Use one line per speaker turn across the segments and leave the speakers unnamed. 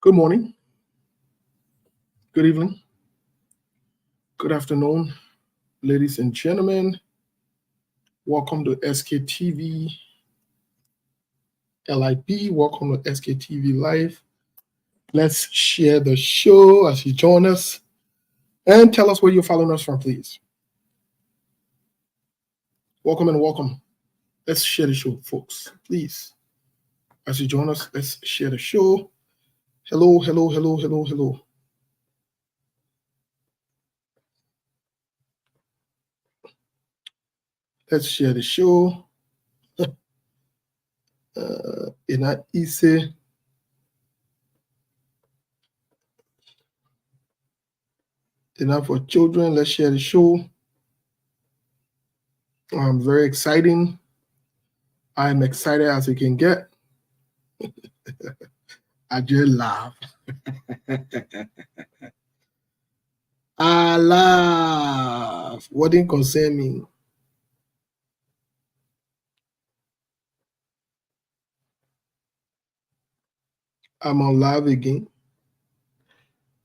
Good morning, good evening, good afternoon, ladies and gentlemen. Welcome to SKTV LIP. Welcome to SKTV Live. Let's share the show as you join us and tell us where you're following us from, please. Welcome and welcome. Let's share the show, folks, please. As you join us, let's share the show. Hello, hello, hello, hello, hello. Let's share the show. Ina Ise. Enough for children. Let's share the show. Very exciting. I'm excited as you can get. I just laugh. I laugh. What didn't concern me? I'm on live again.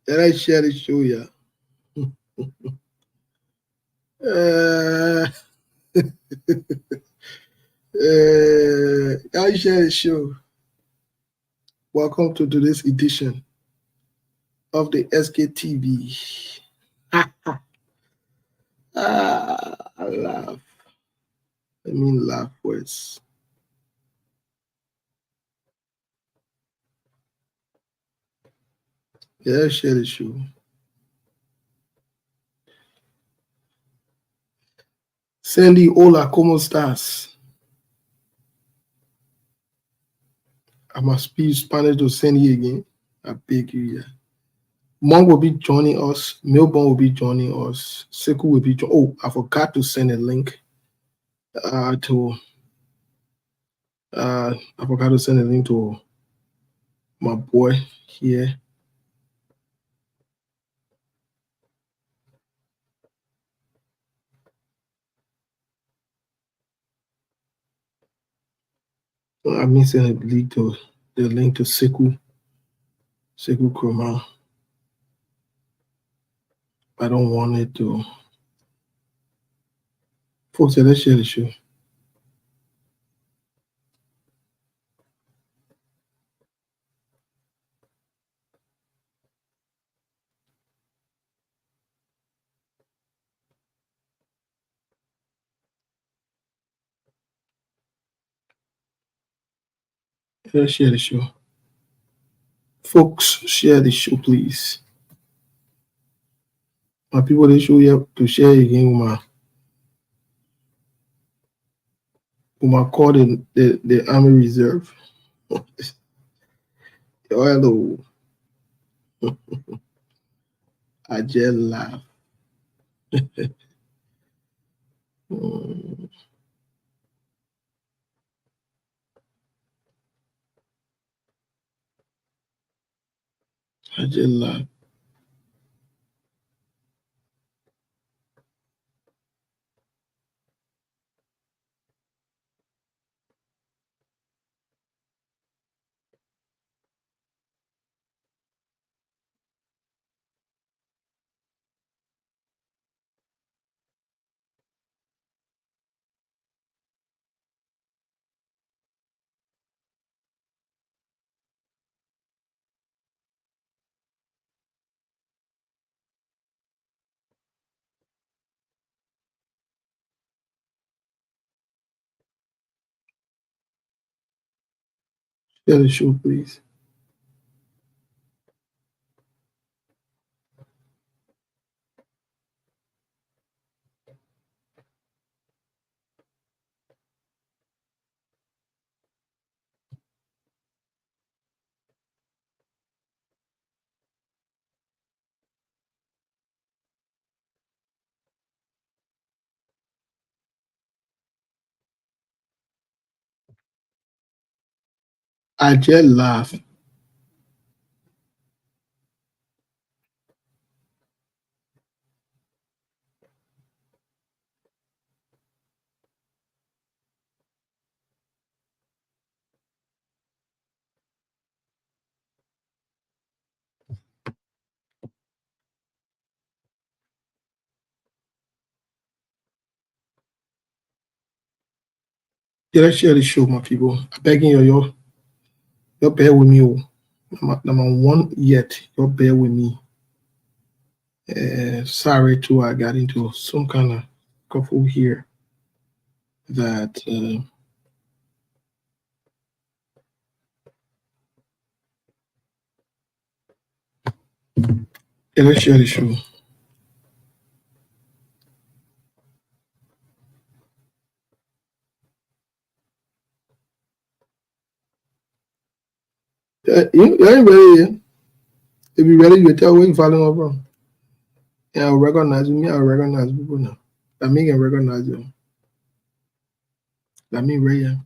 Then I share the show, yeah. I share the show. Welcome to today's edition of the SKTV. I laugh. I mean, laugh words. Yeah, I share the show. Sandy, hola, ¿cómo estás? I must speak Spanish to Sandy again. I beg you, yeah. Mom will be joining us. Milburn will be joining us. Seku will be joining. Oh, I forgot to send a link to. I forgot to send a link to my boy here. I mean, send a link to Seku Kroma. I don't want it to. Folks, let's share the show. Let's share the show. Folks, share the show, please. My people, they show you to share again with my call the Army Reserve. Hello. I just laugh. I just laugh. Share the show, please. I just laugh. Yeah, let's share the show, my people. I'm begging you, you bear with me. Number one yet, you bear with me. Sorry too, I got into some kind of couple here that yeah, let's share the show. You ain't ready yet. If you ready, you tell where you falling over. Yeah, I'll recognize me. I'll recognize people now. That mean I recognize them. That mean right here.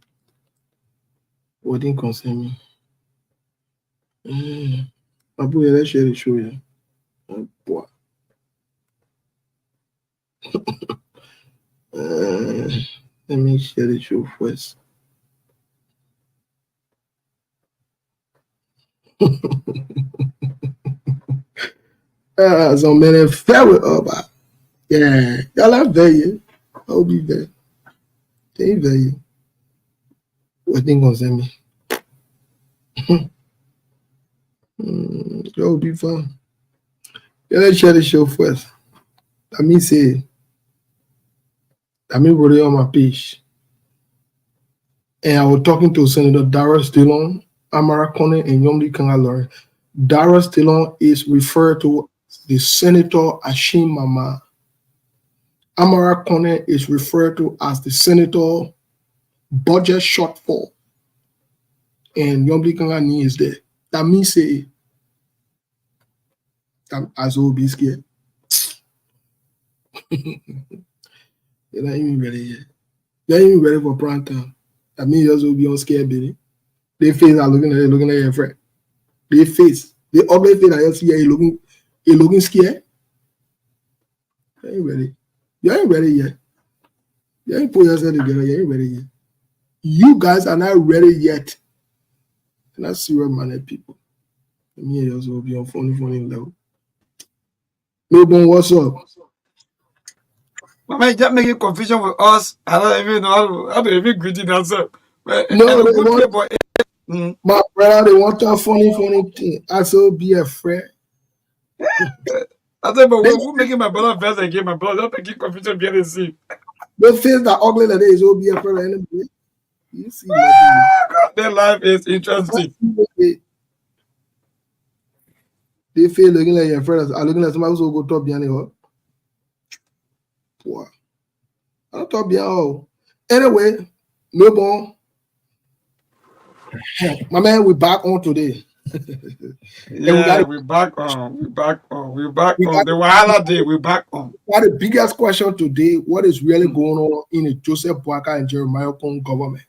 What didn't concern me. Abu, let's share the show, yeah. Oh, boy. Let me share the show first. So many very over. Yeah, y'all are very. I'll be there. They very. What didn't concern me. Y'all be fun. Yeah, let's share the show first. Let me say. Let me put it on my page. And I was talking to Senator Dara Dillon, Amara Kone, and Yomdi Kangalore. Dara Dillon is referred to the Senator Ashim Mama. Amara Kone is referred to as the Senator budget shortfall. And Yomdi Kangani is there. That means say, as will be scared. You're not even ready yet. You're not even ready for prime time. That means you will be on scared, baby. Their face are looking at your friend. Their face, the ugly face that you see, you looking scared. You ain't ready. You ain't ready yet. You ain't put yourself together. You ain't ready yet. You guys are not ready yet. And that's serious minded people. Me and yours will be on funny level. Melbourne, what's up?
Mama, you just making confusion with us. I don't even know how to even greet it answer.
No, they want, my brother, they want a funny thing. I still be a friend.
I said, but who making my brother first again? My brother not making confusion behind the scene.
The face that ugly that is will be a friend anyway. You see,
their life is interesting.
They feel looking like your friends are looking at somebody who go top behind it. Wow. I don't talk behind. Anyway, no more. My man, we back on today.
Yeah, we're back on. The Wahala day. We're back on.
What the biggest question today? What is really going on in the Joseph Boakai and Jeremiah Kong government?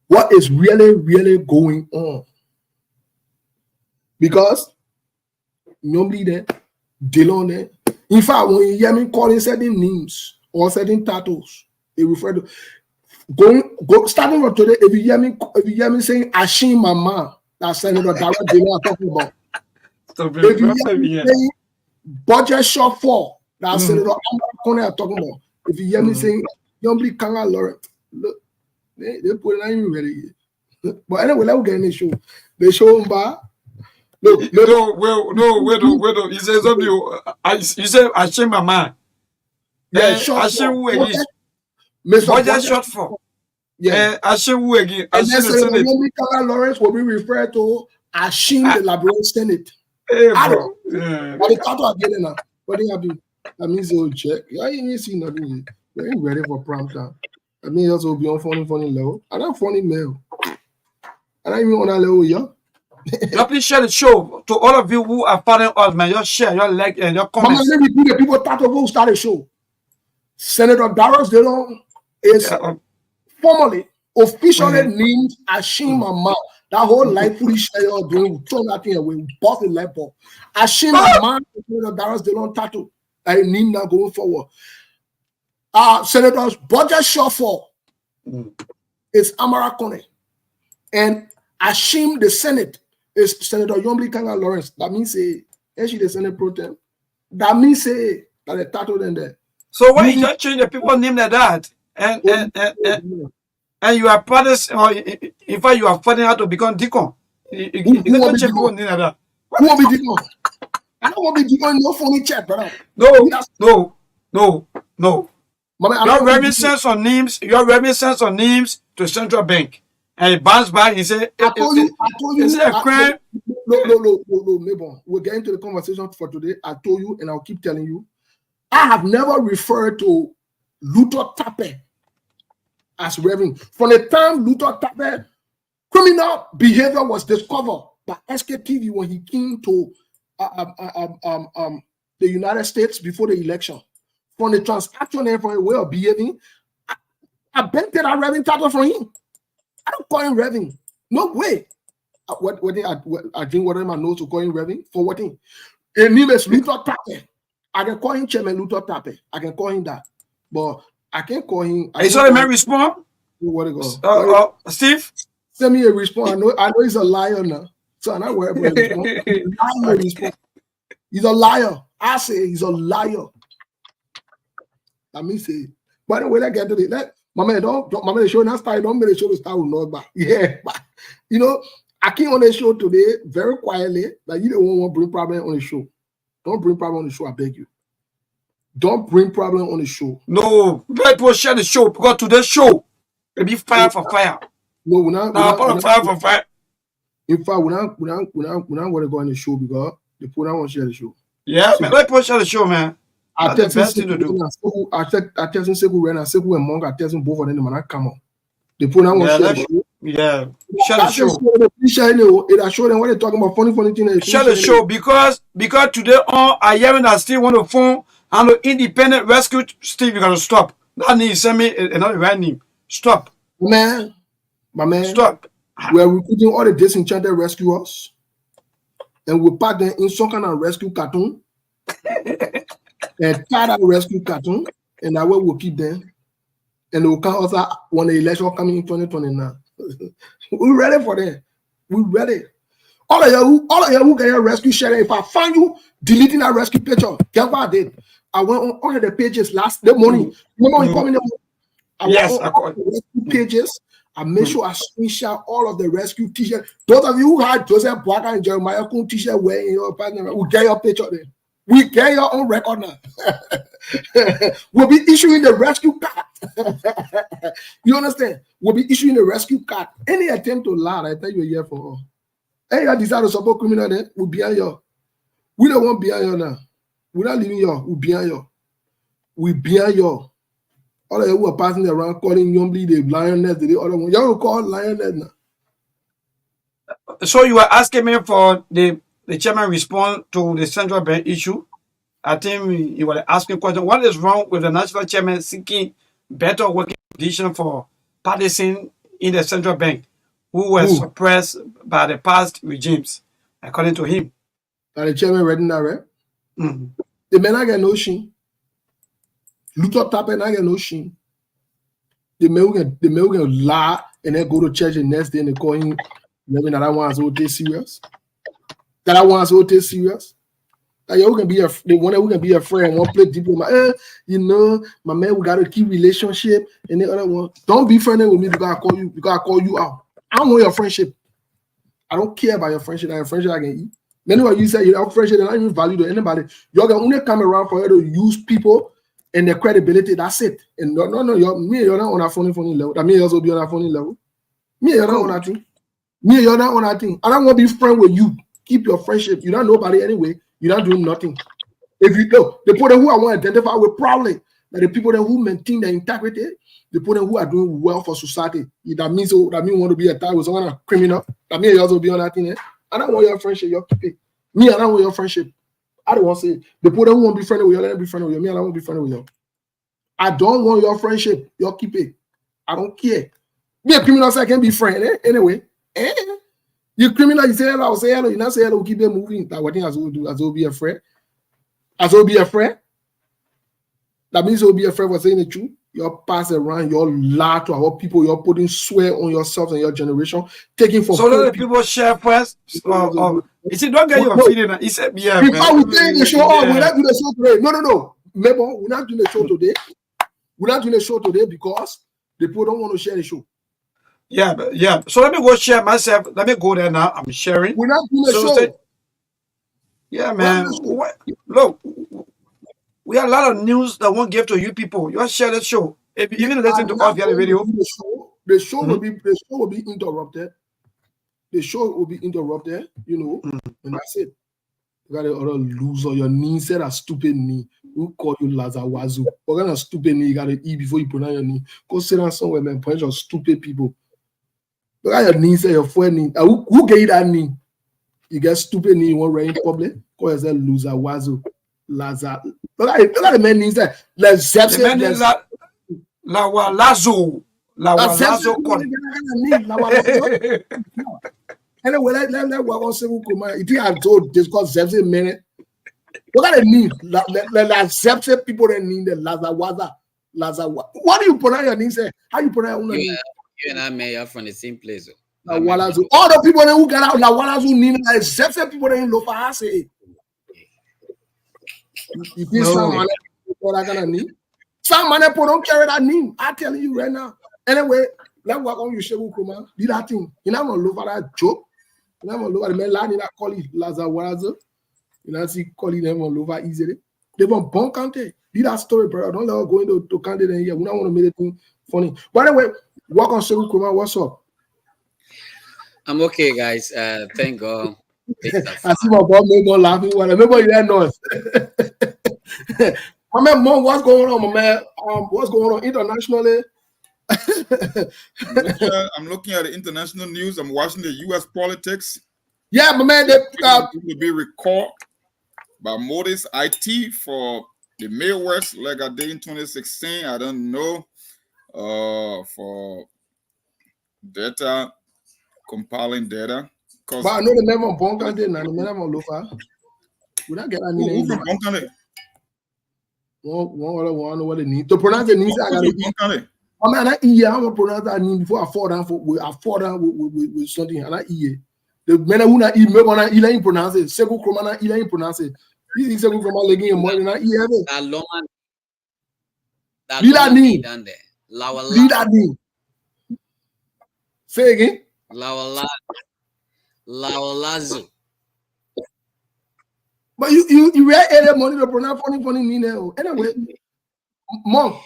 What is really going on? Because normally there, Dillon there. In fact, when you hear me calling certain names or certain titles, they refer to go starting from today. If you hear me saying Ashim Mama, that's Senator Dara Dillon talking about. If you hear me saying budget shortfall, that's Senator Amara talking about. If you hear me saying Yombly Kanga Lawrence, look, they put it even ready yet. But anyway, let's get in the show. The show back.
Look, no. He says something. You say Ashim Mama.
Yeah,
Ashim who again?
Budget
shortfall. Yeah, Ashim who again?
And then Senator Yombly Kanga Lawrence will be referred to Ashim the Liberian Senate.
Hey, bro. Yeah.
But the title again now. What do you have to? That means they'll check. I ain't see nothing yet. They ain't ready for prime time. I mean, also be on funny level. I don't funny mail. I don't even on that level, yeah.
Please share the show to all of you who are following us, man. Just share your like and your comments.
Mama, let me do the people start to go start the show. Senator Dara Dillon is formally, officially named Ashim Mama. That whole life foolish you're doing, we throw that thing away, we bought the light bulb. Ashim Mama, Senator Dara Dillon tattoo. I need now going forward. Senator's budget shortfall is Amara Kone. And Ashim, the Senate, is Senator Yombly Kanga Lawrence. That means say, she the Senate pro tem. That means say that the title in there.
So why you just change the people name like that? And and you are practicing, or in fact, you are finding out to become deacon. You
Who want
don't
me
check people
deacon?
like that.
Who want me deacon? I don't want me deacon. No phony chat, brother.
No, no.
My man, I don't
Your
want me
revenue
deacon.
sends on names. Your revenue sends on names to central bank, and it bounce back. He said,
I told you.
"Is it a crime?"
No, Mabon. We're getting to the conversation for today. I told you, and I'll keep telling you. I have never referred to Luther Tappe as revenue. From the time Luther Tappe criminal behavior was discovered by SKTV when he came to the United States before the election, from the transaction and from the way of behaving, I bent that revenue title from him. I don't call him revenue. No way. I drink water in my nose to call him revenue for what thing? His name is Luther Tappe. I can call him Chairman Luther Tappe. I can call him that, but I can't call him.
I saw the man respond.
What it go?
Steve,
send me a response. I know he's a liar now, so I'm not worried about his response. He's a liar. I say he's a liar. That means say. By the way, I get to the my man the show not start. Don't make the show to start with no back. Yeah, but you know, I came on the show today very quietly. Like you don't want to bring problem on the show. Don't bring problem on the show. I beg you. Don't bring problem on the show.
No, people share the show because today's show will be fire for fire.
No, we're not
fire for fire.
In fact, we're not going to go on the show because the people don't want to share the show.
Yeah, so, man, let people share the show, man.
I tell the best thing to do. I tell Sekou Ren and Sekou and Monk. I tell them both of them, man, come on. The people don't want to share the show.
Yeah, share the show.
It show them what they're talking about. Funny things.
Share the show because today on I hearing that Steve on the phone and the independent rescue. Steve, you gotta stop. That needs send me another right name. Stop,
my man.
Stop.
We are recruiting all the disenchanted rescuers, and we pack them in some kind of rescue cartoon, and tie that rescue cartoon, and that way we'll keep them, and they will come also when the election coming in 2029. We're ready for that. We're ready. All of you who get your rescue sharing. If I find you deleting that rescue picture, guess what I did? I went on all of the pages last morning. Remember when you called me?
Yes, I
called the rescue pages. I made sure I screenshot all of the rescue t-shirts. Those of you who had Joseph Boakai and Jeremiah Kun t-shirt wearing your partner, we get your picture there. We get your own record now. We'll be issuing the rescue card. You understand? We'll be issuing the rescue card. Any attempt to lie, I tell you a year for all. Hey, you decide to support criminal there, we'll be on you. We don't want behind you now. We're not leaving you. We'll be on you. We behind you. All of you who are passing around calling Yombly the lioness, the other one. Y'all will call lioness now.
So you were asking me for the chairman respond to the central bank issue. I think you were asking question. What is wrong with the national chairman seeking better working conditions for participants in the central bank who were suppressed by the past regimes, according to him?
And the chairman reading that, right?
Mm-hmm.
The men not get no shame. Luther Tappe not get no shame. The men will lie and then go to church the next day and they call him. Maybe that one is OT serious. That one is OT serious. Like you can be the one who can be a friend, one play diplomat. You know, my man, we gotta keep relationship. And the other one, don't be friendly with me because I call you. Because I call you out. I don't want your friendship. I don't care about your friendship. Your friendship I can eat. Many of you say you have friendship, they're not even value to anybody. You're gonna only come around for you to use people and their credibility. That's it. And no, you're not on a funny level. That means you also be on a funny level. Me, you're not on that thing. Me, you're not on that thing. I don't want to be friends with you. Keep your friendship. You're not nobody anyway. You're not doing nothing. If you know the people who I want to identify with probably that the people who maintain their integrity, the people who are doing well for society. That means we want to be a tie with someone a criminal. That means you also be on that thing. I don't want your friendship. You keep it. Me, I don't want your friendship. I don't want to say the people who want to be friendly with you, let them be friendly with you. Me, I don't want to be friendly with you. I don't want your friendship. You keep it. I don't care. Me a criminal, so I can be friend. Anyway. You criminal, you say hello, I'll say hello. You not say hello, keep it moving. That what thing as will do, as will be a friend. As will be a friend. That means you'll be a friend for saying the truth. You're passing around, you're lie to our people, you're putting swear on yourself and your generation, taking for
so let the people share first. He said, don't get your feeling. He said, yeah.
Before we take the show on, we're not doing the show today. No. Remember, we're not doing the show today. We're not doing the show today because the people don't want to share the show.
Yeah. So let me go share myself. Let me go there now. I'm sharing.
We're not doing a
So say,
show.
yeah,
We're not
man.
doing a show.
Look, we have a lot of news that won't give to you people. You share the show. If you
We
even
are
listen to us
not
via the
going to
radio.
do the show. The show
Mhm.
will be interrupted. The show will be interrupted, and that's it. You got a other loser. Your knee said a stupid knee. Who call you Lazawazu? What kind of stupid knee you gotta eat before you pronounce your knee? Go sit down somewhere, man. Punch your stupid people. Look at your knee, say your friend knee. Who gave you that knee? You get stupid knee, you want right in public? Call yourself loser, wazu, Laza. Look at the man knee say, let's
The
zepse,
man
let's
is Lawalazo.
zepse
Lawalazo
people
Koli.
get that knee. Lawalazo. Anyway, let work on civil command. If you have told discuss zepse minute. Look at the knee. La zepse people that need the Lazawaza. Lazawa. What do you pronounce your name? Say how you pronounce your name?
You and I, man, you're from the same place.
La Walazu. All the people that who get out La Walazu need like zepse people that in Lofa say. If this some man that kind of name, some man don't carry that name. I'm telling you right now. Anyway, let's work on your Shebu Kuma. Do that thing. You know, I'm gonna look at that joke. You know, I'm gonna look at the man landing that call it Lazawaza. You know, see calling them all over easily. They want bon county. Did that story, bro. Don't let her go into to county then here. We don't want to make it funny. By the way, walk on Seru Kuma. What's up?
I'm okay, guys. Thank God.
I see my boy Memo laughing. Well, remember you had noise. My man, Mom, what's going on, my man? What's going on internationally?
I'm looking at the international news. I'm watching the U.S. politics.
Yeah, my man.
Will be recalled by Modis IT for the Midwest like I did in 2016. I don't know. For data, compiling data.
But I know the name of Bonkante and the name of Lofa. We not get any name.
Who from Bonkante?
One know what they need. To pronounce the names, I gotta
Bonkante.
I mean, I'm gonna pronounce that name before I fall down with something. And I eat. The men who not eat, maybe I eat pronounce it. Seku Kroma na eat pronounce it. You think Seku Kroma legging your money na eat it?
That
Lead name.
down there.
Lead that name. Say again.
Lawalazo.
But you read any money to pronounce funny name now. Anyway, Mom.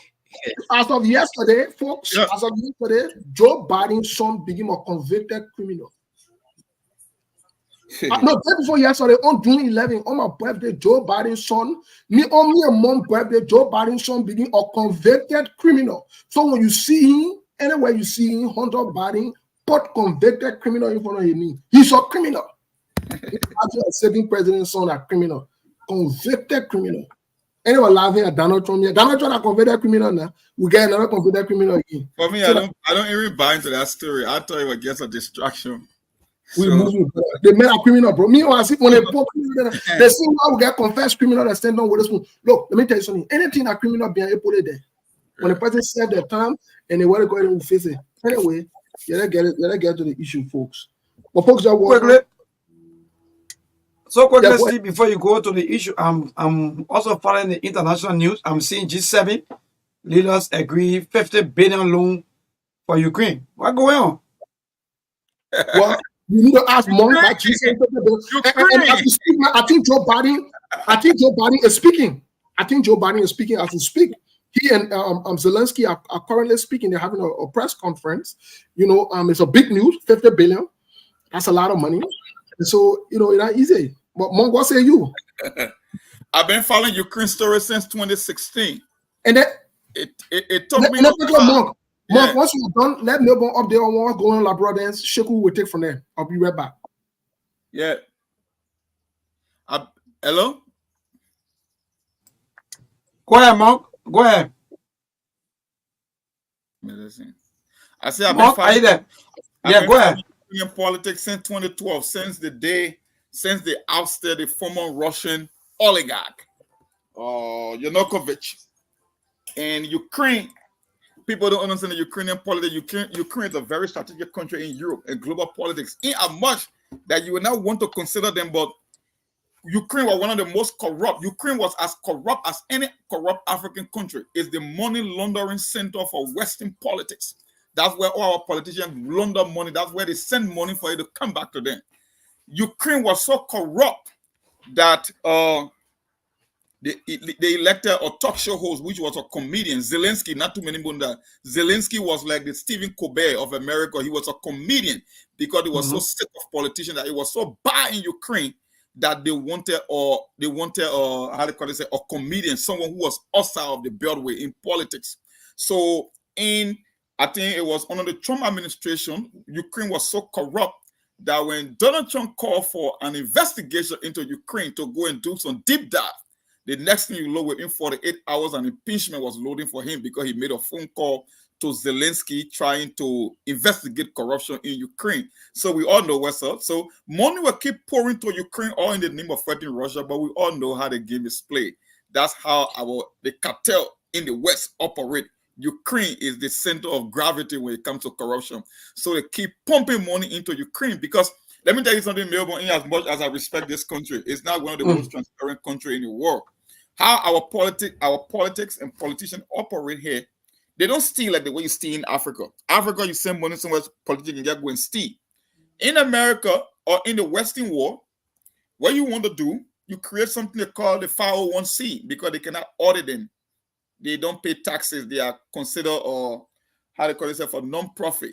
As of yesterday, folks, as of yesterday, Joe Biden's son became a convicted criminal. No, day before yesterday, on June 11, on my birthday, Joe Biden's son, on me and Mom's birthday, Joe Biden's son became a convicted criminal. So when you see him, anywhere you see him, Hunter Biden, put convicted criminal in front of your name. He's a criminal. After a sitting president's son, a criminal. Convicted criminal. Anyone laughing at Donald Trump here? Donald Trump a convicted criminal now. We get another convicted criminal again.
For me, so I don't even buy into that story. I thought it was just a distraction.
We move. They made a criminal, bro. Me, I see when they put criminal, they see how we get confessed criminal that stand down with us. Look, let me tell you something. Anything a criminal being put it there. When the person serve their time and they want to go ahead and face it. Anyway, let's get to the issue, folks. But folks, that
quickly. So quickly, Steve, before you go to the issue, I'm also following the international news. I'm seeing G7 leaders agree 50 billion loan for Ukraine. What's going on?
Well, you need to ask more about G7. And as we speak, I think Joe Biden is speaking. I think Joe Biden is speaking as we speak. He and Zelensky are currently speaking. They're having a press conference. It's a big news, 50 billion. That's a lot of money. And so, it's not easy. But Monk, what say you?
I've been following Ukraine story since 2016.
And then
it took me a
while. Monk, once you're done, let me update on what's going on, brother. And Sheku will take from there. I'll be right back.
Yeah. Hello?
Go ahead, Monk. Go ahead.
I say I've
been following there. Yeah, go ahead.
In politics since 2012, since they ousted the former Russian oligarch, Yanukovych. And Ukraine, people don't understand the Ukrainian politics. Ukraine is a very strategic country in Europe and global politics, in as much that you will not want to consider them, but Ukraine was one of the most corrupt. Ukraine was as corrupt as any corrupt African country. It's the money laundering center for Western politics. That's where all our politicians launder money. That's where they send money for it to come back to them. Ukraine was so corrupt that they elected a talk show host, which was a comedian, Zelensky. Not too many people know that. Zelensky was like the Stephen Colbert of America. He was a comedian because he was so sick of politicians that it was so bad in Ukraine that they wanted how they call it, a comedian, someone who was outside of the beltway in politics. So I think it was under the Trump administration, Ukraine was so corrupt that when Donald Trump called for an investigation into Ukraine to go and do some deep dive, the next thing you know, within 48 hours, an impeachment was loading for him because he made a phone call to Zelensky trying to investigate corruption in Ukraine. So we all know what's up. So money will keep pouring to Ukraine all in the name of fighting Russia, but we all know how the game is played. That's how the cartel in the West operate. Ukraine is the center of gravity when it comes to corruption. So they keep pumping money into Ukraine because, let me tell you something, Melbourne, in as much as I respect this country, it's not one of the most transparent countries in the world. How our politics and politicians operate here, they don't steal like the way you steal in Africa. Africa, you send money somewhere, politicians can just go and steal. In America or in the Western world, what you want to do, you create something they call the 501c because they cannot audit them. They don't pay taxes. They are considered, how they call it, for non-profit.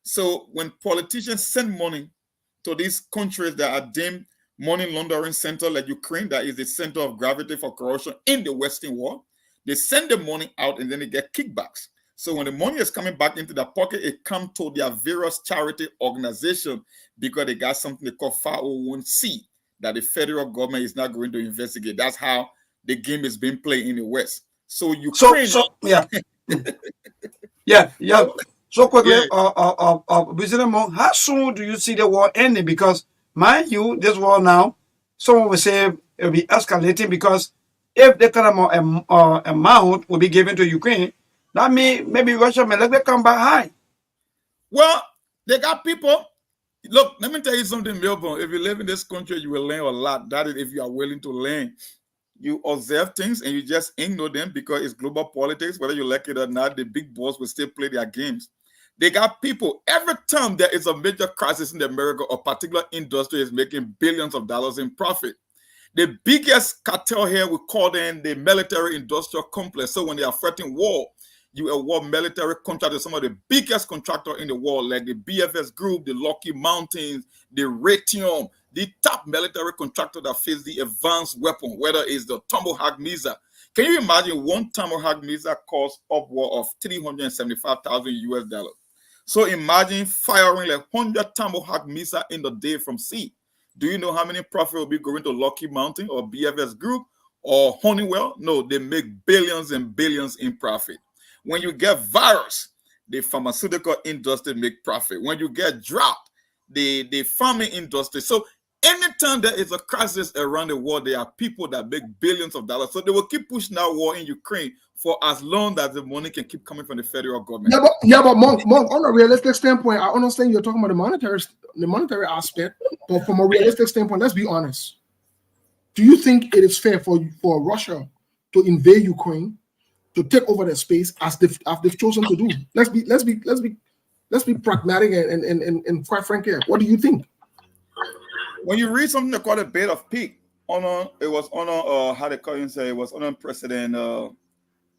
So when politicians send money to these countries that are deemed money laundering center like Ukraine, that is the center of gravity for corruption in the Western world, they send the money out and then they get kickbacks. So when the money is coming back into their pocket, it comes to their various charity organizations because they got something they call 501c that the federal government is not going to investigate. That's how the game is being played in the West. So Ukraine...
Yeah. So quickly, President Mo, how soon do you see the war ending? Because, mind you, this war now, someone will say it will be escalating because if the kind of amount will be given to Ukraine, that means maybe Russia may let them come back high.
Well, they got people. Look, let me tell you something, Melbourne. If you live in this country, you will learn a lot. That is, if you are willing to learn. You observe things and you just ignore them because it's global politics. Whether you like it or not, the big boss will still play their games. They got people. Every time there is a major crisis in America, a particular industry is making billions of dollars in profit. The biggest cartel here, we call them the military industrial complex. So when they are fighting war, you award military contract to some of the biggest contractors in the world, like the BFS Group, the Lockheed Mountains, the Raytheon, the top military contractor that face the advanced weapon, whether it's the Tomahawk missile. Can you imagine one Tomahawk missile costs upward of $375,000 US? So imagine firing like 100 Tomahawk missiles in the day from sea. Do you know how many profit will be going to Lockheed Mountain or BFS Group or Honeywell? No, they make billions and billions in profit. When you get virus, the pharmaceutical industry make profit. When you get drought, the farming industry. So anytime there is a crisis around the world, there are people that make billions of dollars. So they will keep pushing that war in Ukraine for as long as the money can keep coming from the federal government.
But Monk, on a realistic standpoint, I understand you're talking about the monetary aspect, but from a realistic standpoint, let's be honest. Do you think it is fair for Russia to invade Ukraine, to take over their space as they've chosen to do? Let's be pragmatic and quite frank here. What do you think?
When you read something they call a bait of pig, it was on how they call it, say it was on President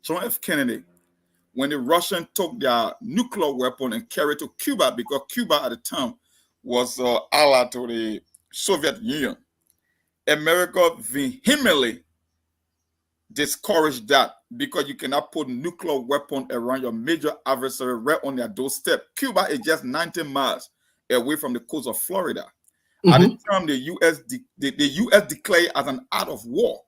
John F. Kennedy, when the Russians took their nuclear weapon and carried to Cuba, because Cuba at the time was allied to the Soviet Union. America vehemently discouraged that because you cannot put nuclear weapon around your major adversary right on their doorstep. Cuba is just 90 miles away from the coast of Florida. At the time, the U.S. declared as an act of war.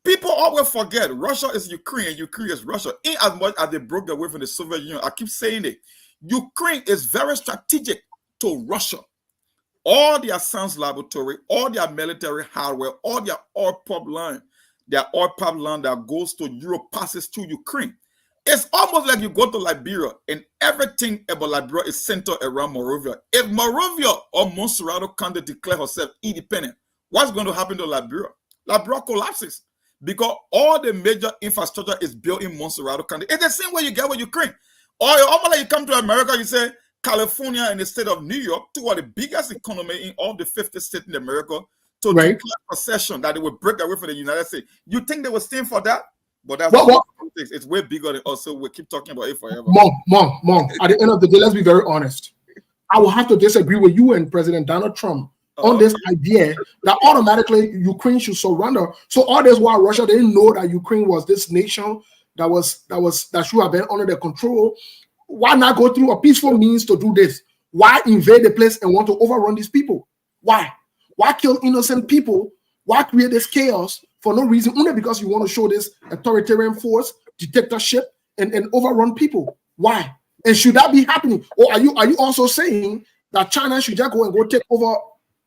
People always forget Russia is Ukraine and Ukraine is Russia. In as much as they broke away from the Soviet Union, I keep saying it, Ukraine is very strategic to Russia. All their science laboratory, all their military hardware, all their oil pipeline that goes to Europe passes through Ukraine. It's almost like you go to Liberia and everything about Liberia is centered around Monrovia. If Monrovia or Montserrat County declare herself independent, what's going to happen to Liberia? Liberia collapses because all the major infrastructure is built in Montserrat County. It's the same way you get with Ukraine. Or almost like you come to America, you say California and the state of New York, two are the biggest economy in all the 50 states in America, to
Right.
declare possession that they will break away from the United States. You think they will stand for that? But that's
What?
politics. It's way bigger than us, so we keep talking about it forever.
Mom. At the end of the day, let's be very honest. I will have to disagree with you and President Donald Trump on this idea that automatically Ukraine should surrender. So all this while Russia didn't know that Ukraine was this nation that should have been under their control. Why not go through a peaceful means to do this? Why invade the place and want to overrun these people? Why? Why kill innocent people? Why create this chaos for no reason? Only because you want to show this authoritarian force, dictatorship, and overrun people. Why? And should that be happening? Or are you also saying that China should just go and take over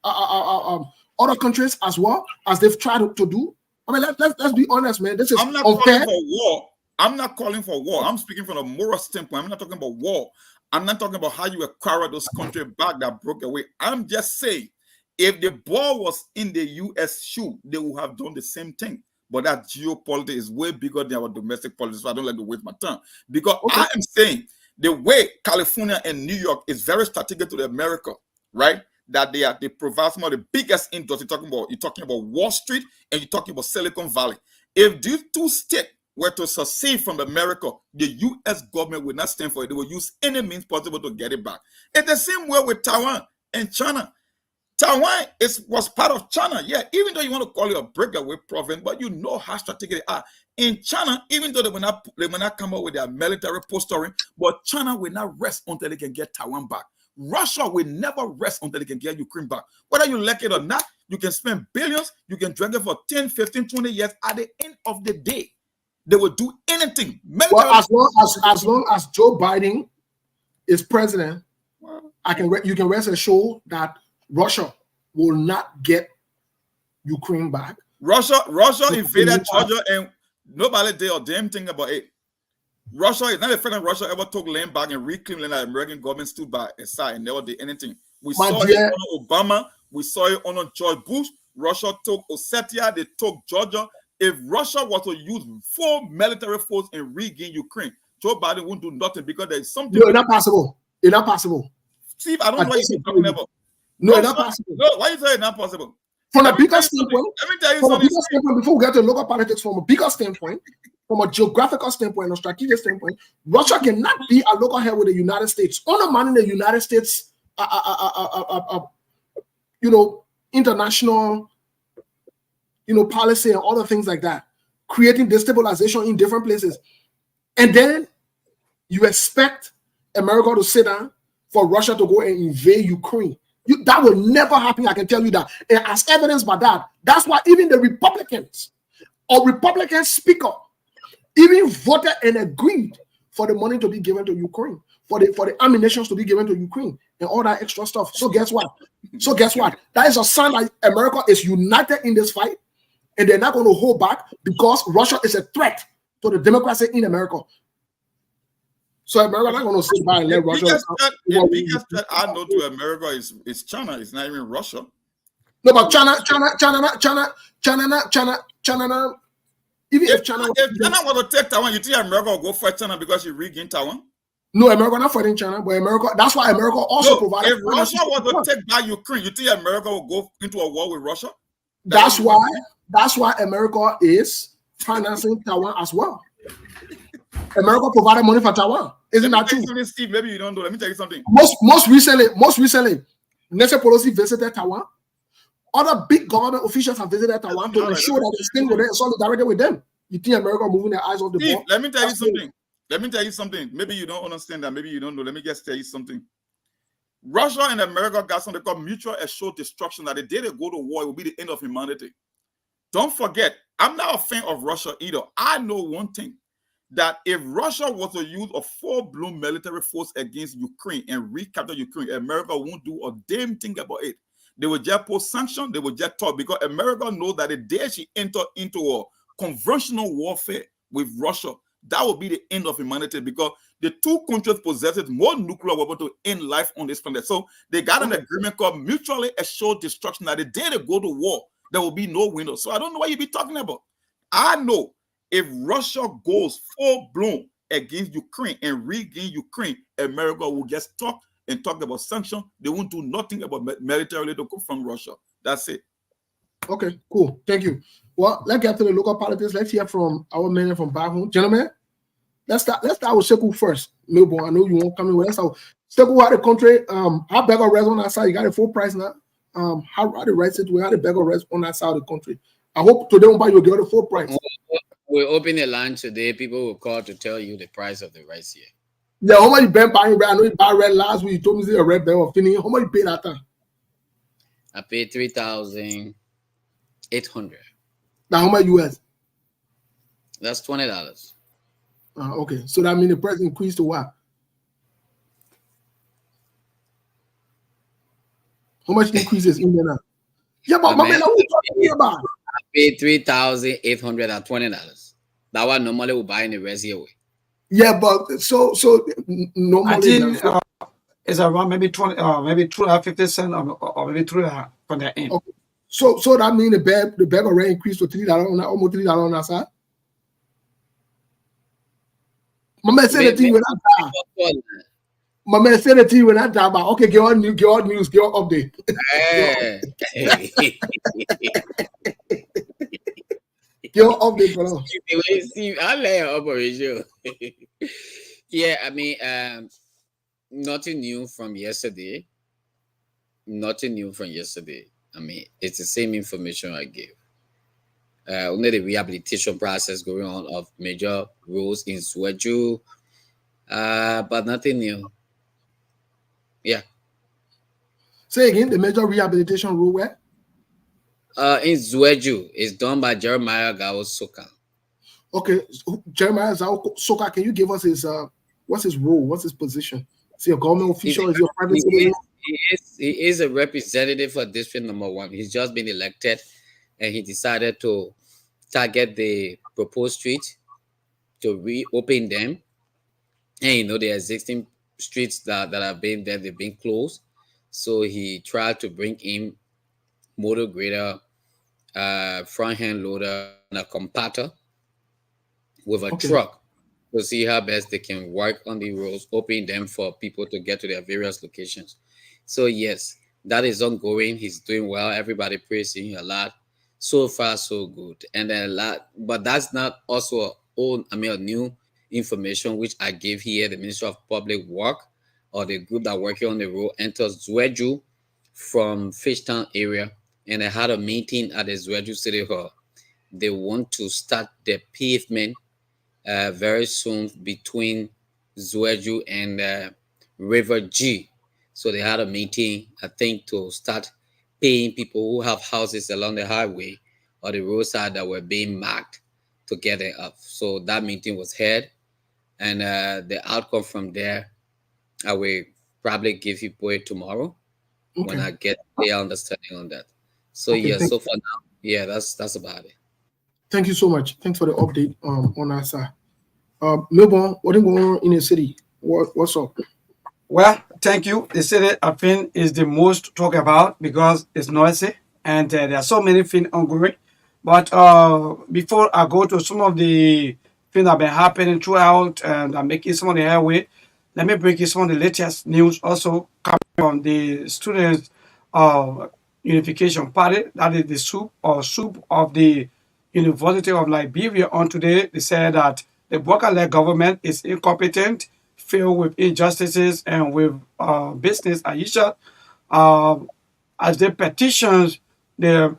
other countries as well as they've tried to do? I mean, let's be honest, man. This is
I'm not
unfair.
calling for war. I'm not calling for war. I'm speaking from a moral standpoint. I'm not talking about war. I'm not talking about how you acquire those countries back that broke away. I'm just saying, if the ball was in the U.S. shoe, they would have done the same thing. But that geopolitics is way bigger than our domestic politics, so I don't like to waste my time. Because I am saying the way California and New York is very strategic to America, right? That they provide some of the biggest industry. You're talking about Wall Street and you're talking about Silicon Valley. If these two states were to secede from America, the U.S. government would not stand for it. They will use any means possible to get it back. It's the same way with Taiwan and China. Taiwan was part of China, yeah, even though you want to call it a breakaway province, but you know how strategic they are. In China, even though they will not come up with their military posturing, but China will not rest until they can get Taiwan back. Russia will never rest until they can get Ukraine back. Whether you like it or not, you can spend billions, you can drag it for 10, 15, 20 years. At the end of the day, they will do anything.
Well, as long as Joe Biden is president, you can rest assured that Russia will not get Ukraine back.
Russia invaded Georgia and nobody did a damn thing about it. Russia is not the first time Russia ever took land back and reclaimed land that the American government stood by its side and never did anything. We saw it under Obama. We saw it under George Bush. Russia took Ossetia. They took Georgia. If Russia was to use full military force and regain Ukraine, Joe Biden wouldn't do nothing because there's something.
No, it's not possible. It's not possible.
Steve, I don't know what you're talking about.
No, it's not possible.
No, why you say it's not possible?
From a bigger standpoint,
let me tell you something.
Before we get to local politics, from a bigger standpoint, from a geographical standpoint, a strategic standpoint, Russia cannot be a local head with the United States. Undermining the United States, international, policy and other things like that, creating destabilization in different places, and then you expect America to sit down for Russia to go and invade Ukraine. That will never happen. I can tell you that. And as evidence by that, that's why even the Republicans or Republican speaker even voted and agreed for the money to be given to Ukraine, for the ammunition to be given to Ukraine, and all that extra stuff. So guess what? That is a sign that America is united in this fight, and they're not going to hold back because Russia is a threat to the democracy in America. So America not going to sit by and let Russia.
The biggest threat I know to America is China. It's not even Russia.
No, but China. Even if China
was to take Taiwan, you think America will go fight China because you regain Taiwan?
No, America not fighting China, but America. That's why America also provided.
If Russia was to take back Ukraine, you think America will go into a war with Russia?
That's why America is financing Taiwan as well. America provided money for Taiwan. Isn't that true?
Steve, maybe you don't know. Let me tell you something.
Most recently, Nancy Pelosi visited Taiwan. Other big government officials have visited Taiwan to ensure that they stand with them, solidarity with them. You think America moving their eyes off the ball?
Let me tell you something. Maybe you don't understand that. Maybe you don't know. Let me just tell you something. Russia and America got something called mutual assured destruction. That the day they go to war, it will be the end of humanity. Don't forget, I'm not a fan of Russia either. I know one thing, that if Russia was to use a full-blown military force against Ukraine and recapture Ukraine, America won't do a damn thing about it. They will just post sanctions, they will just talk, because America knows that the day she enter into a conventional warfare with Russia, that will be the end of humanity, because the two countries possess more nuclear weapons to end life on this planet. So they got an agreement called mutually assured destruction, that the day they go to war, there will be no window. So I don't know what you be talking about. I know if Russia goes full-blown against Ukraine and regain Ukraine, America will just talk and talk about sanctions. They won't do nothing about militarily to come from Russia. That's it.
Okay, cool. Thank you. Well, let's get to the local politics. Let's hear from our men from back home. Gentlemen, let's start with Sekou first. Melbourne, I know you won't come in with us. Sekou, how the country, how bag of rest on that side? You got a full price now. How the rights situation, how the bag of rest on that side of the country. I hope today you'll get the full price.
We'll open a line today. People will call to tell you the price of the rice here.
Yeah, how much you been buying red? I know you bought red last week. You told me it's a red bag of Finny. How much you paid that time?
I paid 3,800.
Now how much US?
That's $20.
Okay, so that means the price increased to what? How much increases in there now? Yeah, but my man, what are you talking about?
I paid $3,800 at $20. That one normally will buy in the rest here.
Yeah, but so normally
I think it's around maybe 20, maybe 2.50 cents or maybe 3 from the end.
Okay. So that means the bag already increased to $3 on that, almost $3 on that side. My man said the thing when I die. My man said the thing when I die. But okay, get on news, get on update. Get on update for now.
See, I'll lay an operation. Yeah, I mean, nothing new from yesterday. Nothing new from yesterday. I mean, it's the same information I gave. Only the rehabilitation process going on of major roads in Sueju, but nothing new. Yeah.
Say again, the major rehabilitation road where?
In Zueju, it's done by Jeremiah Gao Soka.
Okay, Jeremiah Gao Soka, can you give us his what's his role? What's his position? Is he a government official? Is he a private citizen?
He is a representative for District Number 1. He's just been elected, and he decided to target the proposed streets to reopen them. And the existing streets that have been there, they've been closed. So he tried to bring in motor grader, front end loader, and a compactor with a truck to see how best they can work on the roads, open them for people to get to their various locations. So yes, that is ongoing. He's doing well. Everybody praising a lot. So far, so good. And a lot, but that's not also a new information which I gave here. The Minister of Public Work or the group that working on the road enters Zueju from Fishtown area, and I had a meeting at the Zueju City Hall. They want to start the pavement very soon between Zueju and River G. So they had a meeting, I think, to start paying people who have houses along the highway or the roadside that were being marked to get it up. So that meeting was held, and the outcome from there, I will probably give you it tomorrow when I get the understanding on that. So so for now, yeah, that's about it.
Thank you so much. Thanks for the update on our side. Melbourne, what is going on in the city? What's up?
Well, thank you. The city, I think, is the most talked about because it's noisy and there are so many things ongoing. But before I go to some of the things that have been happening throughout and I'm making some of the airway, let me bring you some of the latest news also coming from the Students' Unification Party. That is the soup of the University of Liberia. On today, they said that the Boakai government is incompetent, filled with injustices and with business as usual. As they petitions the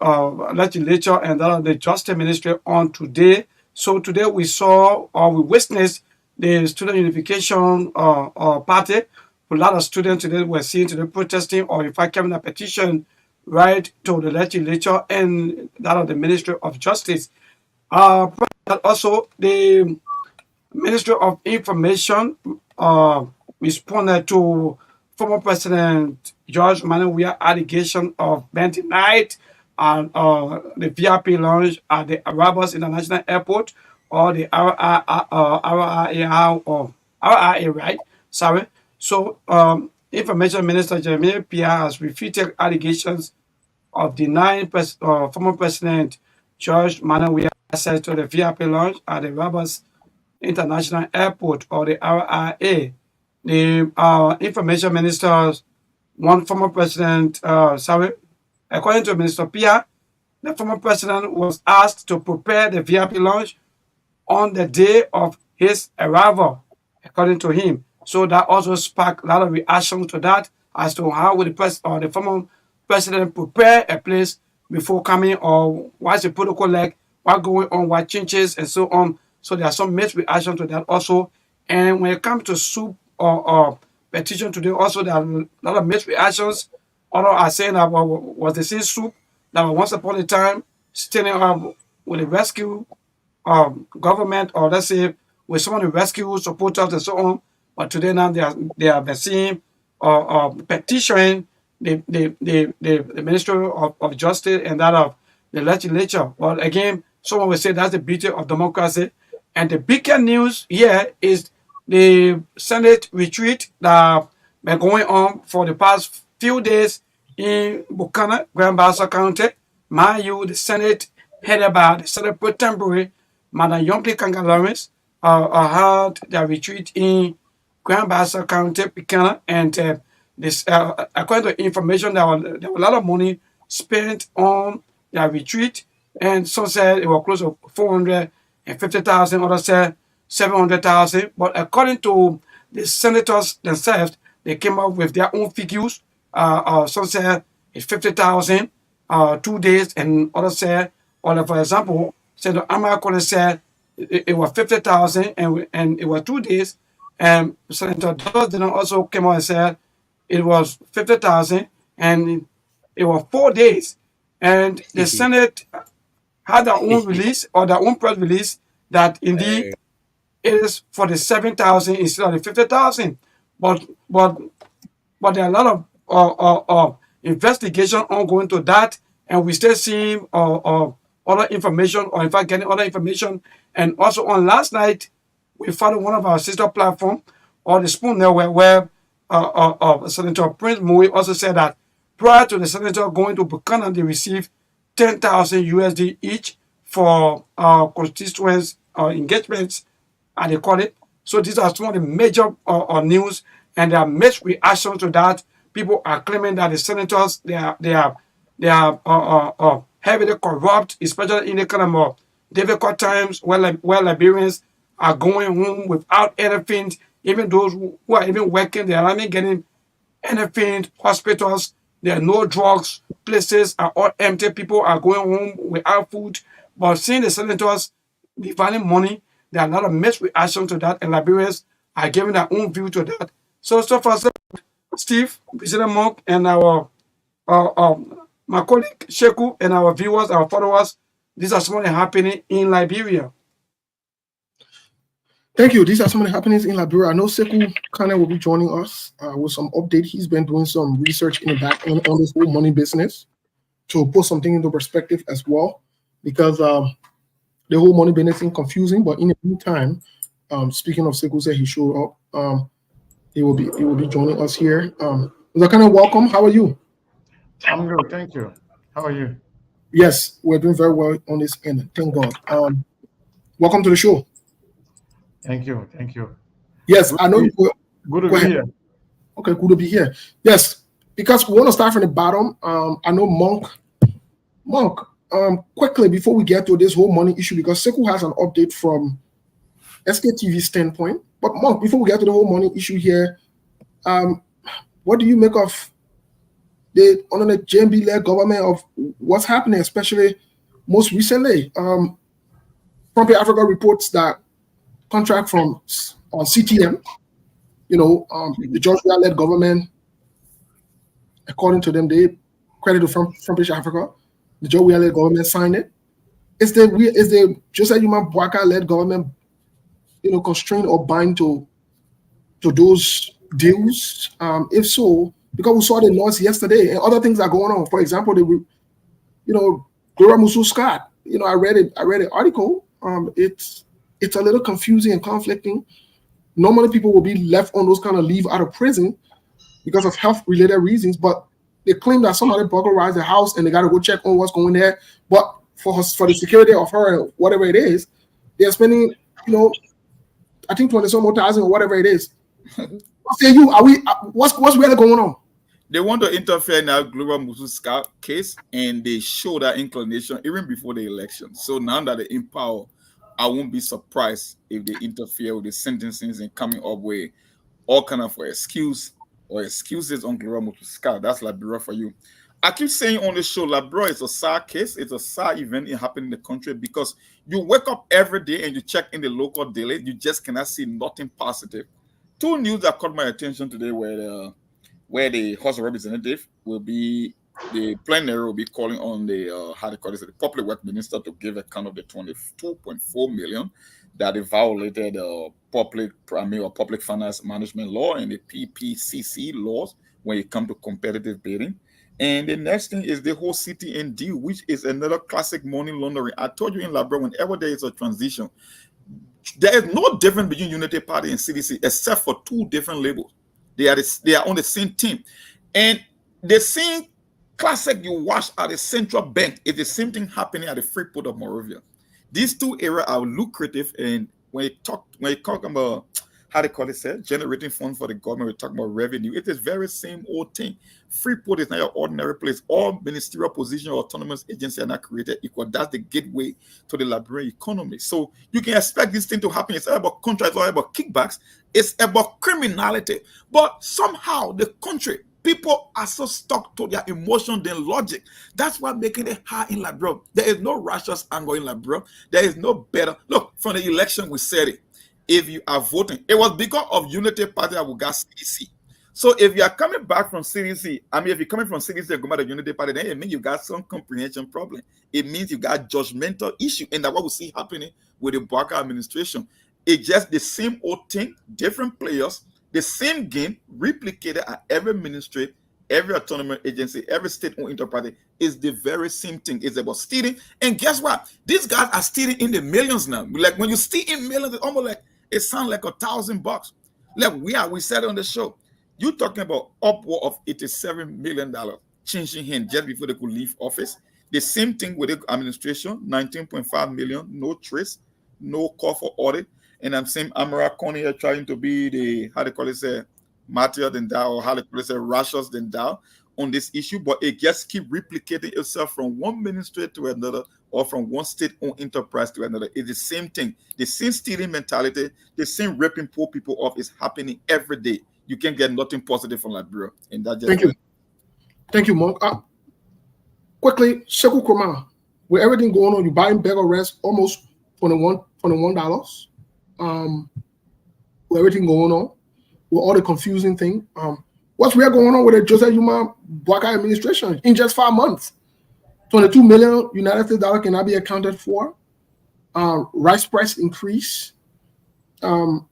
legislature and the Justice Ministry on today. So today we saw or we witnessed the Student Unification Party. A lot of students today were seen today protesting or in fact having a petition right to the legislature and that of the Ministry of Justice. Also, the Ministry of Information responded to former President George Manawia allegation of banking night and the VIP lounge at the Arabas International Airport or the RRA, right? Sorry. So, Information Minister Jeremiah Pierre has refuted allegations of denying former President George Manawia access to the VIP lounge at the Arabas International Airport, or the RIA. The information minister, one former president, according to Minister Pia, the former president was asked to prepare the VIP lounge on the day of his arrival, according to him. So that also sparked a lot of reaction to that, as to how would the former president prepare a place before coming, or what's the protocol like, what going on, what changes, and so on. So there are some mixed reaction to that also. And when it comes to soup or petition today, also there are a lot of mixed reactions. Others are saying that was the same soup that was once upon a time standing up with the rescue government, or let's say with some of the rescue supporters and so on. But today now they are been seeing petitioning the Ministry of Justice and that of the legislature. Well, again, someone will say that's the beauty of democracy. And the bigger news here is the Senate retreat that been going on for the past few days in Buchanan, Grand Bassa County. Mind you, the Senate headed by the Senate Pro Tempore, Madam Yompi Kanga Lawrence, had their retreat in Grand Bassa County, Buchanan, and this, according to information, there was a lot of money spent on their retreat, and some said it was close to 450,000, others said 700,000. But according to the senators themselves, they came up with their own figures. Some said it's 50,000, 2 days, and others said, or for example, Senator Amar Collins said it was 50,000 and it was 2 days. And Senator Dawson also came out and said it was 50,000 and it was 4 days. And the Senate had their own release, or their own press release, that indeed it is for the 7,000 instead of the 50,000. But there are a lot of investigation ongoing to that, and we still seeing other information, or in fact getting other information. And also on last night, we followed one of our sister platform, or the Spoon Network, where Senator Prince Moui also said that prior to the senator going to Buchanan, they received 10,000 USD each for constituents engagements, and they call it. So these are some of the major news, and there are mixed reactions to that. People are claiming that the senators they are heavily corrupt, especially in the kind of difficult times where Liberians are going home without anything. Even those who are even working, they are not even getting anything. Hospitals, there are no drugs. Places are all empty. People are going home without food. But seeing the senators dividing money, there are a lot of mixed reaction to that, and Liberians are giving their own view to that. So far, Steve, President Monk, and our my colleague Sheku, and our viewers, our followers, these are some of the happening in Liberia.
Thank you. These are some of the happenings in Liberia. I know Sekou Kane will be joining us with some update. He's been doing some research in the back end on this whole money business to put something into perspective as well, because the whole money business is confusing. But in the meantime, speaking of Sekou, said he showed up. He will be joining us here. Kind welcome. How are you?
I'm good, thank you. How are you?
Yes, we're doing very well on this end. Thank God. Welcome to the show.
Thank you.
Yes, I know you.
Good to be here.
Okay, good to be here. Yes, because we want to start from the bottom. I know Monk. Quickly before we get to this whole money issue, because Sekou has an update from SKTV standpoint. But Monk, before we get to the whole money issue here, what do you make of the under the JNB-led government, of what's happening, especially most recently? From Africa reports that contract from CTM, the Georgia-led government, according to them, they credited from Africa. The Georgia-led government signed it. Is the Joseph Boakai-led government, constrained or bind to those deals? If so, because we saw the noise yesterday and other things are going on. For example, Gloria Musu Scott. I read an article. It's a little confusing and conflicting. Normally, people will be left on those kind of leave out of prison because of health-related reasons, but they claim that somebody burglarized the house and they got to go check on what's going there. But for the security of her, whatever it is, they're spending, I think 20 some more thousand or whatever it is. Say you, are we? What's really going on?
They want to interfere in our global Mususka case, and they show that inclination even before the election. So now that they're in power, I won't be surprised if they interfere with the sentencing and coming up with all kind of excuses on global Mususka. That's Liberia for you. I keep saying on the show, Liberia is a sad case. It's a sad event it happened in the country because you wake up every day and you check in the local daily, you just cannot see nothing positive. Two news that caught my attention today were where the House of Representatives will be, the plenary will be calling on the how they call it, the public work minister to give account of the 22.4 million that they violated public finance management law and the PPCC laws when it comes to competitive bidding. And the next thing is the whole CTND, which is another classic money laundering. I told you in Liberia, whenever there is a transition, there is no difference between Unity Party and CDC except for two different labels. They are on the same team. And the same classic you watch at the central bank is the same thing happening at the Freeport of Monrovia. These two areas are lucrative, and when you talk about how they call it, generating funds for the government, we talk about revenue. It is very same old thing. Freeport is not an ordinary place. All ministerial positions or autonomous agencies are not created equal. That's the gateway to the Liberian economy. So you can expect this thing to happen. It's all about contracts, it's all about kickbacks. It's about criminality. But somehow the country, people are so stuck to their emotion than logic. That's why making it hard in Liberia. There is no righteous anger in Liberia. There is no better. Look, from the election, we said it. If you are voting, it was because of Unity Party that we got CDC. So if you are coming back from CDC, if you're coming from CDC and go back to Unity Party, then it means you got some comprehension problem. It means you got judgmental issue. And that's what we see happening with the Boakai administration. It's just the same old thing, different players, the same game, replicated at every ministry, every autonomous agency, every state-owned enterprise. Is the very same thing. It's about stealing. And guess what? These guys are stealing in the millions now. Like when you steal in millions, it's almost like it sounds like $1,000. Like we said on the show, you're talking about upward of $87 million changing hands just before they could leave office. The same thing with the administration, 19.5 million, no trace, no call for audit. And I'm saying Amara Coney are trying to be the, how they call it, martyr than thou, or how they call it, righteous than thou on this issue, but it just keep replicating itself from one ministry to another or from one state-owned enterprise to another. It's the same thing. The same stealing mentality, the same ripping poor people off is happening every day. You can't get nothing positive from Liberia. And that just
Thank you, Monk. Quickly, Sekou Kroma, with everything going on, you buying bag of rice almost $21. With everything going on, with all the confusing thing. What's really going on with the Joseph Yuma Boakai administration in just 5 months? 22 million United States dollars cannot be accounted for. Rice price increase. All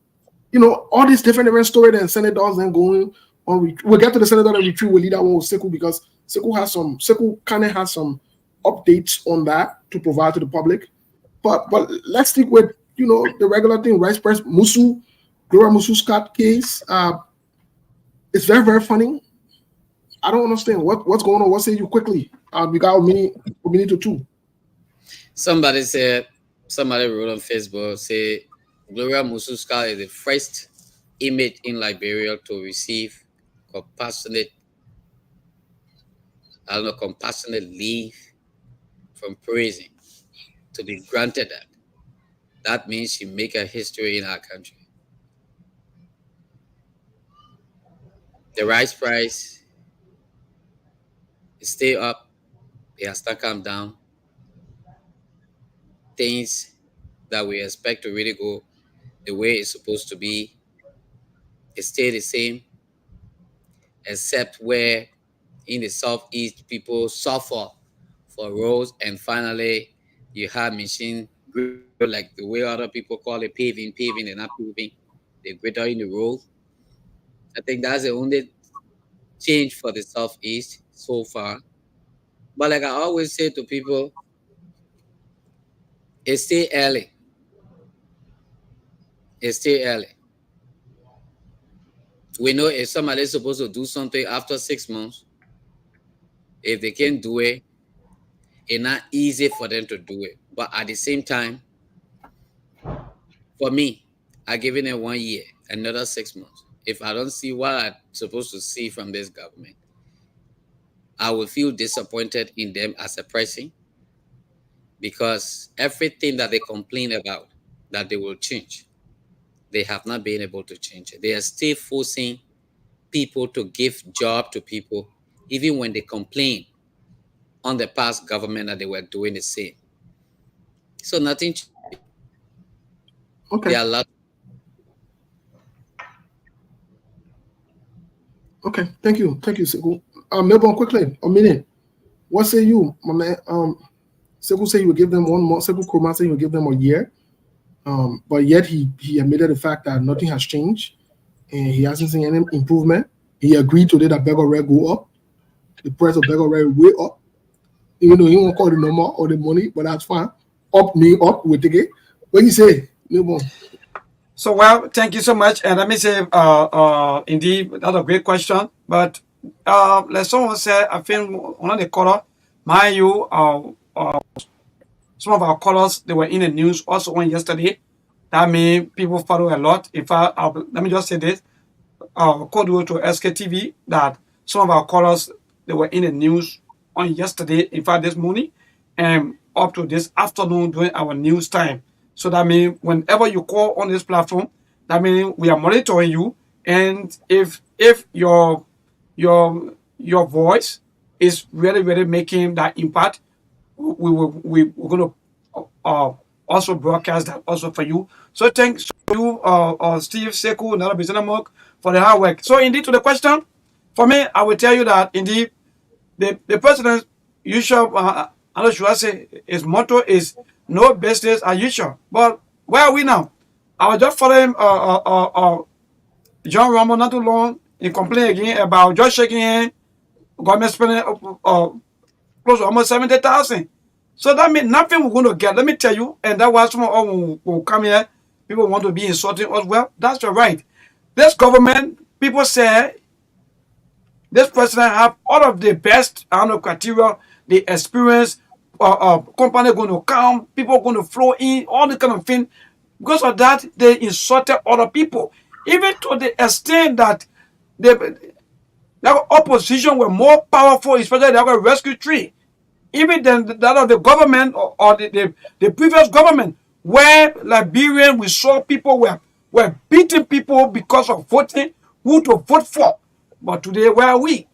these different stories and senators then going on. We'll get to the senator that retreat. We'll lead that one with Sekou because Sekou kind of has some updates on that to provide to the public. But let's stick with the regular thing. Rice price, Gloria Musu Scott case. It's very, very funny. I don't understand what's going on. What say you quickly? We got a minute or two.
Somebody wrote on Facebook, say Gloria Mususka is the first image in Liberia to receive compassionate leave from prison, to be granted that. That means she make a history in our country. The rice price is still up. It has not come down. Things that we expect to really go the way it's supposed to be, it stay the same, except where in the southeast people suffer for roads, and finally you have machine like the way other people call it paving, they're not paving, they're greater in the road. I think that's the only change for the southeast so far. But like I always say to people, it's still early. It's still early. We know if somebody is supposed to do something after 6 months, if they can't do it, it's not easy for them to do it. But at the same time, for me, I given it 1 year, another 6 months. If I don't see what I'm supposed to see from this government, I will feel disappointed in them as a person, because everything that they complain about that they will change, they have not been able to change it. They are still forcing people to give job to people, even when they complain on the past government that they were doing the same. So nothing.
Okay.
There are a lot.
Okay. Thank you, Sekou. Melbourne, quickly, a minute. What say you, my man? Sekou say you would give them 1 month. Sekou Kurma say you would give them a year. But yet he admitted the fact that nothing has changed, and he hasn't seen any improvement. He agreed today that beggar rate go up. The price of beggar rate way up. Even though he won't call the number or the money, but that's fine. Up me up with the gate. What you say? Melbourne.
So, well, thank you so much. And let me say, indeed, that's a great question. But like someone said, I think one of the color, mind you, some of our colors, they were in the news also on yesterday. That means people follow a lot. In fact, let me just say this. Code to SKTV that some of our colors, they were in the news on yesterday, in fact, this morning, and up to this afternoon during our news time. So that means whenever you call on this platform, that means we are monitoring you. And if your voice is really making that impact, we're going to also broadcast that also for you. So thanks to you, Steve, Sekou, and other business Mark for the hard work. So indeed, to the question, for me, I will tell you that indeed the president usual, I should I say, his motto is no business as usual. But where are we now? I was just following John Rambo not too long. He complained again about just shaking hand, government spending close to almost 70,000. So that means nothing we're going to get. Let me tell you, and that was someone will come here. People want to be insulting us. Well, that's your right. This government, people say, this president have all of the best criteria, the experience, company going to come, people going to flow in, all the kind of thing. Because of that, they insulted other people, even to the extent that the opposition were more powerful, especially the rescue tree, even than that of the government or the previous government, where Liberian we saw people were beating people because of voting, who to vote for. But today, where are we?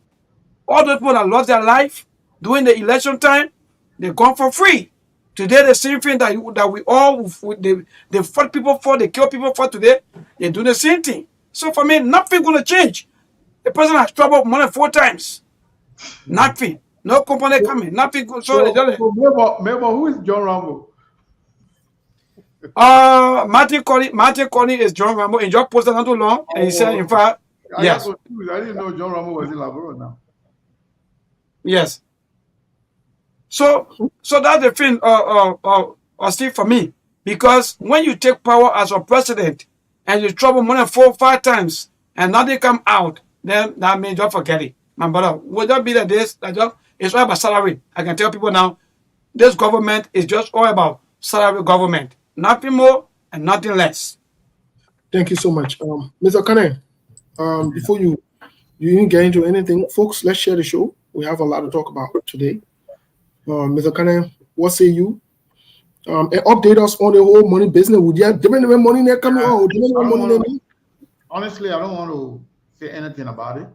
All those people that lost their life during the election time, they're gone for free. Today, the same thing that we all, they fought people for, they kill people for today, they do the same thing. So for me, nothing going to change. The president has troubled more than 4 times. Nothing. No company coming. Nothing. So
Melbourne, who is John Rambo?
Martin Colley is John Rambo. He just posted not too long, and he said, in fact, yes.
I didn't know John Rambo was in Labrador now.
Yes. So that's the thing, Steve, for me, because when you take power as a president and you trouble more than 4 or 5 times and nothing come out, then that means just forget it, my brother. Would that be like this? It's all about salary. I can tell people now, this government is just all about salary government, nothing more and nothing less.
Thank you so much, Mr. Kane. Before you didn't get into anything, folks, let's share the show. We have a lot to talk about today. Mr. Kane, what say you? And update us on the whole money business. Would you have different money there coming out?
Honestly, I don't want to say anything about it.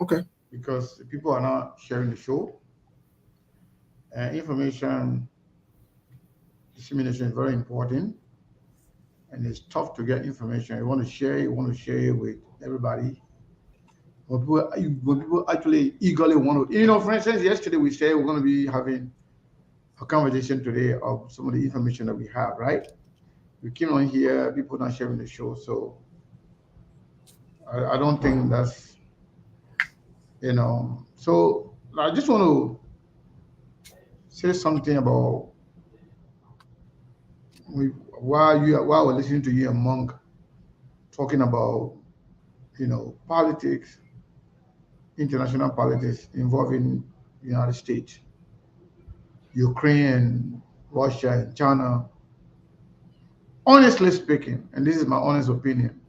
Okay.
Because people are not sharing the show. Information dissemination is very important. And it's tough to get information. You want to share it with everybody. When people actually eagerly want to, for instance, yesterday we said we're going to be having a conversation today of some of the information that we have, right? We came on here, people not sharing the show, so I don't think that's, So I just want to say something about while we're listening to you and Monk talking about, politics, international politics involving the United States, Ukraine, Russia, and China. Honestly speaking, and this is my honest opinion,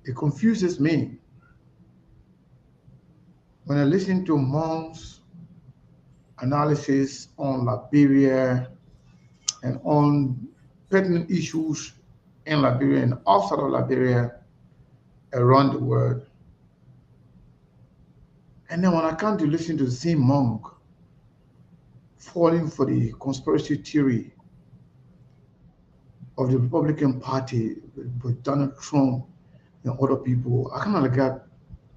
it confuses me when I listen to Monk's analysis on Liberia and on pertinent issues in Liberia and outside of Liberia around the world. And then when I come to listen to the same Monk falling for the conspiracy theory of the Republican Party with Donald Trump and other people, I kind of got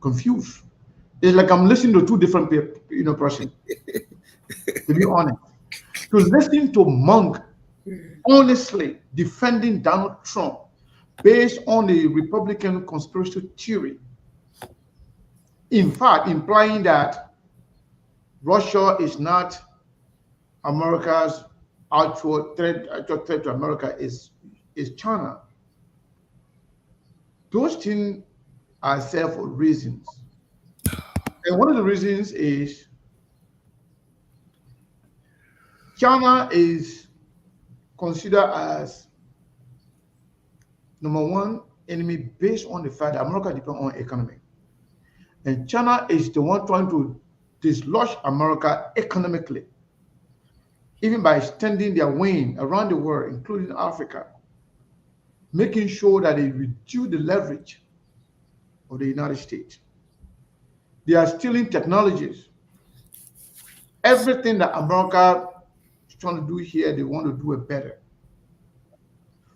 confused. It's like I'm listening to two different people, persons, to be honest. To listen to Monk honestly defending Donald Trump based on the Republican conspiracy theory, in fact, implying that Russia is not America's actual threat to America is China. Those things are there for reasons. And one of the reasons is China is considered as number one enemy based on the fact that America depends on economy. And China is the one trying to dislodge America economically, even by extending their wing around the world, including Africa, making sure that they reduce the leverage of the United States. They are stealing technologies. Everything that America is trying to do here, they want to do it better.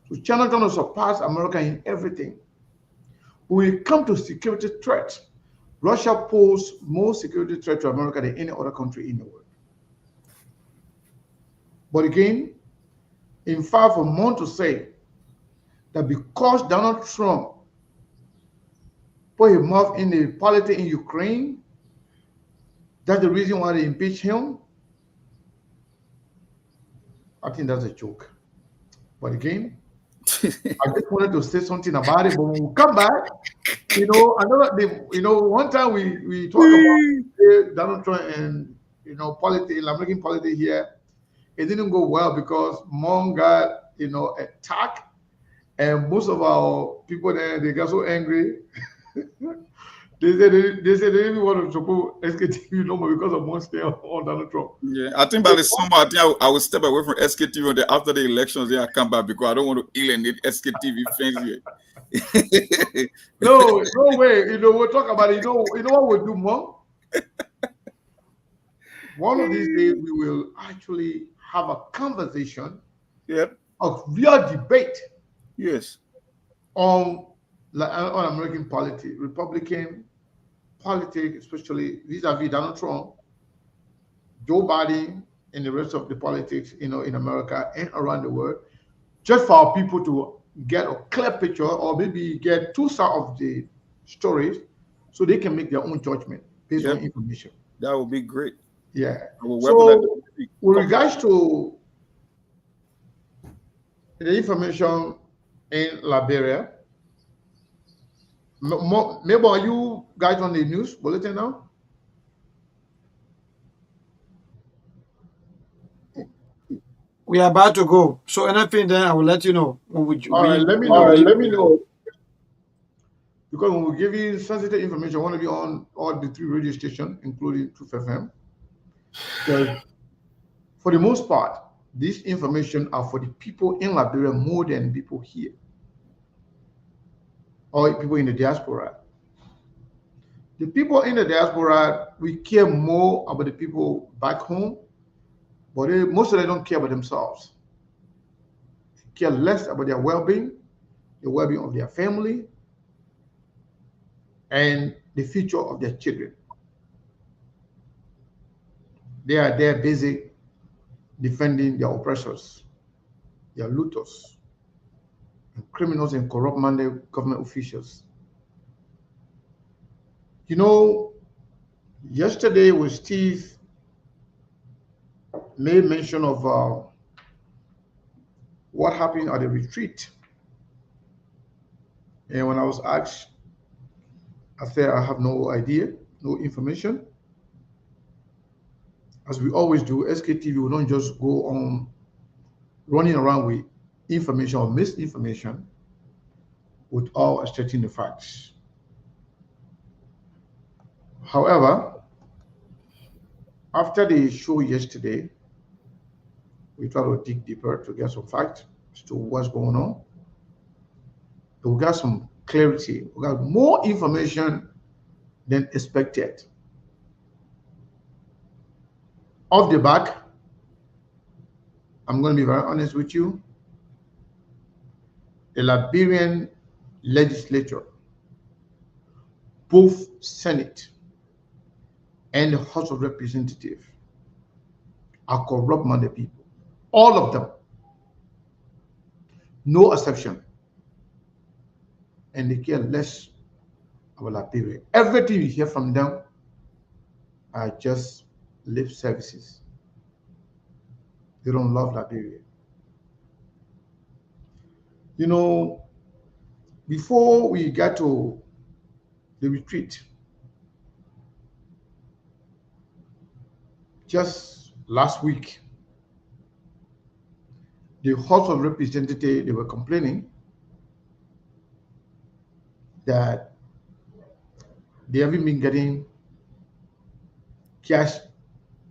So China is trying to surpass America in everything. When it comes to security threats, Russia poses more security threat to America than any other country in the world. But again, in fact, for Mon to say that because Donald Trump put his mouth in the politics in Ukraine, that's the reason why they impeach him, I think that's a joke. But again, I just wanted to say something about it. But when we come back, one time we talked about Donald Trump and politics, American politics here. It didn't go well because Mon got attacked, and most of our people there, they got so angry. They said they didn't want to support SKTV no more because of Mon stay on Donald Trump.
Yeah, I think by the summer, I think I will step away from SKTV and then after the elections, then I come back because I don't want to alienate SKTV fans here.
No way. We'll talk about it. You know what we'll do, Mon? One of these days, we will actually have a conversation, a real debate,
yes,
on American politics, Republican politics, especially vis-a-vis Donald Trump, Joe Biden, and the rest of the politics, in America and around the world, just for our people to get a clear picture or maybe get two sides of the stories so they can make their own judgment based on information.
That would be great.
Yeah. So, with regards to the information in Liberia, maybe are you guys on the news bulletin now?
We are about to go. So anything then I will let you know.
All right, let me know. Because when we give you sensitive information, I want to be on all the 3 radio stations, including Truth FM. Because for the most part, this information are for the people in Liberia more than people here or people in the diaspora. The people in the diaspora, we care more about the people back home, but most of them don't care about themselves. They care less about their well-being, the well-being of their family, and the future of their children. They are there busy defending their oppressors, their looters, and criminals and corrupt-minded government officials. Yesterday when Steve made mention of what happened at the retreat, and when I was asked, I said I have no idea, no information. As we always do, SKTV will not just go on running around with information or misinformation without stating the facts. However, after the show yesterday, we try to dig deeper to get some facts as to what's going on. We got some clarity. We got more information than expected. Off the back, I'm going to be very honest with you. The Liberian legislature, both Senate and the House of Representatives, are corrupt-minded people. All of them. No exception. And they care less about Liberia. Everything you hear from them are just lip services. They don't love Liberia. You know, before we got to the retreat, just last week, the House of Representatives, they were complaining that they haven't been getting cash,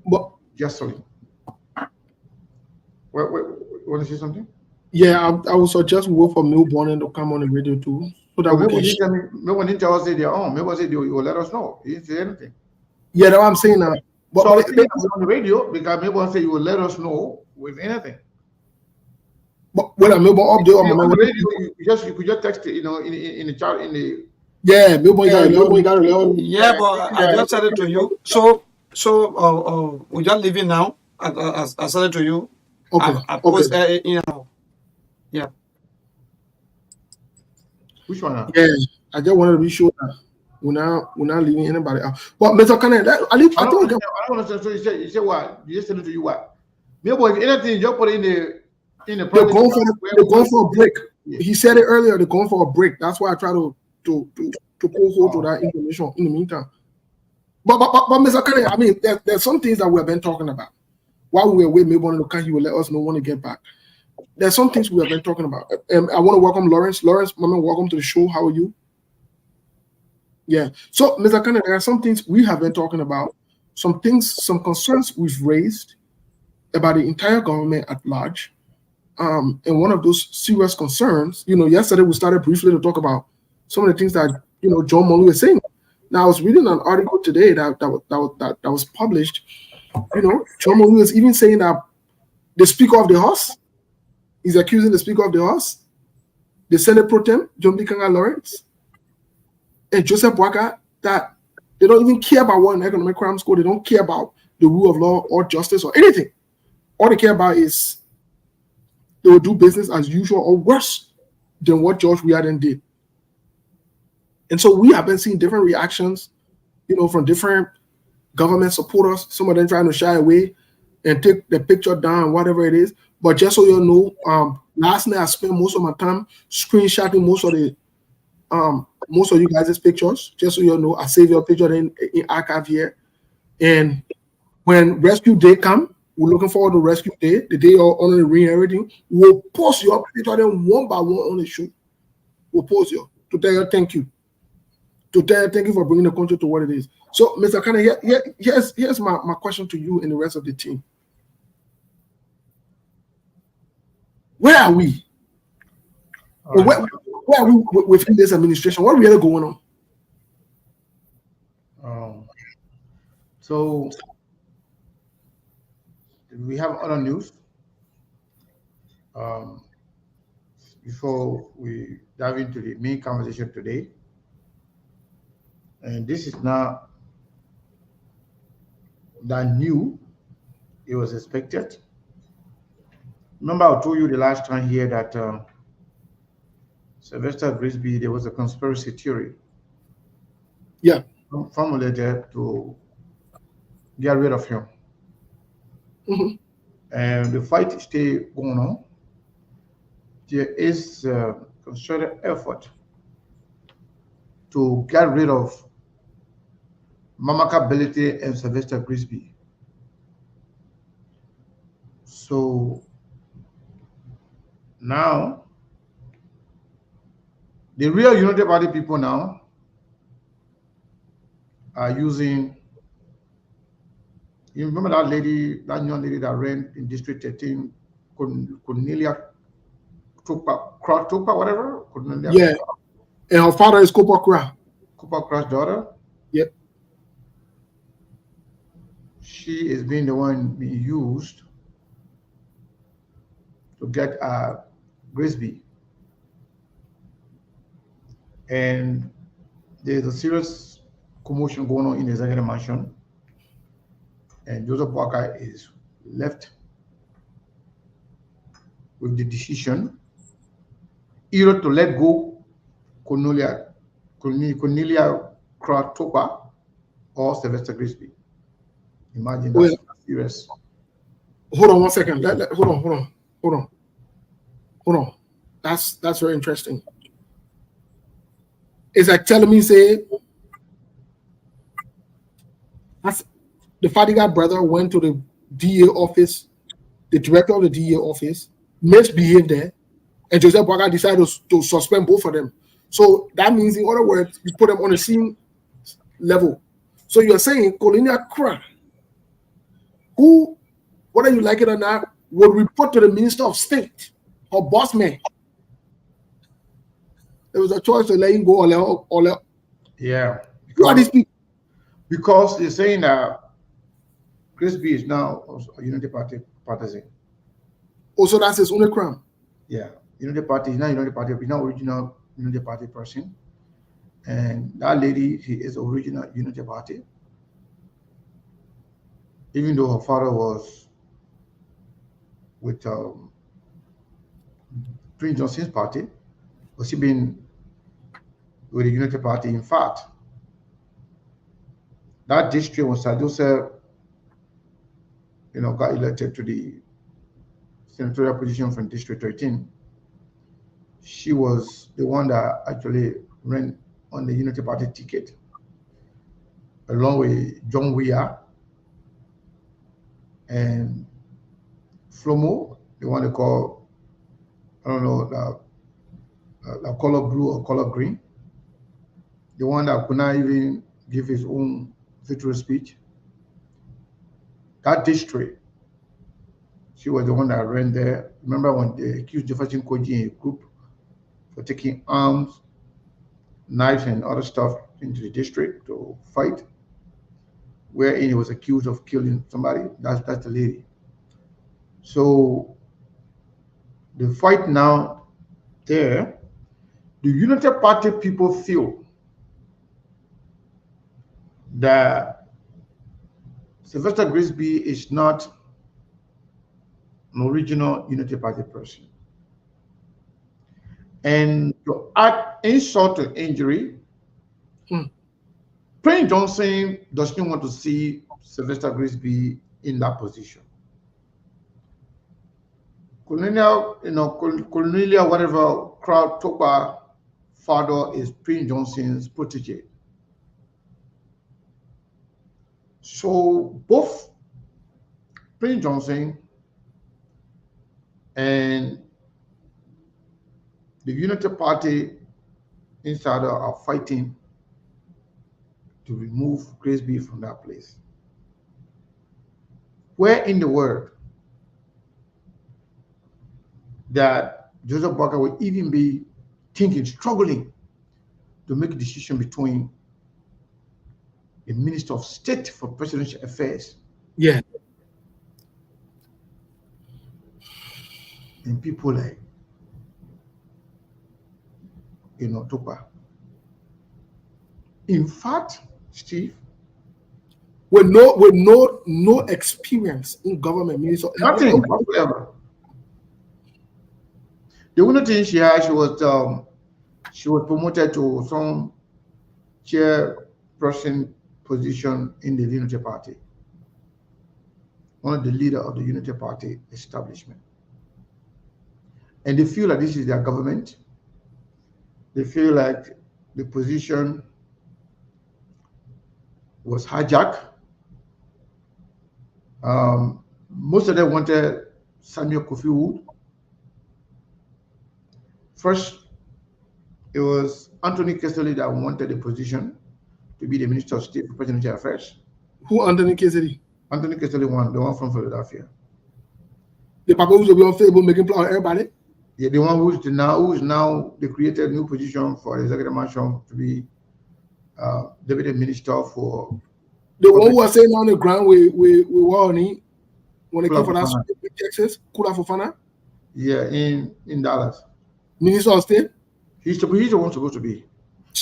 But
gasoline. Wait, want to say something?
yeah, I would suggest we wait for Milborn to come on the radio too, so that we can.
Maybe didn't tell us their own. Maybe said they will let us know. He didn't say anything.
Yeah, that's what I'm saying now. But,
So
but,
on the radio because maybe say you will let us know with anything.
but when Milborn update on
On
my
the radio, you could just text it, in the chat in the.
yeah, Milborn got it.
Yeah, but I just said it to you. So we just leave it now. I said it to you.
Okay.
I post yeah.
Which one?
Yeah, I just wanted to be sure that we're not leaving anybody out. But Mr. Kennedy, I think
I don't understand. So you say what? You just said it to you what? Maybe if anything, you put it in the
they're going for a break.
Yeah.
He said it earlier. They're going for a break. That's why I try to pull hold to that information in the meantime. But Mr. Kennedy, I mean, there's some things that we have been talking about while we were with Milborn to come. He will let us know when to get back. There's some things we have been talking about. I want to welcome Lawrence. Lawrence, Mama, welcome to the show. How are you? Yeah. So, Mr. Kennedy, there are some things we have been talking about. Some things, some concerns we've raised about the entire government at large. And one of those serious concerns, yesterday we started briefly to talk about some of the things that John Molu was saying. Now I was reading an article today that was published. John Molu is even saying that the Speaker of the House is accusing the Speaker of the House, the Senate Pro Tem, John B. Kanga Lawrence, and Joseph Boakai, that they don't even care about what an economic crime score. They don't care about the rule of law or justice or anything. All they care about is they will do business as usual or worse than what George Weah did. And so we have been seeing different reactions, from different government supporters, some of them trying to shy away and take the picture down, whatever it is. But just so you know, last night I spent most of my time screenshotting most of you guys' pictures. Just so you know, I save your picture in archive here. And when Rescue Day come, we're looking forward to Rescue Day, the day you're on the ring and everything. We'll post your picture then one by one on the show. We'll post you to tell you thank you. To tell you thank you for bringing the country to what it is. So, Mr. Kennedy, here's my question to you and the rest of the team. Where are we? Where are we within this administration? What really going
on? So we have other news. Before we dive into the main conversation today, and this is not that new. It was expected. Remember, I told you the last time here that Sylvester Grisby, there was a conspiracy theory.
Yeah.
Formulated to get rid of him.
Mm-hmm.
And the fight is still going on. There is a concerted effort to get rid of Mamaka Belete and Sylvester Grisby. So Now, the real United Party people now are using. You remember that lady, that young lady that ran in District 13, Cornelia Topa, whatever? Cornelia
Yeah. And her father is Cooper Cra.
Cooper Cra's daughter.
Yep.
She is being the one being used to get Grisby. And there's a serious commotion going on in the executive mansion. And Joseph Boakai is left with the decision either to let go Cornelia Kratopa or Sylvester Grisby. Imagine that's serious.
Hold on 1 second. Hold on. That's very interesting. It's like telling me, say, the Fadiga brother went to the DA office, the director of the DA office, misbehaved there, and Joseph Boakai decided to suspend both of them. So that means, in other words, you put them on the same level. So you're saying Colonia Kra, who, whether you like it or not, will report to the Minister of State or boss man. There was a choice to let him go or
Yeah.
who are these people?
Because they're saying that Grisby is now a Unity Party partisan.
Also, that's his only crime.
Yeah. Unity Party is not Unity Party, he's not original Unity Party person. And that lady, she is original Unity Party. Even though her father was with Prince Johnson's party, but she been with the Unity Party. In fact, that district when Sir Joseph, got elected to the senatorial position from District 13, she was the one that actually ran on the Unity Party ticket, along with John Weir and Flomo, the one they call, I don't know, the color blue or color green, the one that could not even give his own victory speech. That district, she was the one that ran there. Remember when they accused Jefferson Koji in a group for taking arms, knives, and other stuff into the district to fight, wherein he was accused of killing somebody? That's the lady. So the fight now there, the United Party people feel that Sylvester Grisby is not an original Unity Party person. And to add insult to injury, Prince Johnson doesn't want to see Sylvester Grisby in that position. Cornelia, whatever, crowd Topa father is Prince Johnson's protege. So both Prince Johnson and the Unity Party insider are fighting to remove Grisby from that place. Where in the world that Joseph Boakai will even be struggling to make a decision between the Minister of State for Presidential Affairs,
yeah,
and people like Topa. In fact, Steve,
with no experience in government, minister,
nothing whatsoever. The only thing she had, she was promoted to some chairperson position in the Unity Party, one of the leader of the Unity Party establishment. And they feel like this is their government. They feel like the position was hijacked. Most of them wanted Samuel Kofi Wood. First, it was Anthony Kessley that wanted the position to be the Minister of State for Presidential Affairs.
Who Anthony Kessley?
Anthony Kessley won, the one from Philadelphia.
The papa who's on Facebook making plan on everybody.
Yeah, the one who's now they created a new position for the executive mansion to be deputy minister for
the one who was saying on the ground we Warren when they came for that Texas, Kula Fofana.
Yeah, in Dallas.
Minister of State.
He's the one supposed to be,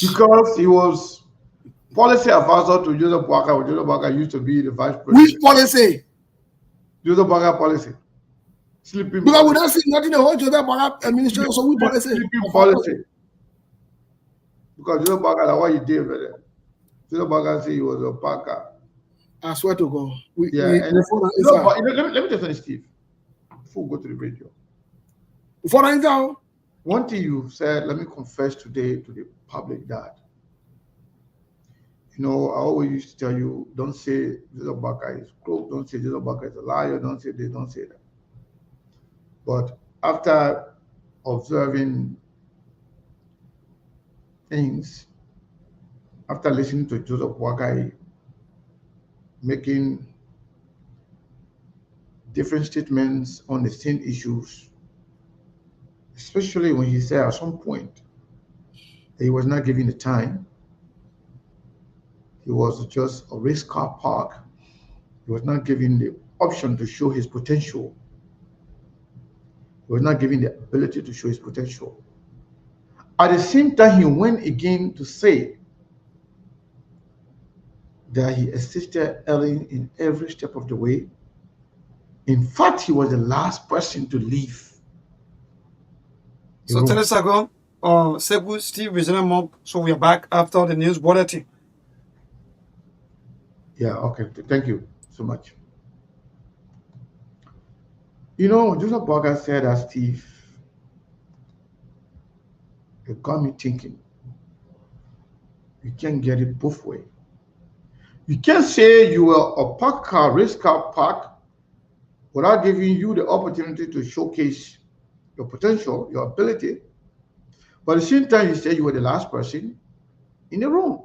because he was policy advisor to Joseph Boakai. Joseph Boakai used to be the vice president.
Which policy?
Joseph Boakai policy. Sleeping.
Because we don't see nothing the whole Joseph Boakai administration. So we policy.
Sleeping policy. Because Joseph Boakai, like what he did with it. Joseph Boakai said he was a Boakai.
I swear to God.
Let me tell you, Steve, before we go to the radio.
Before I go.
One thing you said, let me confess today to the public that, I always used to tell you, don't say Joseph Boakai is crook, don't say Joseph Boakai is a liar, don't say this, don't say that. But after observing things, after listening to Joseph Boakai making different statements on the same issues, especially when he said at some point that he was not given the time, he was just a race car park, he was not given the option to show his potential, he was not given the ability to show his potential. At the same time, he went again to say that he assisted Ellen in every step of the way. In fact, he was the last person to leave.
So 10 minutes ago, Sekou, Steve, Regina Monk. So we are back after the news bulletin.
Yeah, okay. Thank you so much. Joseph Boakai said that, Steve, it got me thinking. You can't get it both ways. You can't say you are a race car park without giving you the opportunity to showcase your potential, your ability. But at the same time, you say you were the last person in the room.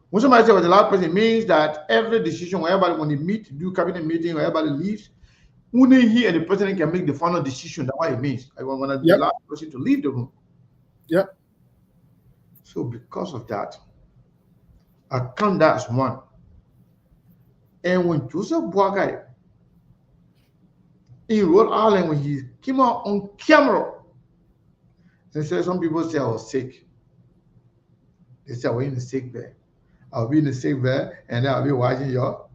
When somebody says the last person, it means that every decision, when they meet, do cabinet meeting, where everybody leaves, only he and the president can make the final decision. That's what it means. I want to be the last person to leave the room.
Yep.
So because of that, I count that as one. And when Joseph Boakai in Rhode Island, when he came out on camera, they said, some people say I was sick. They said I was in the sick bed. I'll be in the sick bed and then I'll be watching y'all.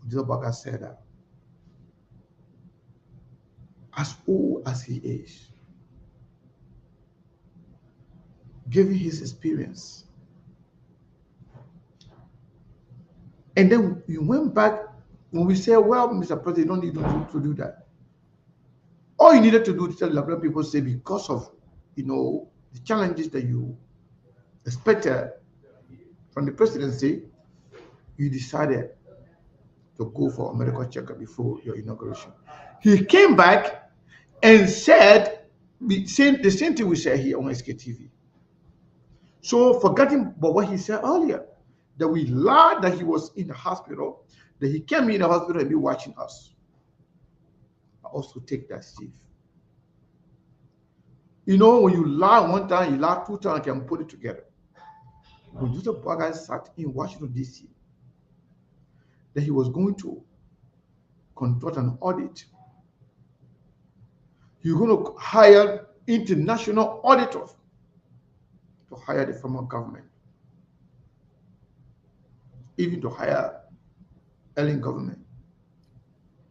Joseph Boakai said that. As old as he is, given his experience, and then we went back when we said, well, Mr. President, you don't need to do that. All you needed to do to tell the Liberian people, say, because of, the challenges that you expected from the presidency, you decided to go for a medical checkup before your inauguration. He came back and said the same thing we said here on SKTV. So forgetting about what he said earlier, that we lied that he was in the hospital, that he came in the hospital and be watching us. I also take that, Steve. When you lie one time, you lie two times, you can put it together. When Joseph Boakai sat in Washington, D.C., that he was going to conduct an audit. You're going to hire international auditors to hire the former government, even to hire Ellen government.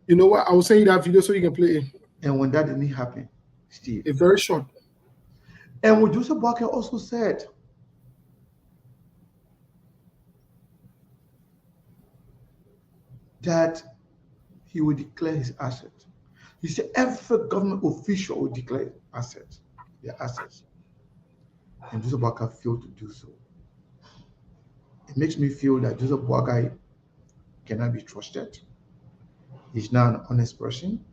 You know what? I will send you that video so you can play it.
And when that didn't happen, Steve.
It's very short.
And what Joseph Boakai also said, that he will declare his assets. He said every government official will declare their assets. And Joseph Boakai failed to do so. It makes me feel that Joseph Boakai cannot be trusted. He's not an honest person.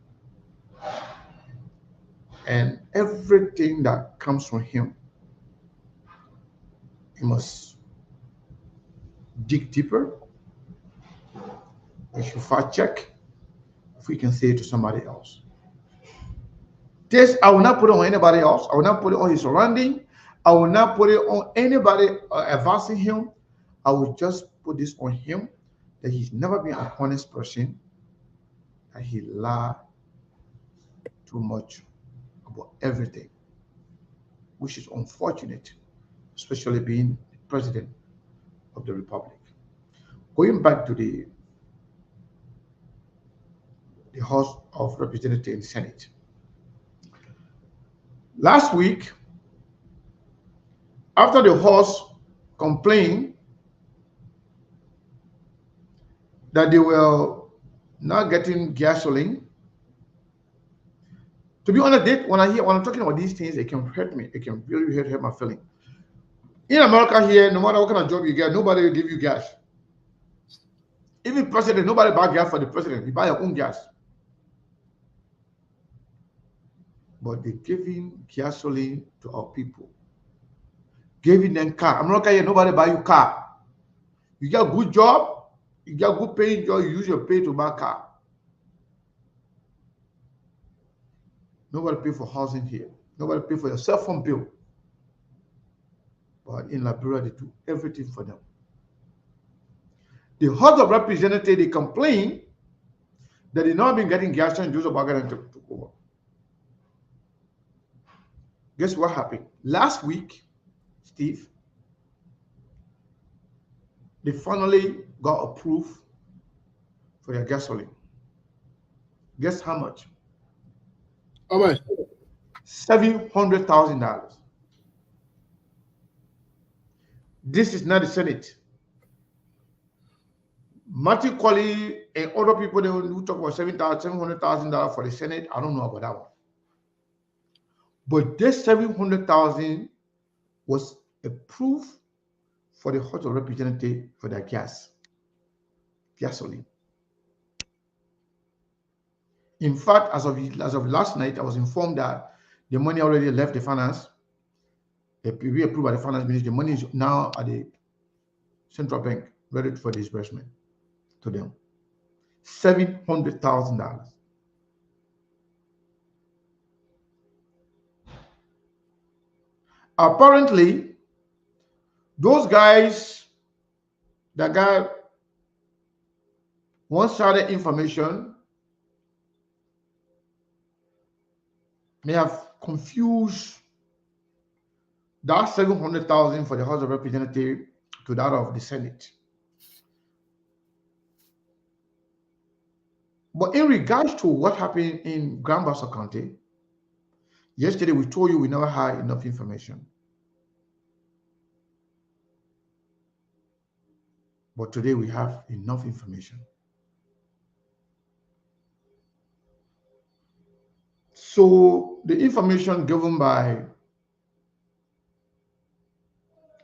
And everything that comes from him, he must dig deeper. We should fact check if we can say it to somebody else. This, I will not put it on anybody else. I will not put it on his surrounding. I will not put it on anybody advancing him. I will just put this on him, that he's never been an honest person, that he lied too much about everything, which is unfortunate, especially being president of the republic. Going back to the House of Representatives and Senate. Last week, after the House complained that they were not getting gasoline, to be honest, when I'm talking about these things, it can hurt me. It can really hurt my feeling. In America here, no matter what kind of job you get, nobody will give you gas. Even president, nobody buy gas for the president. You buy your own gas. But they're giving gasoline to our people, giving them car. America here, nobody buy you car. You get a good job, you get a good paying job, you use your pay to buy a car. Nobody pay for housing here. Nobody pay for your cell phone bill. But in Liberia, they do everything for them. The House of Representatives, they complain that they've not been getting gas and Joseph Biden took over. Guess what happened? Last week, Steve, they finally got approved for their gasoline. Guess how much?
How much?
$700,000. This is not the Senate. Matthew Colley and other people who talk about $700,000 for the Senate, I don't know about that one. But this $700,000 was approved for the House of Representatives for their gasoline. In fact, as of last night, I was informed that the money already left the finance. We approved by the finance ministry. The money is now at the central bank, ready for disbursement to them. $700,000. Apparently, those guys that got one-sided information may have confused that $700,000 for the House of Representatives to that of the Senate. But in regards to what happened in Grand Bassa County, yesterday we told you we never had enough information. But today we have enough information. So the information given by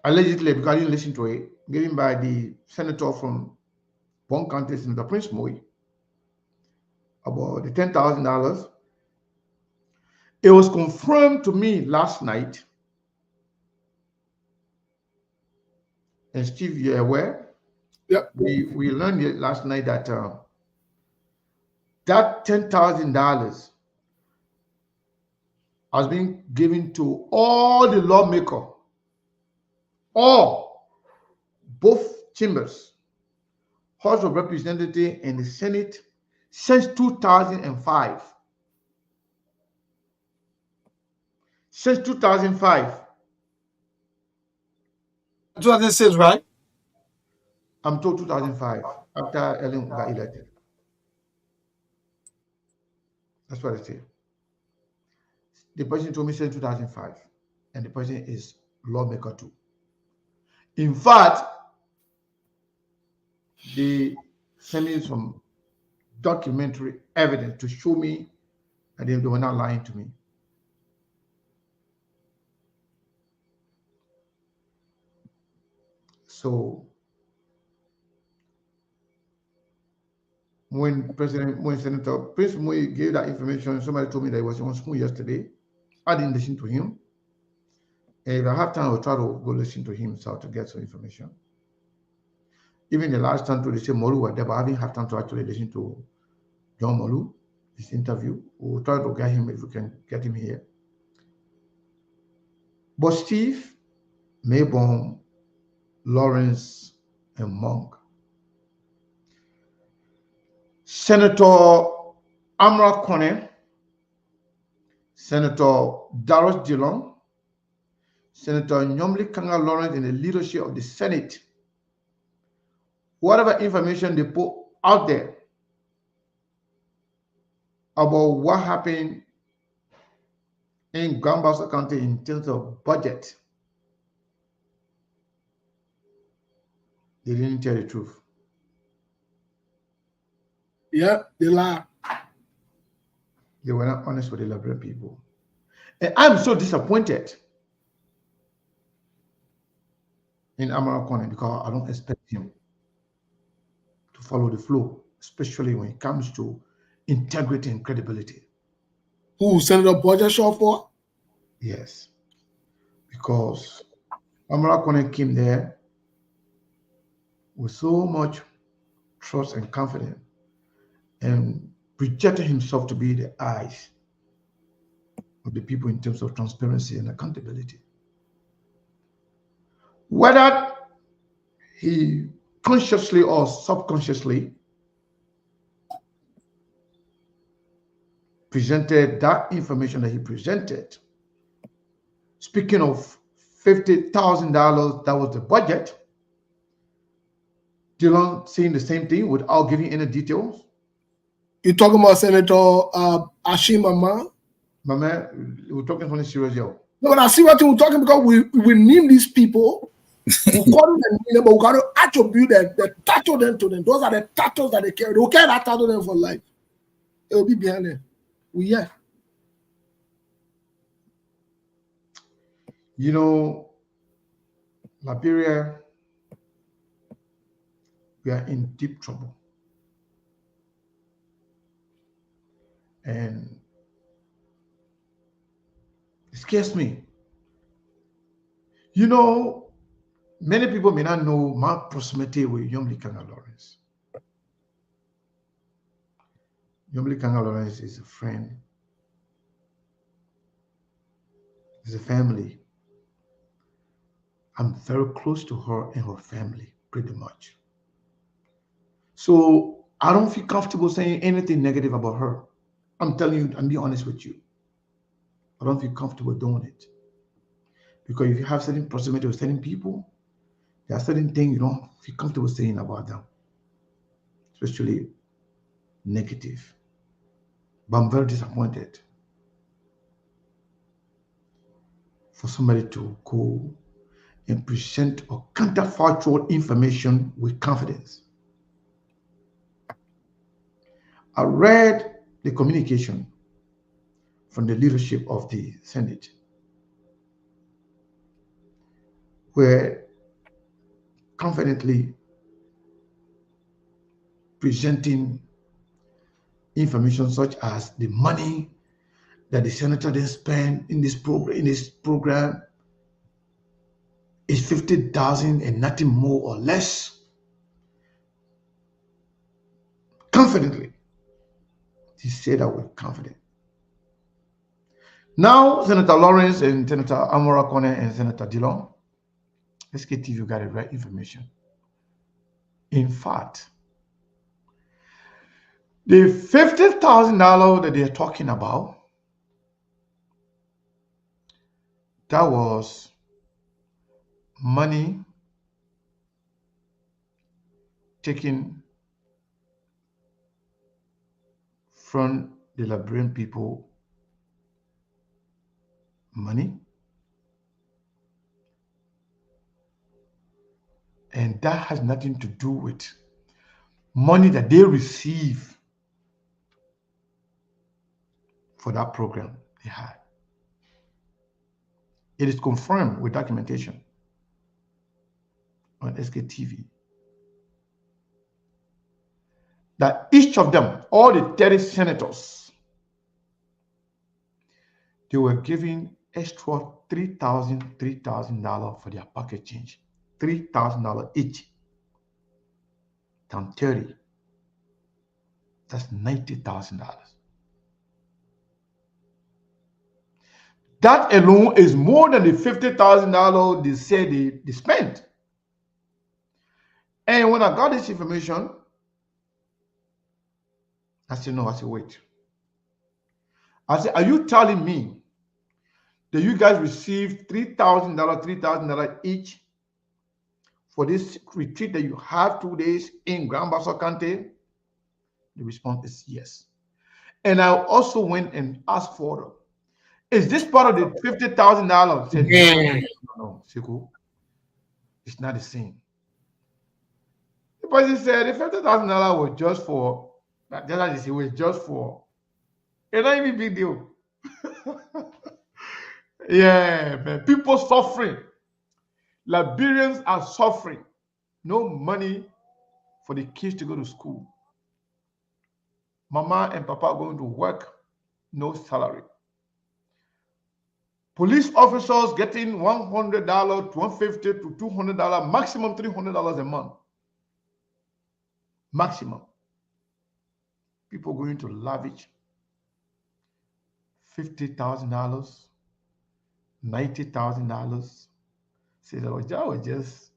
allegedly, because I didn't listen to it, given by the senator from Bon County, Senator Prince Moy, about the $10,000, it was confirmed to me last night. And Steve, you're aware?
Yeah.
We learned it last night that that $10,000 has been given to all the lawmakers, both chambers, House of Representatives and the Senate, since 2005. Since 2005.
2006, right?
I'm told 2005, after Ellen got elected. That's what I say. The person told me since 2005, and the person is lawmaker too. In fact, they sent me some documentary evidence to show me that they were not lying to me. So when Senator Prince Moy gave that information, somebody told me that it was on school yesterday. I didn't listen to him. And if I have time, I'll try to go listen to him so to get some information. Even the last time to listen, Molu were there, but I didn't have time to actually listen to John Molu, his interview. We'll try to get him if we can get him here. But Steve, Mayborn, Lawrence, and Monk, Senator Amra Kone, Senator Darius Dillon, Senator Nyomli Kanga Lawrence in the leadership of the Senate, whatever information they put out there about what happened in Gambasa County in terms of budget, they didn't tell the truth.
Yeah, they lie.
They were not honest with the Liberian people. And I'm so disappointed in Amara Kone because I don't expect him to follow the flow, especially when it comes to integrity and credibility.
Who, Senator Budget Shaw for?
Yes. Because Amara Kone came there with so much trust and confidence and projected himself to be the eyes of the people in terms of transparency and accountability. Whether he consciously or subconsciously presented that information that he presented, speaking of $50,000, that was the budget. Dillon saying the same thing without giving any details.
You talking about Senator Ashim Mama?
Mama, we're talking something serious here.
No, but I see what you're talking because we name these people, we call them name, but we got to attribute the title them to them. Those are the titles that they carry. They will carry that title them for life. It will be behind them. Yeah.
You know, Liberia, we are in deep trouble. And it scares me. You know, many people may not know my proximity with Yomli Kanga Lawrence. Yomli Kanga Lawrence is a friend, is a family. I'm very close to her and her family, pretty much. So I don't feel comfortable saying anything negative about her. I'm telling you, I'm being honest with you. I don't feel comfortable doing it. Because if you have certain proximity with certain people, there are certain things you don't feel comfortable saying about them, especially negative. But I'm very disappointed for somebody to go and present or counterfactual information with confidence. I read the communication from the leadership of the Senate, where confidently presenting information such as the money that the senator then spent in this program is 50,000 and nothing more or less. Confidently, he said that with confidence. Now, Senator Lawrence and Senator Amora Kone and Senator Dillon, SKTV got the right information. In fact, the $50,000 that they're talking about, that was money taken from the Liberian people money, and that has nothing to do with money that they receive for that program they had. It is confirmed with documentation on SKTV that each of them, all the 30 senators, They were giving extra $3,000 for their pocket change. $3,000 each. Times 30. That's $90,000. That alone is more than the $50,000 they said they spent. And when I got this information, I said, no, I said, wait. I said, are you telling me that you guys received $3,000 each for this retreat that you have 2 days in Grand Bassa County? The response is yes. And I also went and asked for them. Is this part of the $50,000? Said, no, Siku, it's not the same. The person said the $50,000 was just for, it was just for, it's not even a big deal. Yeah, man. People suffering. Liberians are suffering. No money for the kids to go to school. Mama and Papa going to work, no salary. Police officers getting $100, $150 to $200, maximum $300 a month. Maximum. People going to lavish $50,000, $90,000. Say that was just,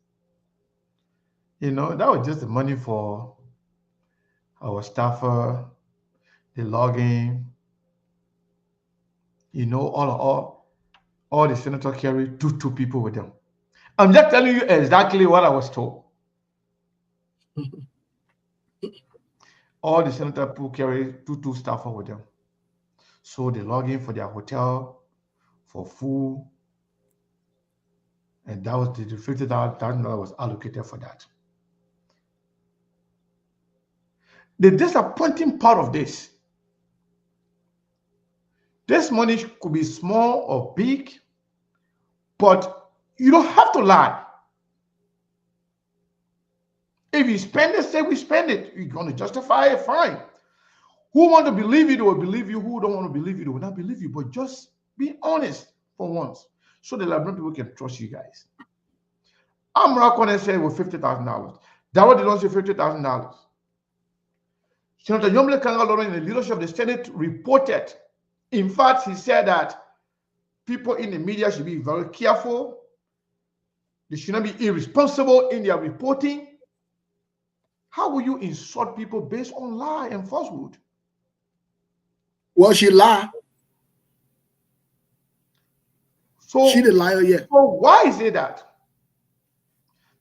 that was just the money for our staffer, the logging, all the senator carried two people with them. I'm just telling you exactly what I was told. All the senator people carry two staffer with them. So the login for their hotel, for food, and that was the $50,000 was allocated for that. The disappointing part of this money could be small or big, but you don't have to lie. If you spend it, say we spend it. You're going to justify it, fine. Who want to believe you, they will believe you. Who don't want to believe you, they will not believe you. But just be honest for once, so the Liberian people can trust you guys. Amrakone said with $50,000. That was the don't say $50,000. Senator Yomle Kangaloro in the leadership of the Senate reported. In fact, he said that people in the media should be very careful. They should not be irresponsible in their reporting. How will you insult people based on lie and falsehood?
Well, she lied.
So
she the liar, yeah.
So why is it that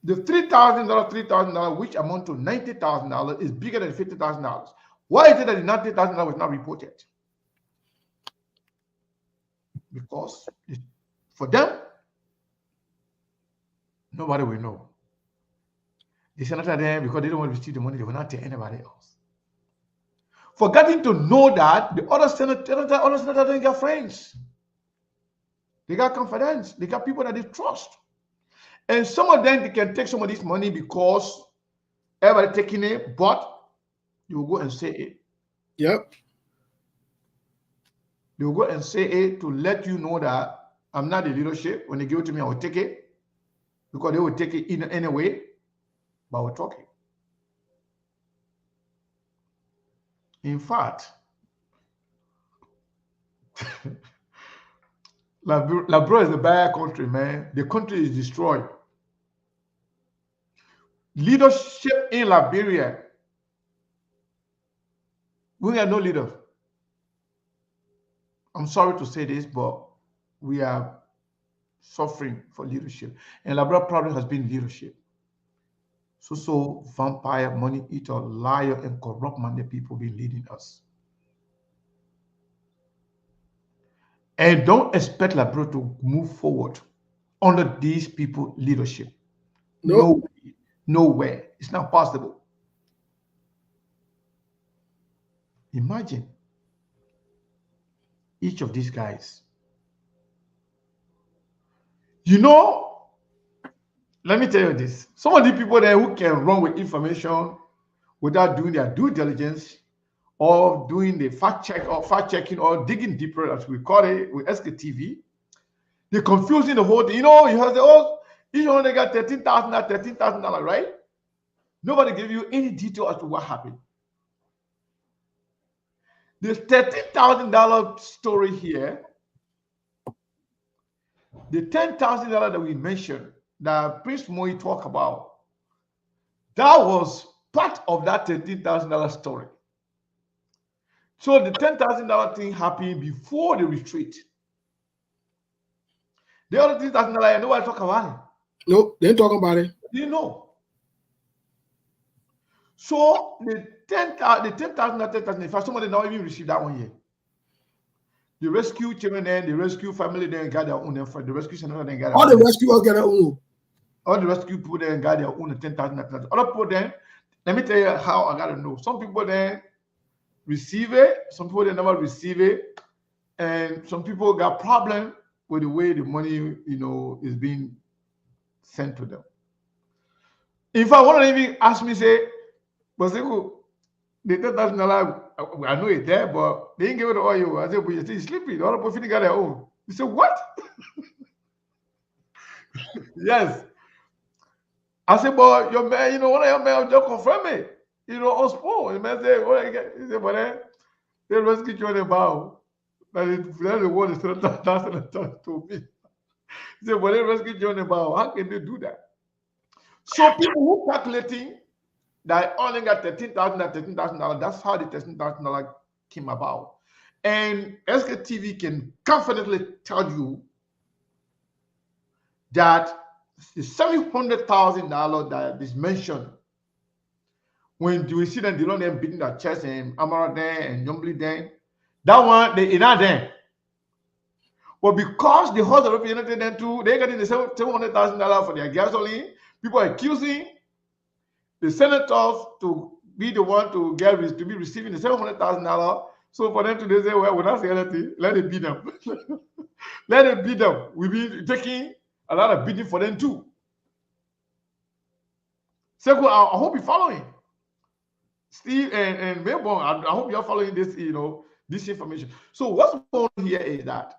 the $3,000, which amount to $90,000, is bigger than $50,000? Why is it that the $90,000 was not reported? Because for them, nobody will know. The senator there, because they don't want to receive the money, they will not tell anybody else. Forgetting to know that the other senators don't get friends. They got confidence. They got people that they trust. And some of them, they can take some of this money because everybody taking it, but you will go and say it.
Yep.
They will go and say it to let you know that I'm not the leadership. When they give it to me, I will take it. Because they will take it in any way, but we're talking. In fact, Liberia is a bad country, man. The country is destroyed. Leadership in Liberia, we have no leaders. I'm sorry to say this, but we are suffering for leadership. And Liberia problem has been leadership. So vampire, money eater, liar, and corrupt-minded people be leading us. And don't expect Liberia to move forward under these people leadership.
Nope.
Nowhere. It's not possible. Imagine each of these guys. Let me tell you this. Some of the people there who can run with information without doing their due diligence or doing the fact checking or digging deeper, as we call it, with SKTV, they're confusing the whole thing. You know, you have the each one they got $13,000, right? Nobody gave you any detail as to what happened. The $13,000 story here, the $10,000 that we mentioned, that Prince Moi talked about, that was part of that $13,000 story. So the $10,000 thing happened before the retreat. The other $10,000, nobody talk about it.
No, they ain't talking about it.
You know. So the $10,000, in fact, somebody not even received that one yet. The rescue chairman then, the rescue family then got their own. The rescue center then got their
All
own.
the rescuers get their own.
All the rescue people then got their own $10,000. Other people then, let me tell you how I gotta know. Some people then receive it, some people they never receive it, and some people got problem with the way the money, you know, is being sent to them. In fact, one of them even asked me, say, but the $10,000, I know it's there, but they didn't give it to all you. I said, but you're still sleeping. The other people got their own. He said, what? Yes. I said, but your man, you know, one of your men just confirm it. You know, on sport. The man said, what I get? He said, but then they rescue you on the bow. That's the one that told me. He said, but they rescue you on the bow. How can they do that? So people who calculating that only got $13,000, that's how the $13,000 came about. And SKTV can confidently tell you that the $700,000 that is mentioned, when you see them, they don't them beating their chest and Amara there and Yombly there, that one, they not there. But because the House of Representatives then too, they getting the $700,000 for their gasoline, people are accusing the senators to be the one to be receiving the $700,000. So for them to they say, well, we're not saying anything, let it be them. Let it be them. We've been taking a lot of bidding for them too. So I hope you're following. Steve and Melbourne, I hope you're following this, you know, this information. So what's going on here is that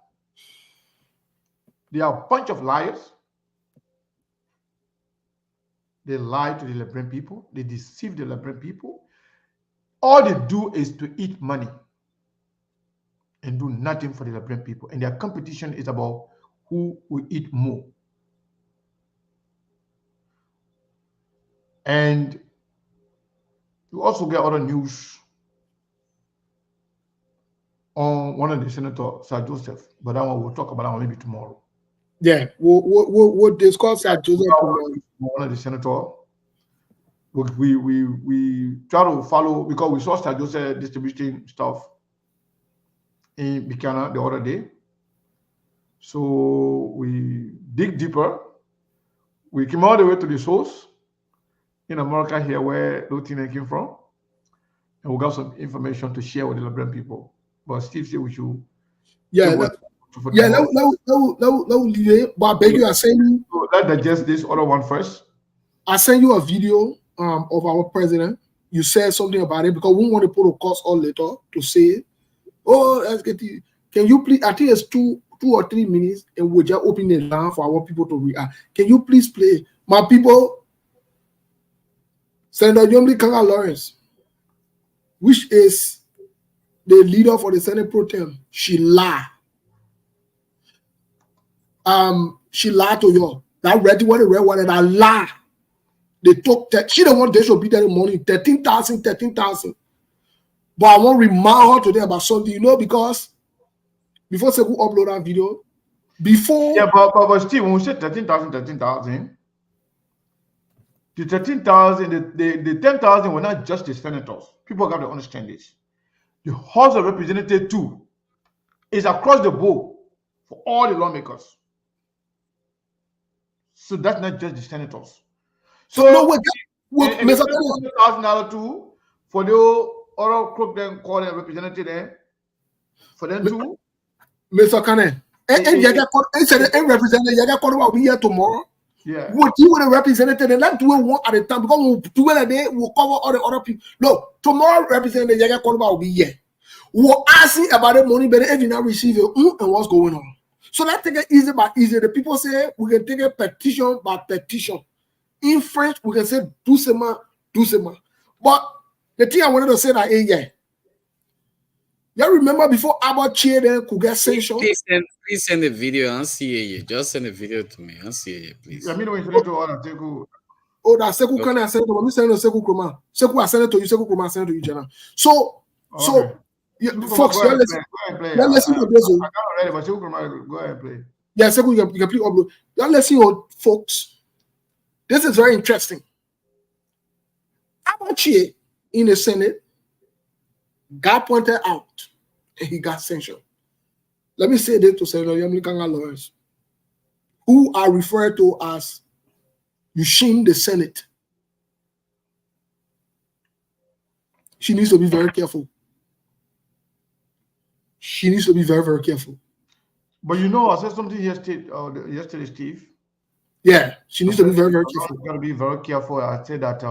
they are a bunch of liars. They lie to the Liberian people. They deceive the Liberian people. All they do is to eat money and do nothing for the Liberian people. And their competition is about who will eat more. And you also get other news on one of the senators, Sir Joseph, but that one we'll talk about that one maybe tomorrow.
Yeah, we'll discuss that Joseph tomorrow.
One of the senator. We try to follow because we saw Sir Joseph distributing stuff in Buchanan the other day. So we dig deeper. We came all the way to the source in America here where Lieutenant came from. And we got some information to share with the Liberian people. But Steve said we should.
Yeah, let leave it. But I beg you, I send you.
So let's digest this other one first.
I send you a video of our president. You said something about it because we want to put a course on later to say, oh, SKT, can you please? I think it's 2 or 3 minutes, and we'll just open the line for our people to react. Can you please play, my people? Senator Yombly Kanga Lawrence, which is the leader for the Senate Pro Tem, she lied. She lied to you. That red one, and I lie. They took that. She don't want they should be there in the morning. 13,000. But I want to remind her today about something, you know, because before Seku upload that video, before
but Steve, when we say 13,000, the 13,000, the 10,000 were not just the senators. People got to understand this. The House of Representatives too is across the board for all the lawmakers. So that's not just the senators. So
no, wait, Mr.
$1,000 too for the other crook then call them representative there for them too.
Mr. Kane, and representative Yaga Kono will be here tomorrow.
Yeah.
We'll deal with a representative and let's do it one at a time because we'll do it a day, we'll cover all the other people. No, tomorrow representative Yaga Kolba will be here. We'll ask him about the money, but if you not receive it, and what's going on. So let's take it easy by easy. The people say we can take a petition by petition. In French, we can say doucement, doucement. But the thing I wanted to say that, yeah. You remember before Abbott Chair then could get sanctioned?
Please send a video on CAA. Just send a video to me on CAA, please.
Let me know if you need to order Teku.
Oh, that Seku can I send it to me? Send it to Seku Kroma. Seku I send it to you. Seku Kroma send it to you, Jenna. So, yeah, folks, you're listening to this.
I got it ready, but Seku Kroma, go ahead and play.
Yeah, Seku, you can please upload. You're listening, folks. This is very interesting. Abbott Chair in the Senate got pointed out and he got sanctioned. Let me say this to Senator Yamlikanga lawyers who are referred to as you shame the Senate. She needs to be very careful. She needs to be very, very careful.
But you know, I said something yesterday, Steve.
Yeah, she needs to be very, very careful.
You got to be very careful. I said that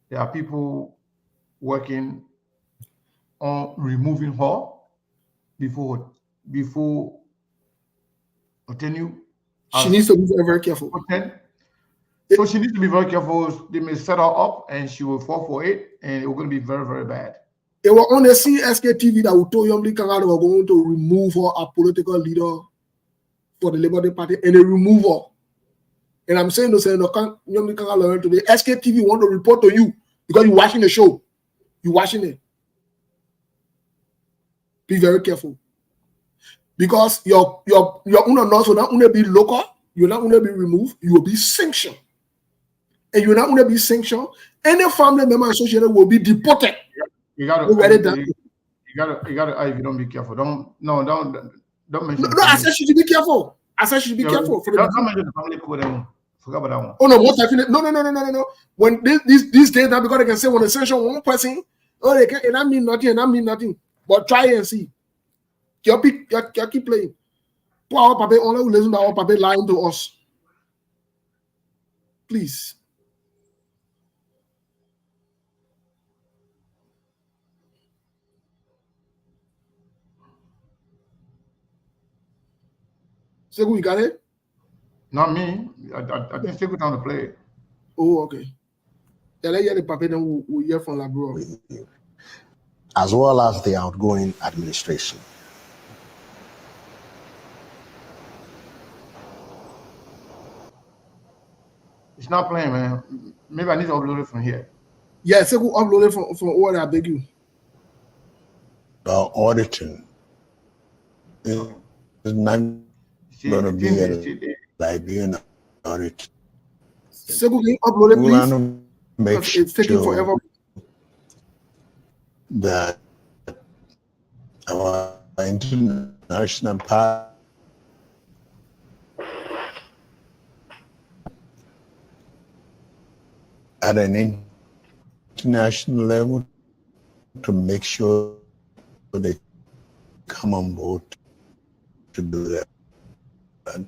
there are people working on removing her before continue.
She needs to be very, very careful.
So she needs to be very careful. They may set her up and she will fall for it, and it's going to be very, very bad.
It was on the CSK TV that we told Yomli Kanga they were going to remove her, a political leader for the Labour Party, and they remove her. And I'm saying to Senator Yomli Kanga Lauren today, SK TV want to report to you because you're watching the show. You're watching it. Be very careful. Because your not will not only be local, you're not only be removed, you will be sanctioned. And you're not only be sanctioned, any family member associated will be deported.
You gotta if you don't be careful. Don't mention.
No, I said she should be careful. I said she should be careful.
Don't mention the family code anymore. Forget about that one.
Oh no, most definitely. No. When these days now, because they can say when they sanction one person, oh they can, and that mean nothing. But try and see. You keep playing. Poor Papa only will listen to our Papa lying to us. Please. Seku, you got it?
Not me. I think Seku down to play.
Oh, okay. Yeah, let the Papa then we'll hear from Labro.
As well as the outgoing administration.
It's not playing, man. Maybe I need to upload it from here.
Yeah, Seku upload it from order, I beg you.
Auditing is not going to be a Liberian audit.
Seku, can you upload it, please?
Make
it's taking forever.
That our international part at an international level to make sure they come on board to do that. And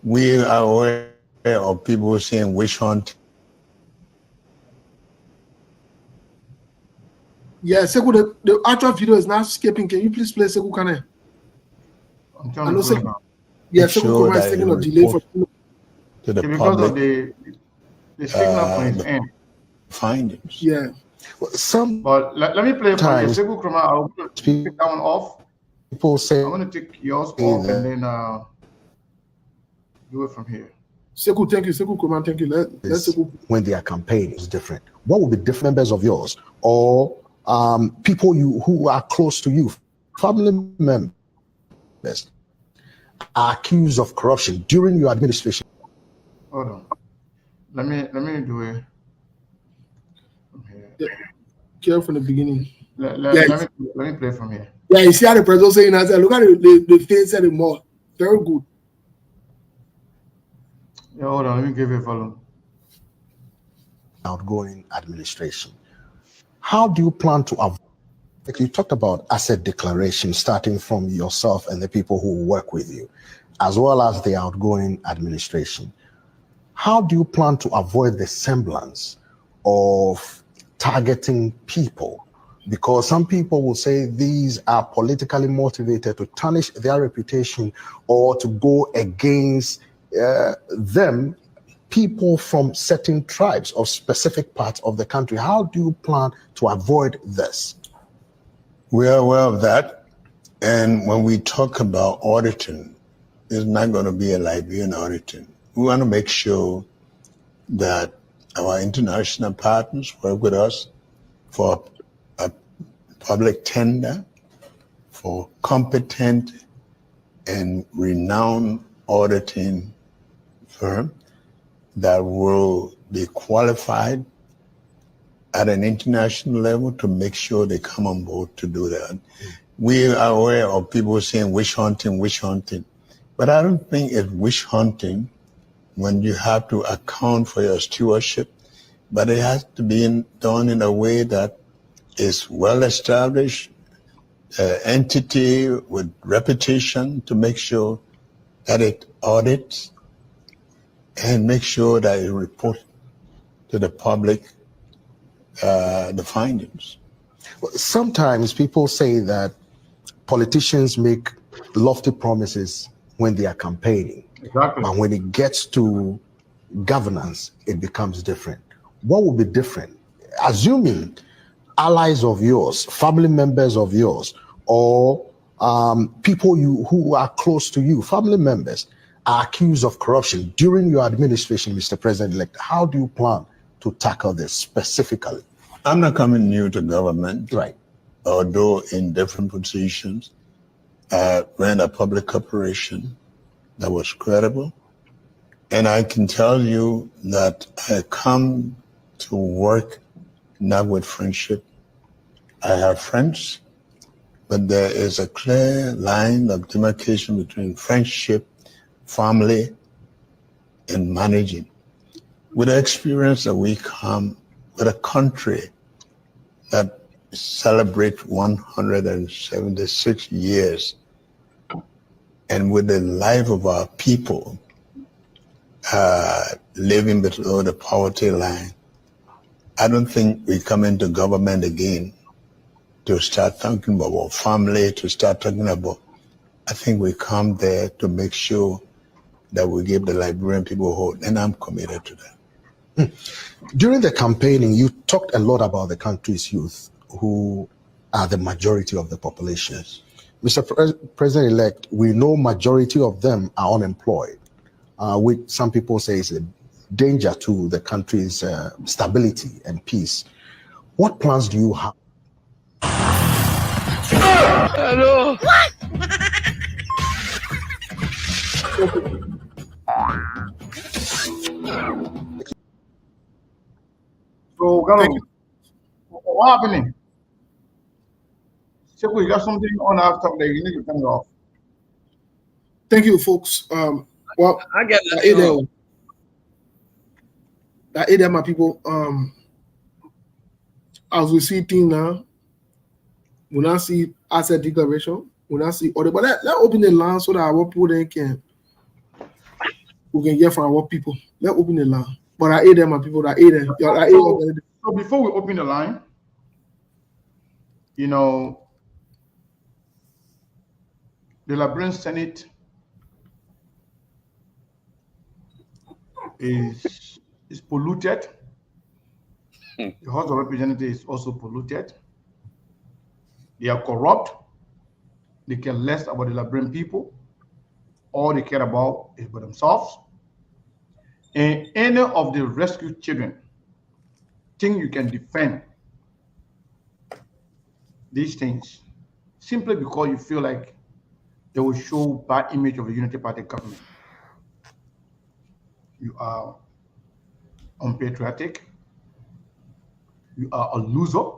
we are aware of people saying witch hunt.
Yeah, Seku, the actual video is now skipping. Can you please play Seku Kane?
I'm trying to play now.
Yeah, Seku Kane is taking a delay for
to the
because
public,
of the signal from his end.
Findings.
Yeah.
Well,
but let me play for you. Seku Kroma, I'll take that one off.
People say
I'm going to take yours off and then do it from here.
Seku, thank you. Seku Kroma, thank you. Let's Seku.
When their campaign is different, what would be different members of yours or people who are close to you, family members, are accused of corruption during your administration?
Hold on. Let me do it from here.
Yeah. Care from the beginning.
Let me play from here.
Yeah, you see how the president saying that. Look at the face anymore. Very good.
Yeah, hold on. Let me give you a volume.
Outgoing administration. How do you plan to avoid? Like you talked about asset declaration starting from yourself and the people who work with you. as well as the outgoing administration. How do you plan to avoid the semblance of targeting people? Because some people will say these are politically motivated to tarnish their reputation or to go against them, people from certain tribes or specific parts of the country. How do you plan to avoid this?
We are aware of that. And when we talk about auditing, it's not going to be a Liberian auditing. We want to make sure that our international partners work with us for a public tender, for competent and renowned auditing firm that will be qualified at an international level to make sure they come on board to do that. We are aware of people saying witch hunting, but I don't think it's witch hunting when you have to account for your stewardship, but it has to be done in a way that is well established, entity with reputation to make sure that it audits and make sure that it reports to the public the findings.
Sometimes people say that politicians make lofty promises when they are campaigning.
Exactly.
But when it gets to governance, it becomes different. What would be different? Assuming allies of yours, family members of yours, or people who are close to you, family members, are accused of corruption during your administration, Mr. President-elect, how do you plan to tackle this specifically?
I'm not coming new to government.
Right.
Although in different positions, I ran a public corporation that was credible. And I can tell you that I come to work not with friendship. I have friends, but there is a clear line of demarcation between friendship, family, and managing. With the experience that we come with a country that celebrates 176 years, and with the life of our people living below the poverty line, I don't think we come into government again to start talking about family, to start talking about, I think we come there to make sure that we give the Liberian people hope, and I'm committed to that.
During the campaigning, you talked a lot about the country's youth, who are the majority of the population.
Yes.
Mr. President-elect, we know majority of them are unemployed, which some people say is a danger to the country's stability and peace. What plans do you have?
Hello.
So, Galo, what happening? Sekou, you got something on our top there, you need to turn it off.
Thank you, folks. Well,
I get
that my people. As we see things now, we now see asset declaration, we now see audit, but let open the line so that our people then we can hear from our people. Let open the line. But I aid them, my people. I aid them.
So before we open the line, you know, the Liberian Senate is polluted. The House of Representatives is also polluted. They are corrupt. They care less about the Liberian people. All they care about is for themselves. And any of the rescued children think you can defend these things simply because you feel like they will show bad image of the Unity Party government. You are unpatriotic. You are a loser.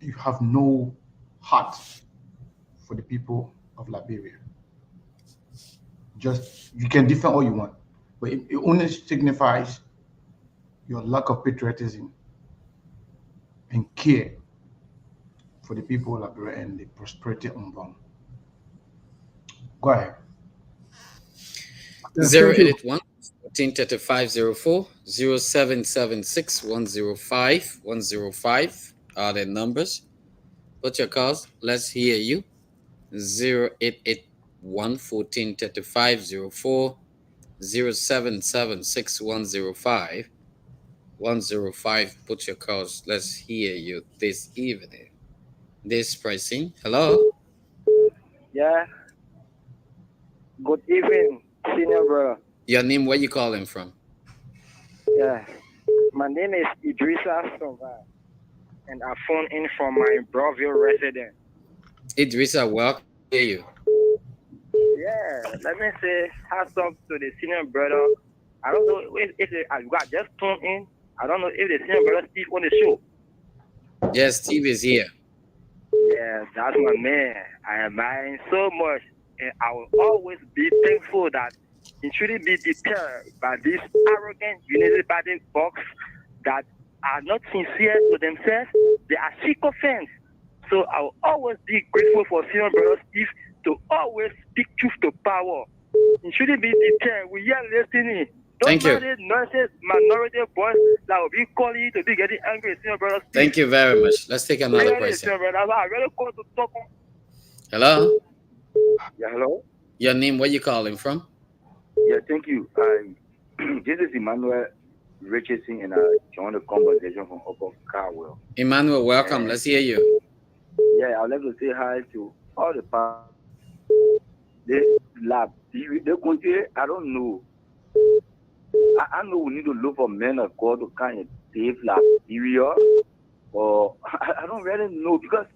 You have no heart for the people of Liberia. Just, you can defend all you want, but it only signifies your lack of patriotism and care for the people of Liberia and the prosperity unbound. Go ahead.
Yes, thank you.
081 143504 0776 105 105 are the numbers. Put your calls. Let's hear you. 0881 143504 0776 105 105. Put your calls. Let's hear you this evening. This pricing. Hello.
Yeah. Good evening, senior brother.
Your name, where you calling from?
Yeah. My name is Idrissa Sova, and I phone in from my Broville residence.
Idrissa, welcome. Hear you.
Yeah, let me say hats off to the senior brother. I don't know if I got just tuned in. I don't know if the senior brother Steve on the show.
Yes, Steve is here.
Yeah, that's my man. I admire him so much, and I will always be thankful that he shouldn't be deterred by these arrogant municipality folks that are not sincere to themselves. They are sycophants. So I will always be grateful for senior brother Steve to always speak truth to power. He shouldn't be deterred. We are listening.
Thank you.
Nurses, minority boys that will be calling you to be getting angry, senior brother Steve.
Thank you very much. Let's take another
Really,
person.
senior brother, I really call to talk on.
Hello.
Yeah, hello.
Your name, where you calling from?
Yeah, thank you. This is Emmanuel Richardson, and I joined the conversation from Upper Carwell.
Emmanuel, welcome. Let's hear you.
Yeah, I'd like to say hi to all the parents. They lab, they continue. I don't know. I know we need to look for men of God to kind of save Liberia, or I don't really know, because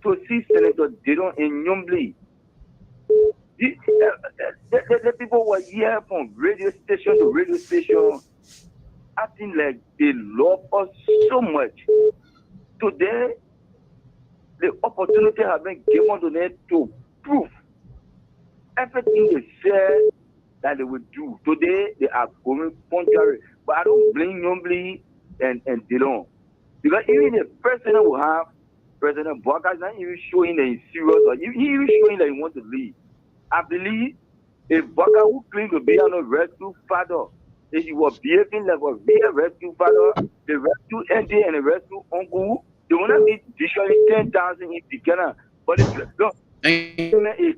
to see Senator Didon in Nyumbli, the people were here from radio station to radio station, acting like they love us so much. Today, the opportunity has been given to them to prove everything they said that they would do. Today, they are going contrary. But I don't blame Nyumbli and Dillon. Because even the president will have, President Boakai is not even showing that he's serious, or he even showing that he wants to leave. I believe if Boakai who claimed to be a rescue father, if he was behaving like a real rescue father, the rescue auntie and the rescue uncle, they will not be destroying 10,000 in Ghana. But it's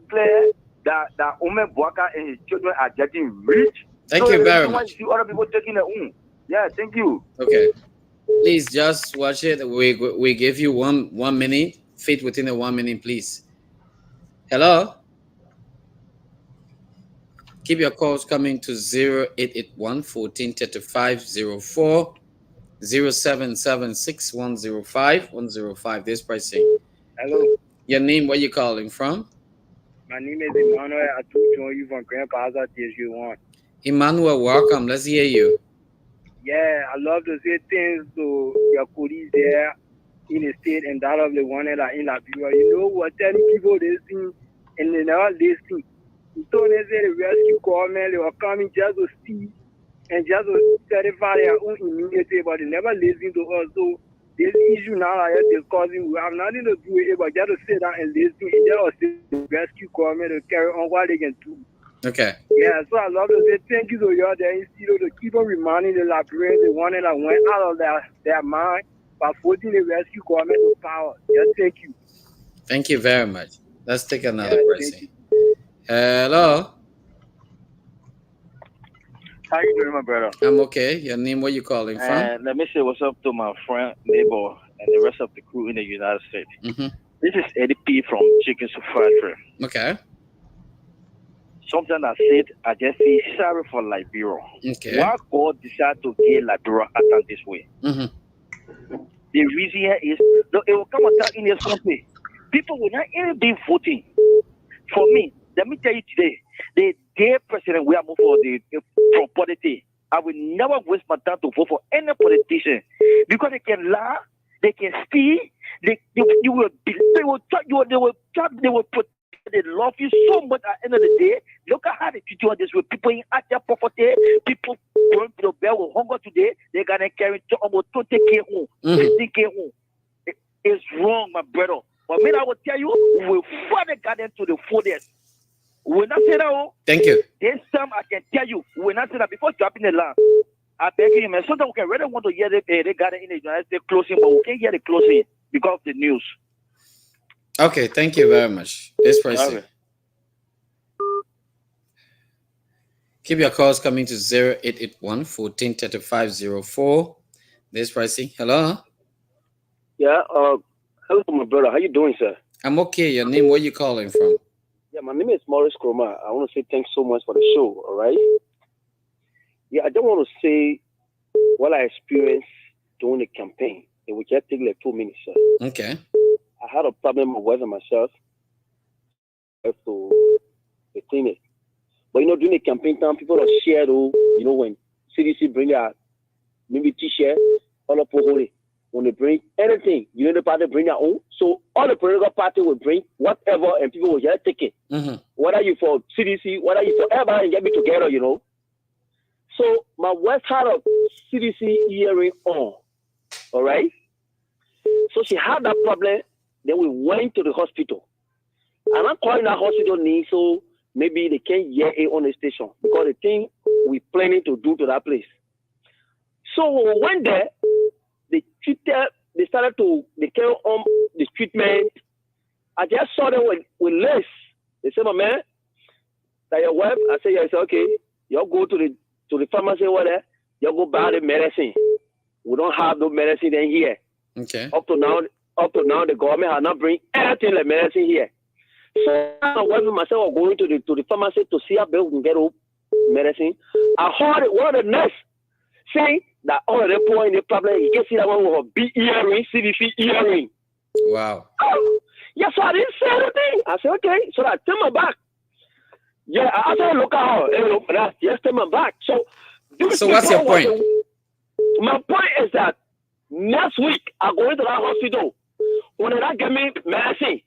clear that Omer Boakai and his children are getting rich.
Thank you very much.
See other people taking their own. Yeah, thank you.
Okay. Please just watch it. We give you one minute. Fit within the 1 minute, please. Hello. Keep your calls coming to 0881 1435 04 0776 105 105. This pricing.
Hello.
Your name, where you calling from?
My name is Emmanuel. I join you from Grandpa's TSU1.
Emmanuel, welcome. Let's hear you.
Yeah, I love to say things to your colleagues there in the state and that of the one that are in Liberia. You know, we're telling people this thing and they never listen. So they say the rescue government, they were coming just to see and just to certify their own immunity, but they never listen to us. So this issue now I am discussing, we have nothing to do with it, but just to sit down and listen and just see the rescue government to carry on what they can do.
Okay.
Yeah, so I love to say thank you to you all there in Cito to keep on reminding the Liberians, the one that went out of their mind by voting the rescue government to power. Yeah, thank you.
Thank you very much. Let's take another person. Hello.
How you doing, my brother?
I'm okay. Your name, where you calling from?
Let me say what's up to my friend, neighbor, and the rest of the crew in the United States.
Mm-hmm.
This is Eddie P from Chicken Soup Factory.
Okay.
Sometimes I said, I just feel sorry for Liberia.
Okay.
Why God decided to get Liberia out this way?
Mm-hmm.
The reason here is, it will come a time in this country. People will not even be voting. For me, let me tell you today, the day president we are moving for the politics, I will never waste my time to vote for any politician because they can lie, they can steal, they love you so much at the end of the day. Look at how they treat you on this way. People in at their property, people going to the bell with hunger today, they're gonna carry almost 20K home, 50K home. It's wrong, my brother. But man, I will tell you, we will further get into the fullest. We will not say that. Oh.
Thank you.
This time I can tell you, we will not say that before dropping the line. I beg you, man. So that we can really want to hear the garden in the United States closing, but we can't hear the closing because of the news.
Okay, thank you very much. This person.
Okay.
Keep your calls coming to 0881 14 3504. This pricing. Hello.
Yeah. Hello, my brother. How you doing, sir?
I'm okay. Your name? Where you calling from?
Yeah, my name is Maurice Kroma. I want to say thanks so much for the show. All right. Yeah, I don't want to say what I experienced during the campaign. It would just take like 2 minutes, sir.
Okay.
I had a problem with my wife and myself. I have to clean it. But you know, during the campaign time, people are shared. You know, when CDC bring their maybe T-shirt, all the people when they bring anything, you know, the party bring their own. So all the political party will bring whatever, and people will just take it.
Mm-hmm.
Whether you for CDC, whether you for everybody, and get me together, you know. So my wife had a CDC earring on, all right? So she had that problem. Then we went to the hospital. And I'm calling that hospital name so maybe they can't hear it on the station because the thing we're planning to do to that place. So when we went there, they started to carry on the treatment. I just saw them with less. They said, my man, that your wife? I said, yeah. I said, okay, y'all go to the pharmacy over there, y'all go buy the medicine. We don't have no medicine in here.
Okay.
Up to now, the government has not bring anything like medicine here. So my wife and myself are going to the pharmacy to see how we can get medicine. I heard one of the nurse saying that all of them poor in the problem. You can see that one with a big earring, CDC earring.
Wow.
Yes, so I didn't say anything. I said, okay. So I turned my back. Yeah, I said, look at her. Yes, turn my back. So
what's your point?
My point is that next week I go into that hospital when they not give me medicine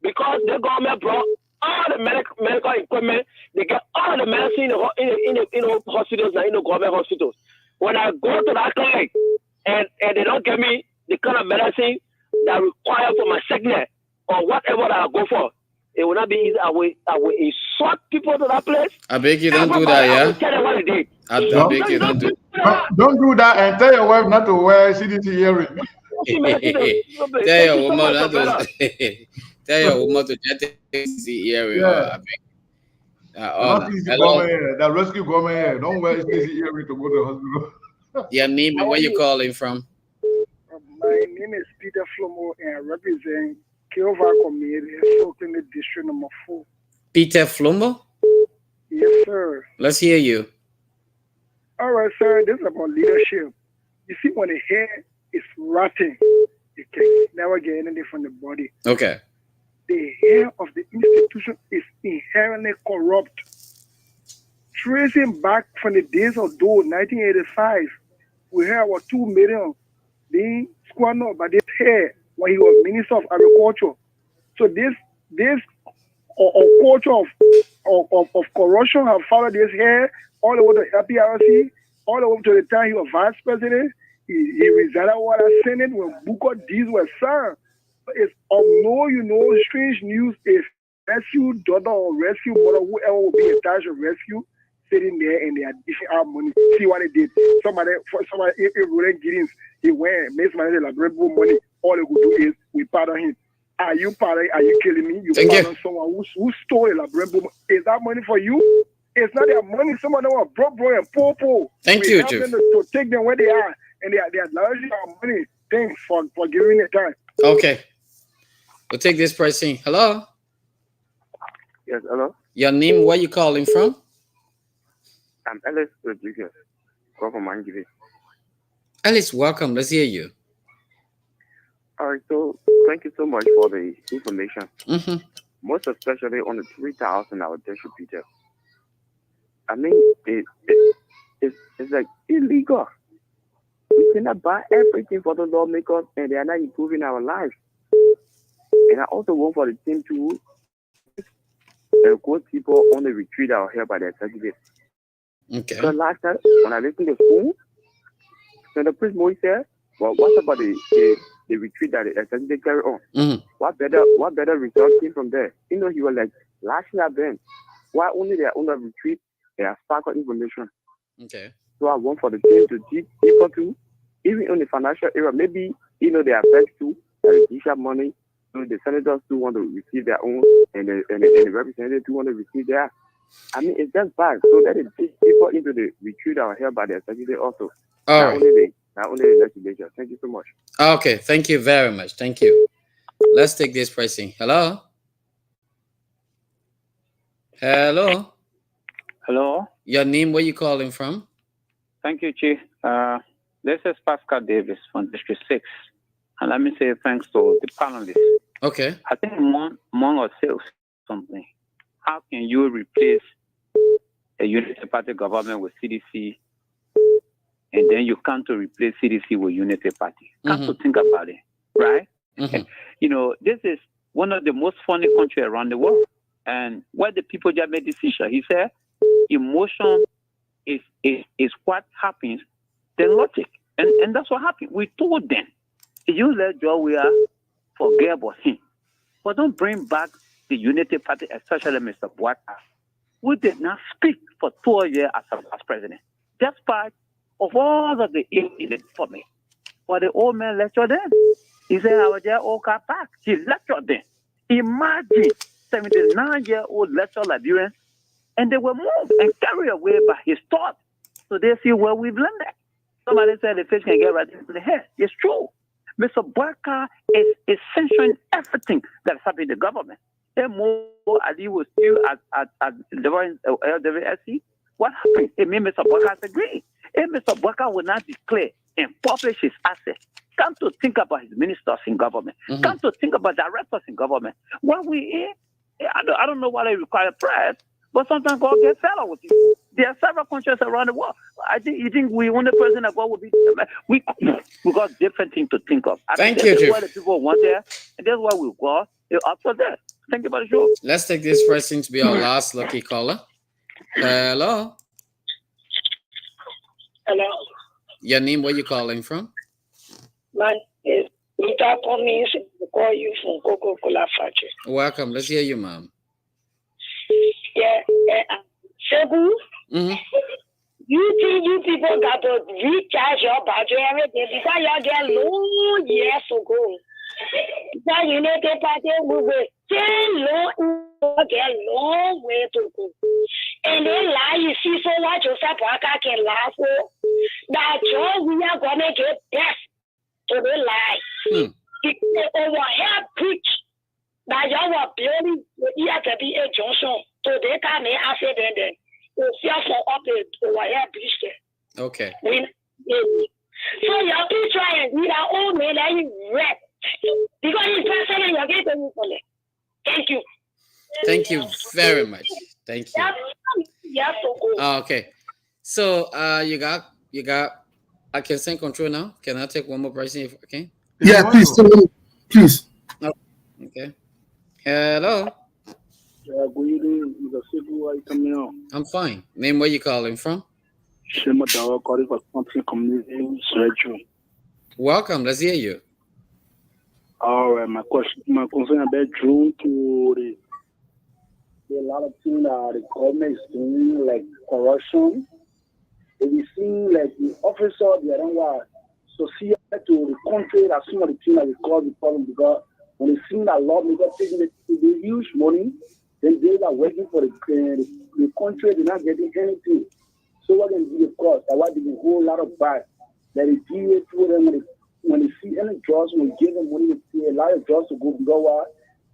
because the government brought all the medical equipment. They get all the medicine in the hospitals, in the government hospitals. When I go to that clinic and they don't give me the kind of medicine that required for my sickness or whatever that I go for, it will not be easy. I will insult people to that place.
I beg you don't do that, yeah?
I will tell them what they did.
I beg you don't do
Don't do that and tell your wife not to wear CDC earring.
Tell your woman not to tell your woman to just take the earring.
Yeah.
I beg.
That rescue government here. Don't wear CDC earring to go to the hospital.
Your name and where you calling from?
My name is Peter Flomo and I represent Kilva Community, Sultan District number 4.
Peter Flomo?
Yes, sir.
Let's hear you.
All right, sir. This is about leadership. You see, when the hair is rotting, you can never get anything from the body.
Okay.
The hair of the institution is inherently corrupt. Tracing back from the days of Doe, 1985, we heard about 2 million being squandered by this hair when he was Minister of Agriculture. So this culture of corruption have followed this hair all the way to LPRC, all the way to the time he was Vice President. He resided over the Senate when Booker deeds were signed. But it's of no strange news if rescue daughter or rescue mother, whoever will be attached to rescue, sitting there and they are dishing out money. See what they did. Somebody if Roland Giddens, he went, makes money, like money. All they could do is we pardon him. Are you killing me? You pardon someone who stole a Labrambo. Is that money for you? It's not their money. Some of them are broke and poor.
Thank you, Chief.
To take them where they are, and they are largely our money. Thanks for giving it time.
Okay. We'll take this pricing. Hello?
Yes, hello?
Your name, where you calling from?
I'm Ellis Rodriguez. Call from Mangive.
Alice, welcome. Let's hear you.
All right, so thank you so much for the information.
Mm-hmm.
Most especially on the 3,000 our distributor. I mean, it's like illegal. We cannot buy everything for the lawmakers, and they are not improving our lives. And I also want for the team to good people on the retreat out here by the executive.
Okay.
Because last time when I listened to the phone, so the priest Moise said, well, what about the retreat that the executive carry on?
Mm-hmm.
what better result came from there? You know, he was like lashing at them. Why only they are on the retreat? They are sparkle information.
Okay.
So I want for the team to dig deeper too, even in the financial area. Maybe you know they are best too. They have money. So the senators too want to receive their own, and the representatives too want to receive theirs. I mean, it's just bad. So that is deeper into the retreat that were held by the executive also.
All right.
Not only the legislature. Thank you so much.
Okay, thank you very much. Thank you. Let's take this pricing. Hello? Hello?
Hello?
Your name, where you calling from?
Thank you, Chief. This is Pascal Davis from District 6. And let me say thanks to the panelists.
Okay.
I think among ourselves something. How can you replace a unity party government with CDC, and then you come to replace CDC with unity party? Come to think about it, right? You know, this is one of the most funny countries around the world. And where the people just made decision, he said, emotion is what happens, then logic. And that's what happened. We told them, you let Joe we are forget about him. But don't bring back the unity party, especially Mr. Boakai, who did not speak for 2 years as president, despite of all of the ill he did for me. But the old man lectured them. He said, I was there, all car back. He lectured them. Imagine 79-year-old lecture Liberians, and they were moved and carried away by his thought. So they see where we've landed. Somebody said the fish can get right into the head. It's true. Mr. Boakai is censoring everything that is happening in the government. And more Ali was still at LWSC. What happened? It made Mr. Boakai agree. If Mr. Boakai will not declare and publish his assets, come to think about his ministers in government. Come to think about directors in government. When I don't know why they require press, but sometimes God gets fed up with you. There are several countries around the world. You think we want the president that God will be? We got different things to think of.
Thank you, Chief.
What the people want there, and that's why we go. They're up for that. Thank you for the show.
Let's take this person to be our last lucky caller. Hello?
Hello.
Your name, where you calling from?
Man, Mr. Cummings, call you from Coca-Cola factory.
Welcome. Let's hear you, ma'am.
Yeah, Segu, you think you people got to recharge your budget everything because you get low years ago. Because you know the party will get long way to go. And then lie, you see so what Joseph Boakai can laugh for. That Joe, we are gonna get best to the lie. It's overhead preach that you are building the EFB Johnson. So they can make accident then. Fear for up overhead bridge there.
Okay.
So you keep trying with our own man that you read. Because it's personal, you're getting for it. Thank you.
Thank you very much. Thank you.
Yeah, so cool.
Okay. So you got I can send control now. Can I take one more person if I can?
Yeah, please.
Oh, okay. Hello.
Good evening, Mr. Sebu. How are you coming on?
I'm fine. Name, where you calling from?
Shema Dawa calling for something community surgery.
Welcome. Let's hear you.
All right, my concern about June to a lot of things that the government is doing, like corruption. If you see, like the officer, they don't want associate to the country that some of the things that we cause the problem because when they see that lawmakers taking the huge money, then they are working for the country, they're not getting anything. So what can be the cost? That's why there's a whole lot of bad that the DA told them when they see any jobs, when we give them money, they see a lot of jobs to go because why?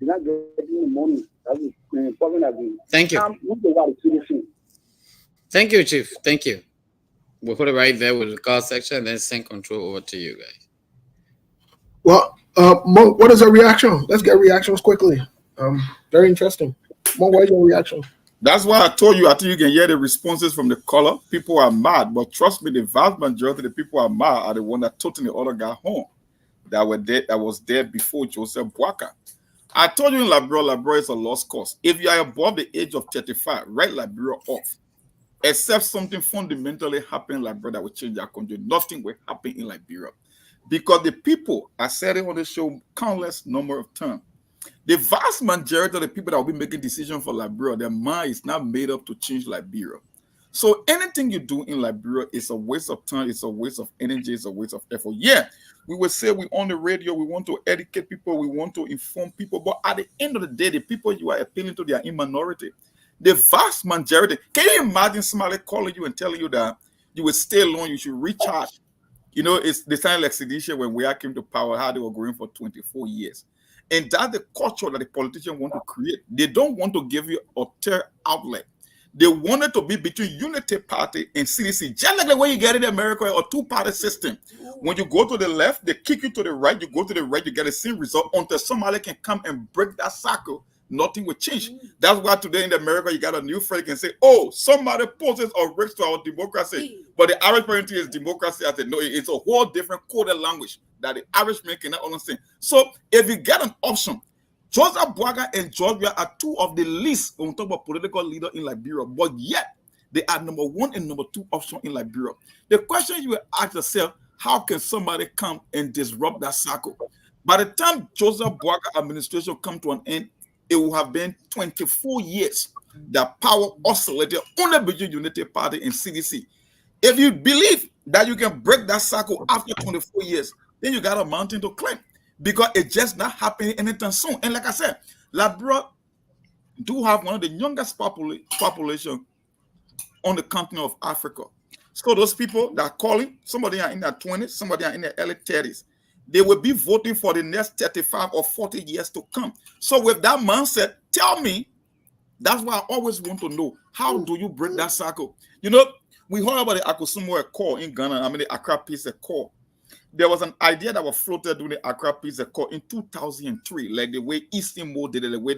They're not getting the money. That's the problem that we.
Thank you. Thank you, Chief. Thank you. We'll put it right there with the call section and then send control over to you guys.
Well, Mo, what is our reaction? Let's get reactions quickly. Very interesting. Mo, what is your reaction?
That's why I told you. I think you can hear the responses from the caller. People are mad, but trust me, the vast majority of the people are mad are the one that totally other got home that were there, that was there before Joseph Boakai. I told you in Liberia is a lost cause. If you are above the age of 35, write Liberia off. Except something fundamentally happened in Liberia that will change our country. Nothing will happen in Liberia. Because the people, I said it on the show countless number of times, The vast majority of the people that will be making decisions for Liberia, their mind is not made up to change Liberia. So anything you do in Liberia is a waste of time, it's a waste of energy, it's a waste of effort. Yeah, we will say we on the radio, we want to educate people, we want to inform people, but at the end of the day, the people you are appealing to, they are in minority. The vast majority, can you imagine somebody calling you and telling you that you will stay alone, you should recharge? You know, it's the time like sedition when we came to power, how they were going for 24 years. And that's the culture that the politicians want to create. They don't want to give you a third outlet. They wanted to be between Unity Party and CDC, just like the way you get in America, a two-party system. When you go to the left, they kick you to the right. You go to the right, you get the same result until somebody can come and break that cycle. Nothing will change. That's why today in America, you got a new friend can say, oh, somebody poses a risk to our democracy. But the Irish party is democracy. I said, no, it's a whole different coded language that the Irishman cannot understand. So if you get an option, Joseph Boakai and Georgia are two of the least when we talk about political leaders in Liberia, but yet they are number one and number two option in Liberia. The question you will ask yourself, how can somebody come and disrupt that cycle? By the time Joseph Boakai administration come to an end, it will have been 24 years that power oscillated only between Unity Party and CDC. If you believe that you can break that cycle after 24 years, then you got a mountain to climb. Because it's just not happening anytime soon. And like I said, Liberia do have one of the youngest population on the continent of Africa. So those people that are calling, somebody are in their 20s, somebody are in their early 30s. They will be voting for the next 35 or 40 years to come. So with that mindset, tell me, that's why I always want to know, how do you break that cycle? You know, we heard about the Akusumo Accord in Ghana, the Accra Peace Accord. There was an idea that was floated during the Accra Peace Accord in 2003, like the way East Timor did it, the way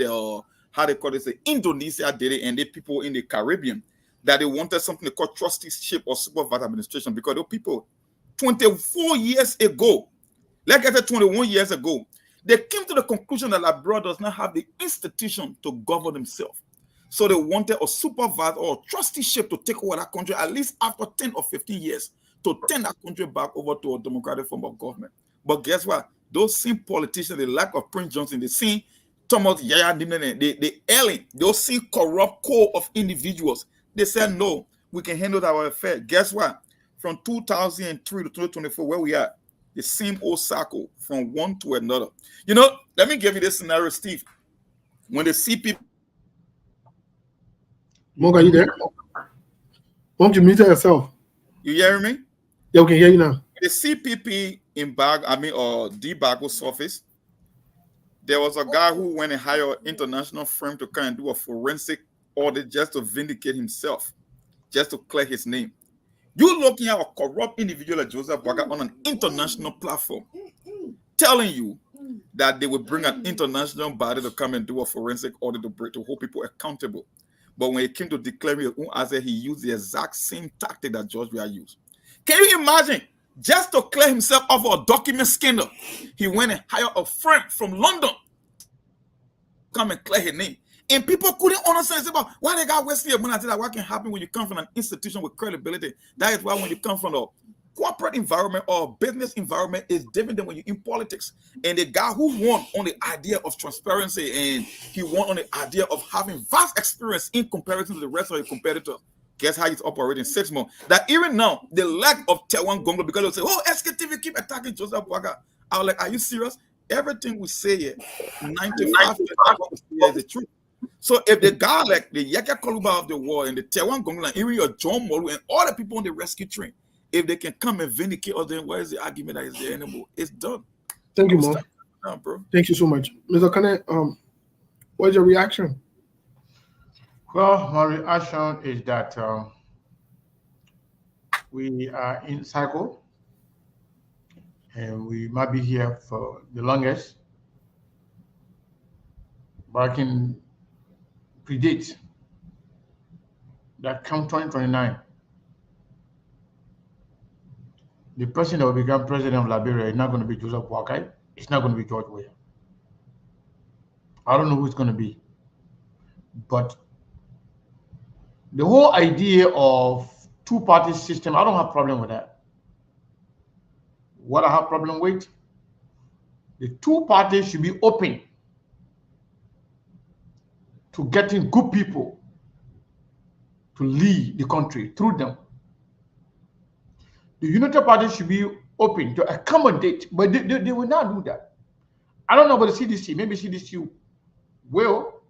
how they call it, Indonesia did it, and the people in the Caribbean, that they wanted something they call trusteeship or supervised administration, because those people, 24 years ago, like I said, 21 years ago, they came to the conclusion that Liberia does not have the institution to govern themselves. So they wanted a supervisor or a trusteeship to take over that country at least after 10 or 15 years. To turn that country back over to a democratic form of government. But guess what? Those same politicians, the lack of Prince Johnson, they see Thomas Yaya Dimene, the Ellen, those same corrupt core of individuals. They said, no, we can handle our affair. Guess what? From 2003 to 2024, where we are, the same old cycle from one to another. You know, let me give you this scenario, Steve. When the CPP...
Monk, are you there? Monk, you muted yourself.
You hear me?
Yeah, we can hear you now.
The CPP debacle office, there was a guy who went and hired an international firm to come and do a forensic audit just to vindicate himself, just to clear his name. You're looking at a corrupt individual like Joseph Boakai on an international platform, telling you that they will bring an international body to come and do a forensic audit to hold people accountable. But when it came to declaring his own asset, he used the exact same tactic that Georgia used. Can you imagine? Just to clear himself of a document scandal, he went and hired a friend from London to come and clear his name. And people couldn't understand about why they got wasted your money. I said that what can happen when you come from an institution with credibility. That is why when you come from a corporate environment or business environment, is different than when you're in politics. And the guy who won on the idea of transparency, and he won on the idea of having vast experience in comparison to the rest of your competitors. Guess how he's operating 6 months? That even now, the lack of Taiwan Gonglo, because they'll say, oh, SKTV keep attacking Joseph Boakai. I was like, are you serious? Everything we say here, 95% of what we say here is the truth. So if the guy like the Yaka Koluba of the world and the Taiwan Gonglo and even your John Molu and all the people on the rescue train, if they can come and vindicate us, then where is the argument that is there anymore? It's done.
Thank you, Mark.
Bro.
Thank you so much. Mr. Kane, what's your reaction?
Well, my reaction is that we are in cycle and we might be here for the longest, but I can predict that come 2029, the person that will become president of Liberia is not going to be Joseph Boakai. It's not going to be George Weah. I don't know who it's going to be, but the whole idea of two-party system, I don't have a problem with that. What I have problem with, the two parties should be open to getting good people to lead the country through them. The Unity Party should be open to accommodate, but they will not do that. I don't know about the CDC. Maybe CDC will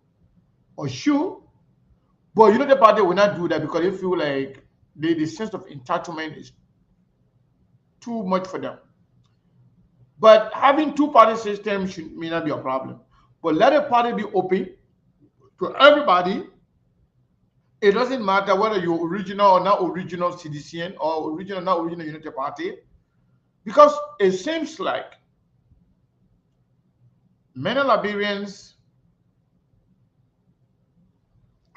or should, but Unity Party will not do that because they feel like the sense of entitlement is too much for them. But having two-party system may not be a problem. But let a party be open to everybody. It doesn't matter whether you're original or not original CDCN or original or not original Unity Party, because it seems like many Liberians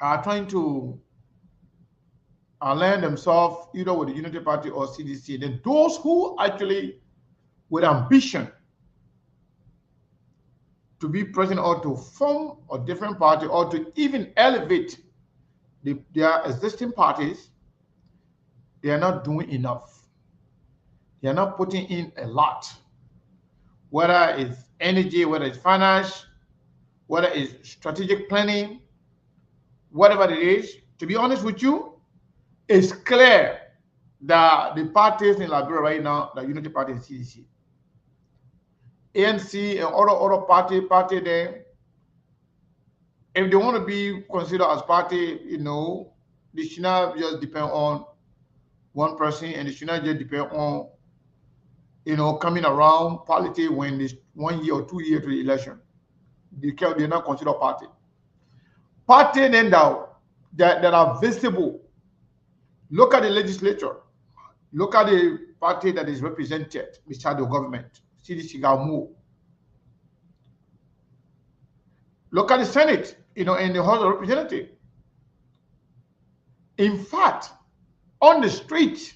are trying to align themselves either with the Unity Party or CDC. Then those who actually with ambition to be president or to form a different party or to even elevate their existing parties, they are not doing enough. They are not putting in a lot, whether it's energy, whether it's finance, whether it's strategic planning, whatever it is. To be honest with you, it's clear that the parties in Liberia right now, the Unity Party and CDC, ANC and other party there, if they want to be considered as party, they should not just depend on one person, and they should not just depend on, coming around politics when it's 1 year or 2 years to the election. They're not considered party. Party then that are visible. Look at the legislature. Look at the party that is represented beside the government. CDC Gamu. Look at the Senate, and the House of Representatives. In fact, on the street,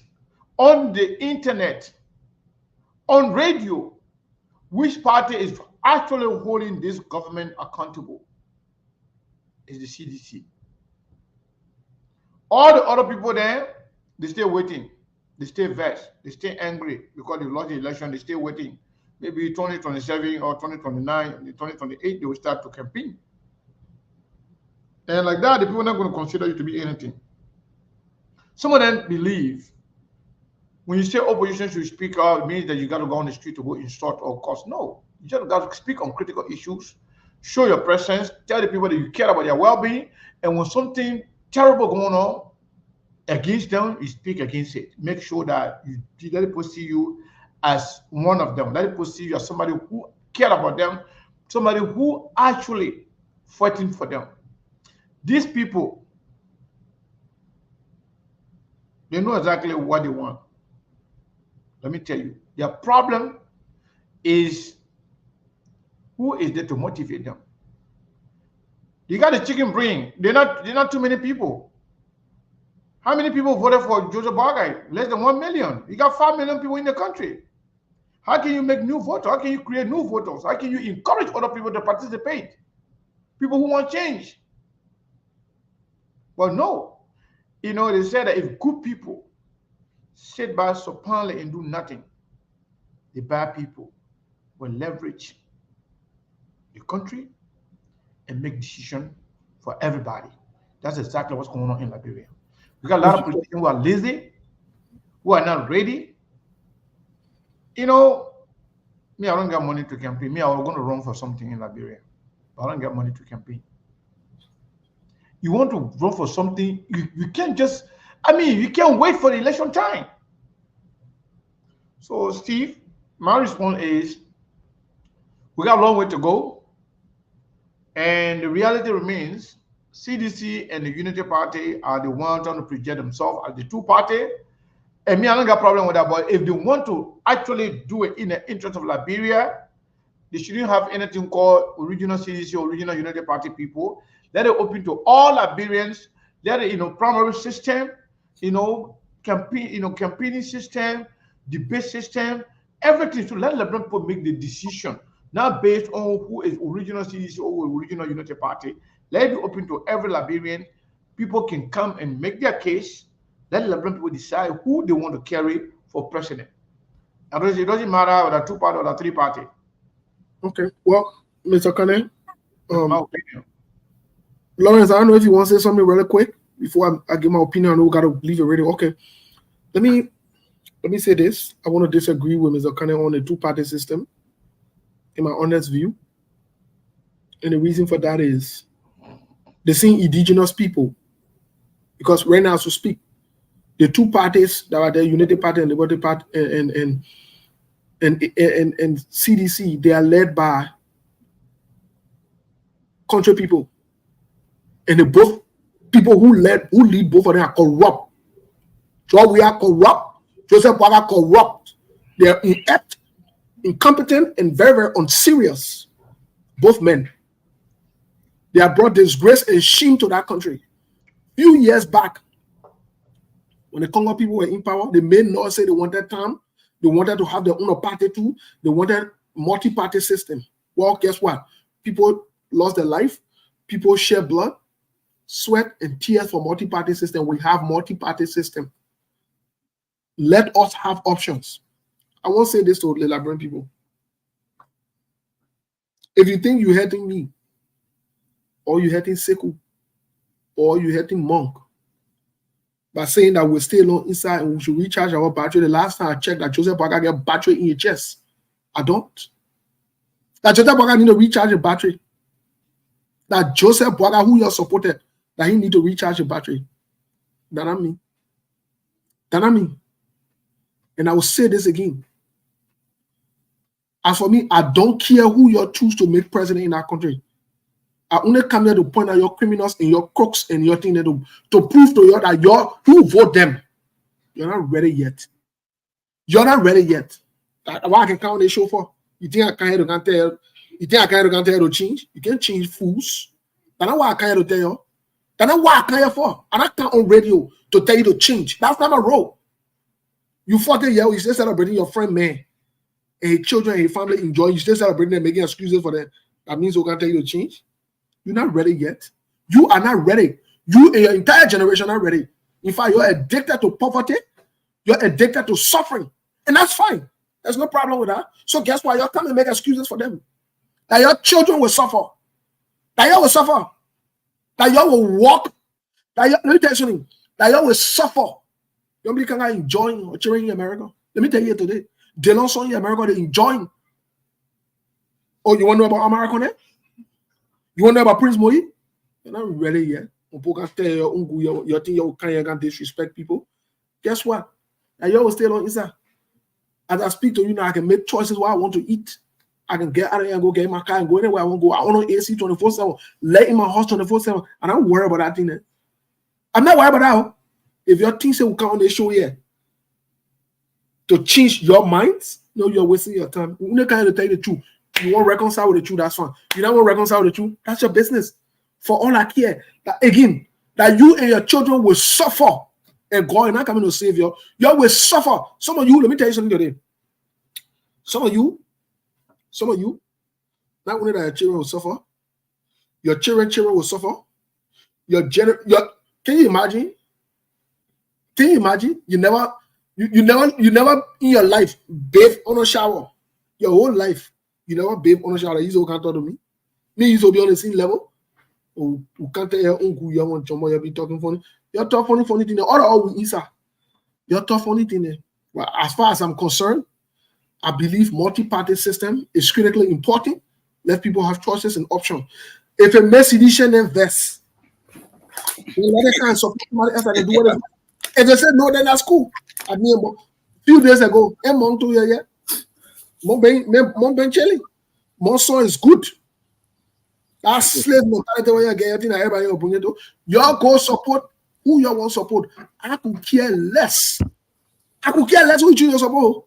on the internet, on radio, which party is actually holding this government accountable? Is the CDC. All the other people there, they stay waiting. They stay vexed. They stay angry because they lost the election. They stay waiting. Maybe 2027 or 2029, 2028, they will start to campaign. And like that, the people are not going to consider you to be anything. Some of them believe when you say opposition should speak out, it means that you got to go on the street to go insult or cause. No, you just got to speak on critical issues, show your presence, tell the people that you care about their well-being, and when something terrible going on against them, you speak against it. Make sure that you let people see you as one of them. Let people see you as somebody who care about them, somebody who actually fighting for them. These people, they know exactly what they want. Let me tell you, their problem is who is there to motivate them. You got the chicken brain. They're not too many people. How many people voted for Joseph Boakai? Less than 1 million. You got 5 million people in the country. How can you make new voters? How can you create new voters? How can you encourage other people to participate? People who want change. But no, they said that if good people sit by supinely and do nothing, the bad people will leverage the country and make decisions for everybody. That's exactly what's going on in Liberia. We got a lot of politicians who are lazy, who are not ready. Me, I don't get money to campaign. Me, I was going to run for something in Liberia, but I don't get money to campaign. You want to run for something, you can't just, you can't wait for the election time. So, Steve, my response is, we got a long way to go. And the reality remains, CDC and the Unity Party are the ones trying to project themselves as the two parties. And me, I don't got a problem with that. But if they want to actually do it in the interest of Liberia, they shouldn't have anything called original CDC or original Unity Party people. Let it open to all Liberians. Let it, primary system, campaigning system, debate system, everything. So let Liberian people make the decision, not based on who is original CDC or original Unity Party. Let it be open to every Liberian. People can come and make their case. Let Liberian people decide who they want to carry for president. And it doesn't matter whether 2 party or 3 party.
Okay. Well, Mr. Kane,
my opinion.
Lawrence, I don't know if you want to say something really quick before I give my opinion. I know we got to leave it already. Okay. Let me say this. I want to disagree with Mr. Kane on the two-party system, in my honest view. And the reason for that is the same indigenous people. Because right now, as we speak, the two parties that are there, Unity Party and Liberty Party and CDC, they are led by country people. And the both people who lead both of them are corrupt. So we are corrupt. Joseph Boakai corrupt. They are inept, incompetent, and very, very unserious. Both men. They have brought disgrace and shame to that country. Few years back, when the Congo people were in power, they made not say they wanted time. They wanted to have their own party too. They wanted multi-party system. Well, guess what? People lost their life. People shed blood, sweat, and tears for multi-party system. We have multi-party system. Let us have options. I won't say this to the Liberian people. If you think you're hurting me, or you're hurting Sekou, or you're hurting Monk, by saying that we'll stay alone inside and we should recharge our battery, the last time I checked that Joseph Boakai get battery in your chest. I don't. That Joseph Boakai need to recharge a battery. That Joseph Boakai, who you supported, that he need to recharge a battery. That I mean. That I mean. And I will say this again. As for me, I don't care who you choose to make president in our country. I only come here to point out your criminals and your crooks and your thing to prove to you that you vote them. You're not ready yet. You're not ready yet. That's why I can count the show for. You think I can't tell? You think I can't tell to change? You can't change fools. That's not why I can't tell you. That's not why I can't for. And I can't on radio to tell you to change. That's not my role. You 40 years, you still celebrating your friend man and his children and his family enjoy. You still celebrating and making excuses for them. That means we can't tell you to change. You're not ready yet. You are not ready. You and your entire generation are ready. In fact, you're addicted to poverty. You're addicted to suffering. And that's fine. There's no problem with that. So guess what? You're coming and make excuses for them. That your children will suffer. That you will suffer. That you will walk. That you, let me tell you something. That you will suffer. You can enjoying or cheering in America. Let me tell you today. They don't saw in America, they enjoying. Oh, you want to know about America now? You want to know about Prince Moyi? You're not ready yet. You think you can't disrespect people. Guess what? And you always stay on inside. As I speak to you now, I can make choices what I want to eat. I can get out of here and go get in my car and go anywhere I want to go. I want to AC 24/7, let in my house 24/7. And I don't worry about that thing. There. I'm not worried about that. If your team say will come on the show here to change your minds, no, you're wasting your time. We're not going to tell you the truth. You want to reconcile with the truth, that's fine. You don't want to reconcile with the truth, that's your business. For all I care, that again, that you and your children will suffer, and God is not coming to save you. You will suffer. Some of you, let me tell you something today. Some of you, not only that your children will suffer, your children will suffer. Can you imagine? Can you imagine? You never in your life bathe on a shower. Your whole life, you never bathe on a shower. You can't talk to me. Me, you will be on the same level. Oh, you can't tell your uncle you want to be talking funny. You're talking funny thing. All we inside. You're talking funny thing. Well, as far as I'm concerned, I believe multi-party system is critically important. Let people have choices and options. If a Mercedes invest, if they say no, then that's cool. I mean, a few days ago, mon son is good. That's slave mentality when you're getting everybody will bring it to. Y'all go support who you want to support. I could care less. Who you support.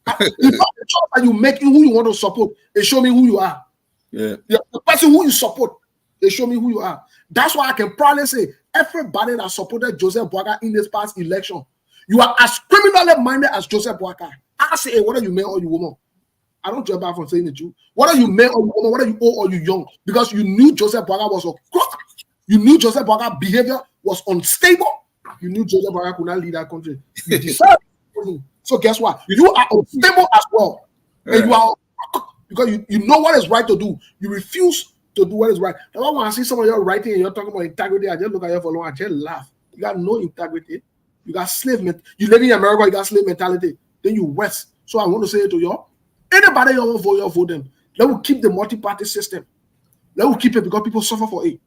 If the choice that you making who you want to support, they show me who you are. Yeah. The person who you support, they show me who you are. That's why I can proudly say everybody that supported Joseph Boakai in this past election, you are as criminally minded as Joseph Boakai. I say, hey, whether you male or you woman, I don't jump back from saying the truth. Whether you male or you woman, whether you old or you young, because you knew Joseph Boakai was a crook, you knew Joseph Boakai's behavior was unstable, you knew Joseph Boakai could not lead that country. You deserve it. So guess what? You are unstable as well, and you are because you know what is right to do. You refuse to do what is right. If I want to see some of your writing and you're talking about integrity, I just look at you for long, I just laugh. You got no integrity. You got slave mentality. You live in America, you got slave mentality. Then you West. So I want to say it to you. Anybody you want to vote, you vote them. Let will keep the multi-party system. Let will keep it because people suffer for it.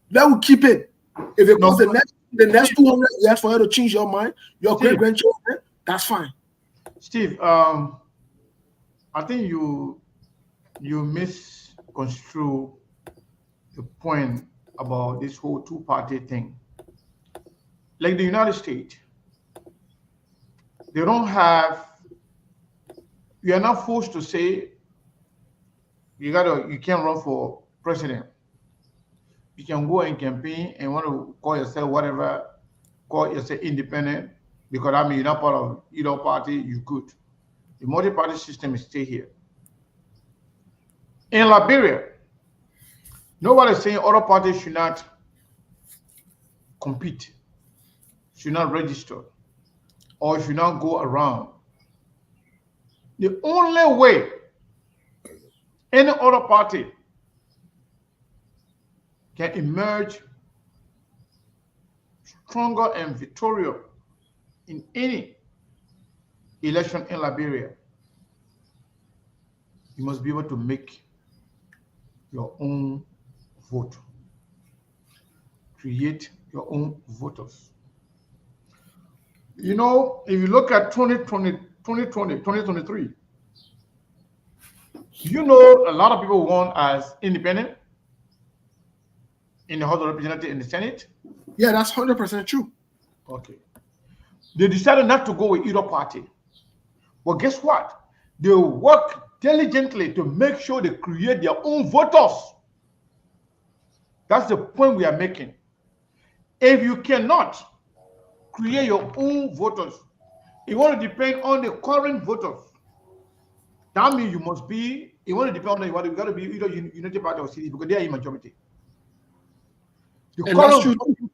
Let will keep it. If it costs the next 200 years for you to change your mind, your great-grandchildren, that's fine.
Steve, I think you misconstrue the point about this whole two-party thing. Like the United States, they don't have. You are not forced to say you can't run for president. You can go and campaign and want to call yourself whatever, call yourself independent, because I mean you're not part of either party, you could. The multi-party system is still here. In Liberia, nobody is saying other parties should not compete, should not register, or should not go around. The only way any other party can emerge stronger and victorious in any election in Liberia, you must be able to make your own vote, create your own voters. You know, if you look at 2023, you know a lot of people won as independent in the House of Representatives and the Senate.
Yeah, that's 100% true.
Okay. They decided not to go with either party. But guess what? They work diligently to make sure they create their own voters. That's the point we are making. If you cannot create your own voters, you want to depend on the current voters. That means you must be, you want to depend on you got to be either United Party or CDC because they are in majority. The current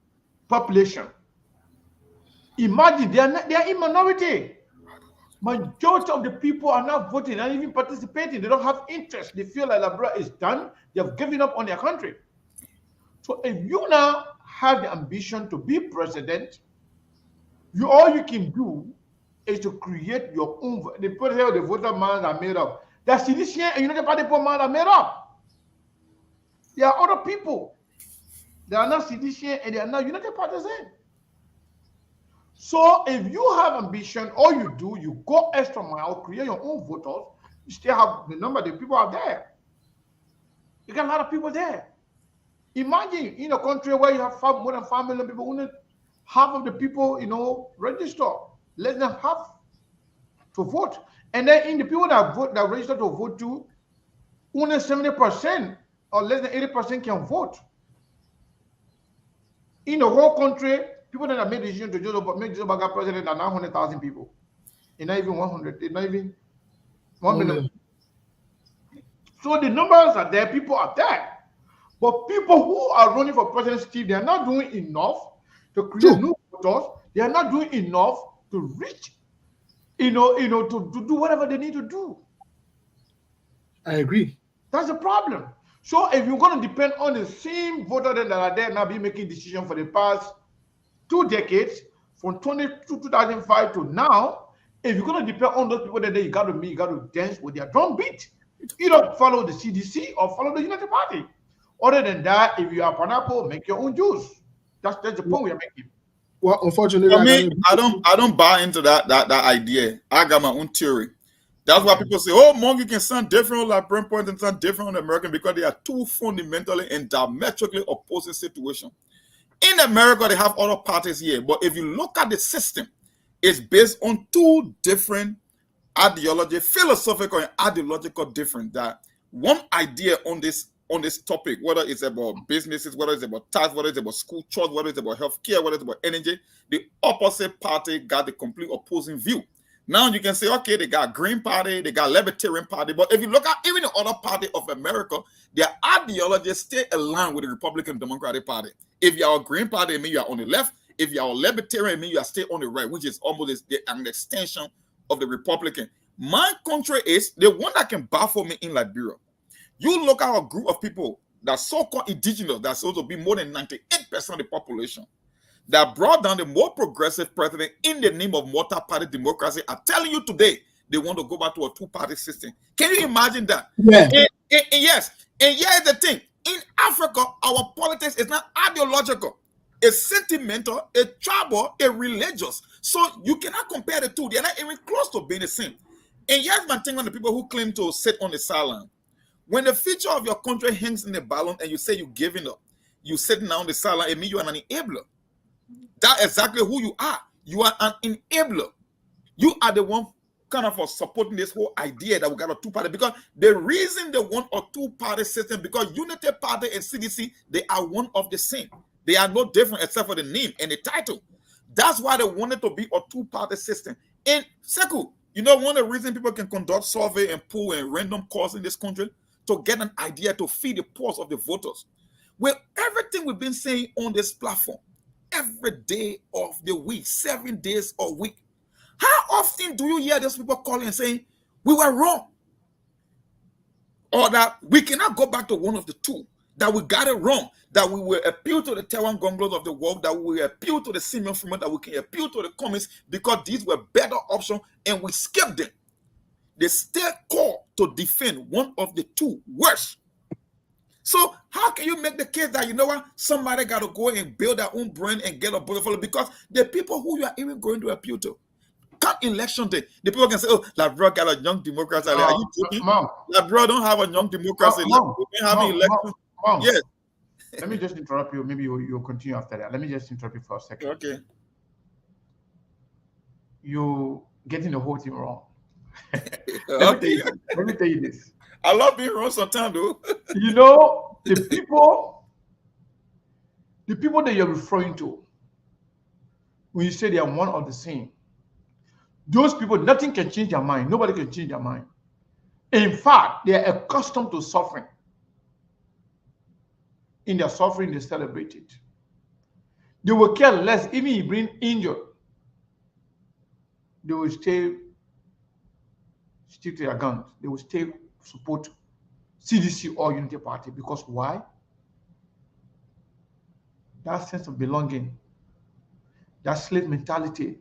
population, imagine they are in minority. Majority of the people are not voting and even participating. They don't have interest. They feel like Liberia is done. They have given up on their country. So if you now have the ambition to be president, all you can do is to create your own. The voter man are made up. The CDC and United Party man are made up. There are other people. They are not CDC and they are not United Partisan. So if you have ambition, all you do, you go extra mile, create your own voters, you still have the number of the people out there. You got a lot of people there. Imagine in a country where you have more than 5 million people, only half of the people, register, less than half to vote. And then in the people that vote, that register to vote too, only 70% or less than 80% can vote. In the whole country, people that have made the decision to make Joe Biden president are now 100,000 people. And not even 100, it's not even 1 million. So the numbers are there, people are there. But people who are running for president, Steve, they are not doing enough to create new voters. They are not doing enough to reach, to do whatever they need to do.
I agree.
That's the problem. So if you're going to depend on the same voters that are there now be making decisions for the past 2 decades, from 2005 to now, if you're going to depend on those people that you got to dance with their drum beat. You don't follow the CDC or follow the United Party. Other than that, if you are pineapple, make your own juice. That's the point we are making.
Well, unfortunately,
for me, I don't buy into that idea. I got my own theory. That's why people say, "Oh, Monk, you can sound different on Liberian point and sound different on American," because they are two fundamentally and diametrically opposing situations. In America, they have other parties here, but if you look at the system, it's based on two different ideology, philosophical and ideological different. That one idea on this topic, whether it's about businesses, whether it's about tax, whether it's about school choice, whether it's about healthcare, whether it's about energy, the opposite party got the complete opposing view. Now you can say, okay, they got Green Party, they got Libertarian Party, but if you look at even the other party of America, their ideology stay aligned with the Republican Democratic Party. If you are a Green Party, it means you are on the left. If you are a Libertarian, it means you are still on the right, which is almost an extension of the Republican. My country is the one that can baffle me in Liberia. You look at a group of people that so-called indigenous, that's supposed to be more than 98% of the population, that brought down the more progressive president in the name of multi-party democracy, are telling you today they want to go back to a two-party system. Can you imagine that?
Yeah.
And yes, and here's the thing. In Africa, our politics is not ideological. It's sentimental, it's tribal, it's religious. So you cannot compare the two. They're not even close to being the same. And here's my thing on the people who claim to sit on the sideline. When the future of your country hangs in the balance and you say you're giving up, you're sitting down on the sideline, it means you are an enabler. That's exactly who you are. You are an enabler. You are the one kind of supporting this whole idea that we got a two-party, because the reason they want a two-party system, because Unity Party and CDC, they are one of the same. They are no different except for the name and the title. That's why they wanted to be a two-party system. And Sekou, you know, one of the reasons people can conduct survey and poll and random calls in this country, to get an idea, to feed the pulse of the voters. Well, everything we've been saying on this platform, every day of the week, 7 days a week, how often do you hear those people calling and saying, we were wrong? Or that we cannot go back to one of the two, that we got it wrong, that we will appeal to the Taiwan Gonglos of the world, that we will appeal to the Simeon Freeman, that we can appeal to the communists because these were better options and we skipped them. They still call to defend one of the two worst. So how can you make the case that, you know what, somebody got to go and build their own brand and get a portfolio? Because the people who you are even going to appeal to, come election day, the people can say, oh, Labrador got a young democracy. Are you joking? Labrador don't have a young democracy. Yes.
Let me just interrupt you. Maybe you'll continue after that. Let me just interrupt you for a second.
Okay.
You're getting the whole thing wrong.
Let
me tell you this.
I love being wrong sometimes, though.
You know, the people that you're referring to, when you say they are one or the same, those people, nothing can change their mind. Nobody can change their mind. In fact, they are accustomed to suffering. In their suffering, they celebrate it. They will care less, even if you bring injured. They will stick to their guns. They will still support CDC or Unity Party. Because why? That sense of belonging, that slave mentality.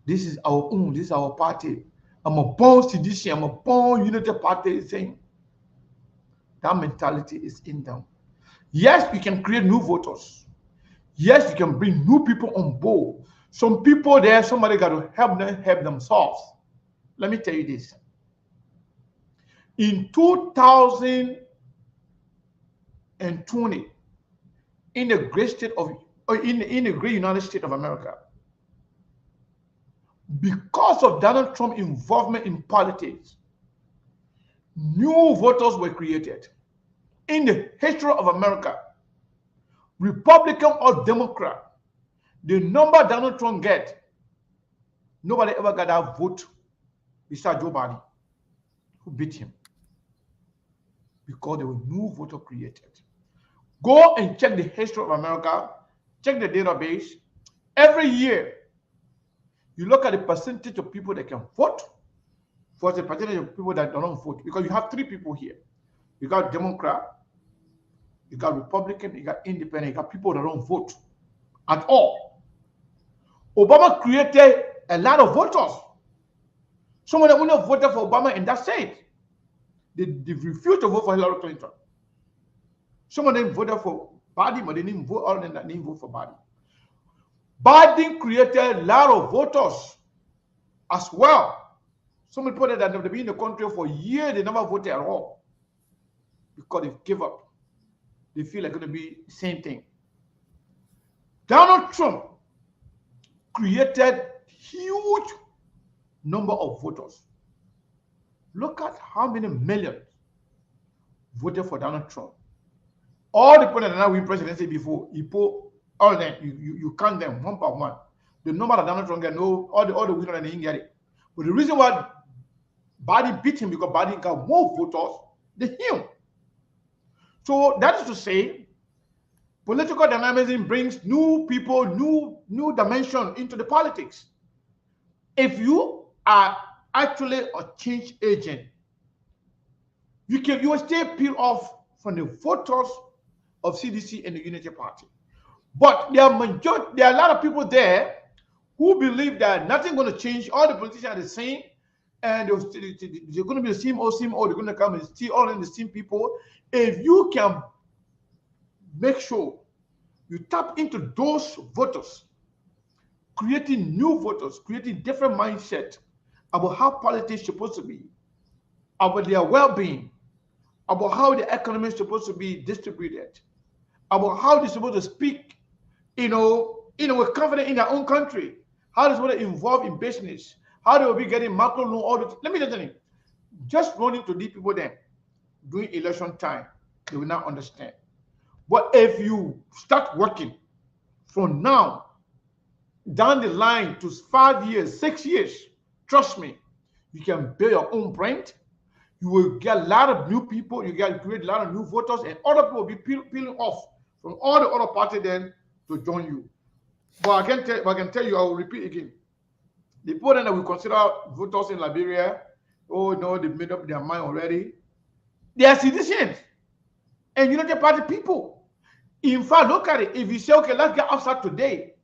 This is our own, this is our party. I'm a born CDC, I'm a born Unity Party thing. That mentality is in them. Yes, we can create new voters. Yes, we can bring new people on board. Some people there, somebody got to help themselves. Let me tell you this. In 2020, in the great state of, in the great United States of America, because of Donald Trump's involvement in politics, new voters were created. In the history of America, Republican or Democrat, the number Donald Trump get, nobody ever got that vote besides Joe Biden, who beat him. Because there were new voters created. Go and check the history of America, check the database. Every year, you look at the percentage of people that can vote for the percentage of people that don't vote. Because you have three people here. You got Democrat, you got Republican, you got Independent, you got people that don't vote at all. Obama created a lot of voters. Some of them only voted for Obama and that's it. They refused to vote for Hillary Clinton. Some of them voted for Biden, but they didn't vote, all of them that didn't vote for Biden. Biden created a lot of voters as well. Some people that have been in the country for years, they never voted at all because they give up. They feel like it's going to be the same thing. Donald Trump created huge number of voters. Look at how many millions voted for Donald Trump. All the people that now win presidency before, you put all of them, you count them one by one. The number that Donald Trump got, all the winners that didn't get it. But the reason why Biden beat him because Biden got more voters than him. So that is to say, political dynamism brings new people, new dimension into the politics. If you are actually a change agent, you will stay peel off from the voters of CDC and the Unity Party. But there are a lot of people there who believe that nothing's going to change. All the politicians are the same, and they're going to be the same old, they're going to come and steal all in the same people. If you can make sure you tap into those voters, creating new voters, creating different mindset about how politics is supposed to be, about their well-being, about how the economy is supposed to be distributed, about how they're supposed to speak, with confidence in their own country, how they're supposed to involve in business, how they will be getting macro loan, all the. Let me just tell you, just running to these people then during election time, they will not understand. But if you start working from now down the line to 5 years, 6 years, trust me, you can build your own brand. You will get a lot of new people. You can create a lot of new voters, and other people will be peeling off from all the other parties then to join you. But I can tell you, I will repeat again. The people that we consider voters in Liberia, oh no, they've made up their mind already. They are citizens and Unity Party people. In fact, look at it. If you say, okay, let's get outside today,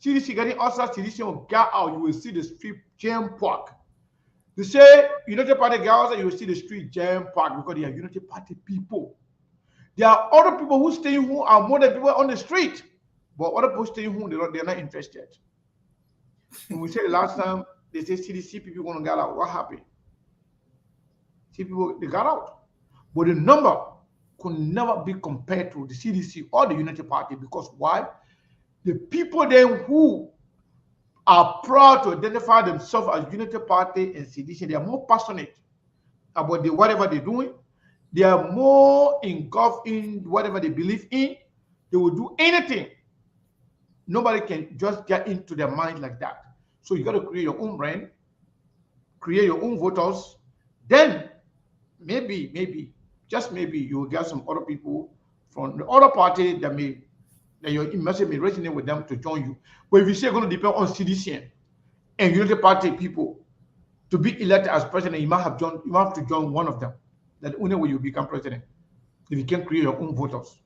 CDC getting outside, CDC will get out, you will see the street jam-packed. You say Unity Party get outside, you will see the street jam-packed because they are Unity Party people. There are other people who stay home are more than people on the street. But other people stay home, they're not interested. When we said the last time, they say CDC people want to get out. What happened? See people, they got out. But the number could never be compared to the CDC or the Unity Party because why? The people then who are proud to identify themselves as Unity Party and CDC, they are more passionate about whatever they're doing. They are more engulfed in whatever they believe in. They will do anything. Nobody can just get into their mind like that. So you got to create your own brand, create your own voters. Then maybe, just maybe, you will get some other people from the other party that your message may resonate with them to join you. But if you say you're going to depend on CDC and Unity Party people to be elected as president, you have to join one of them. That's the only way you become president. If you can create your own voters.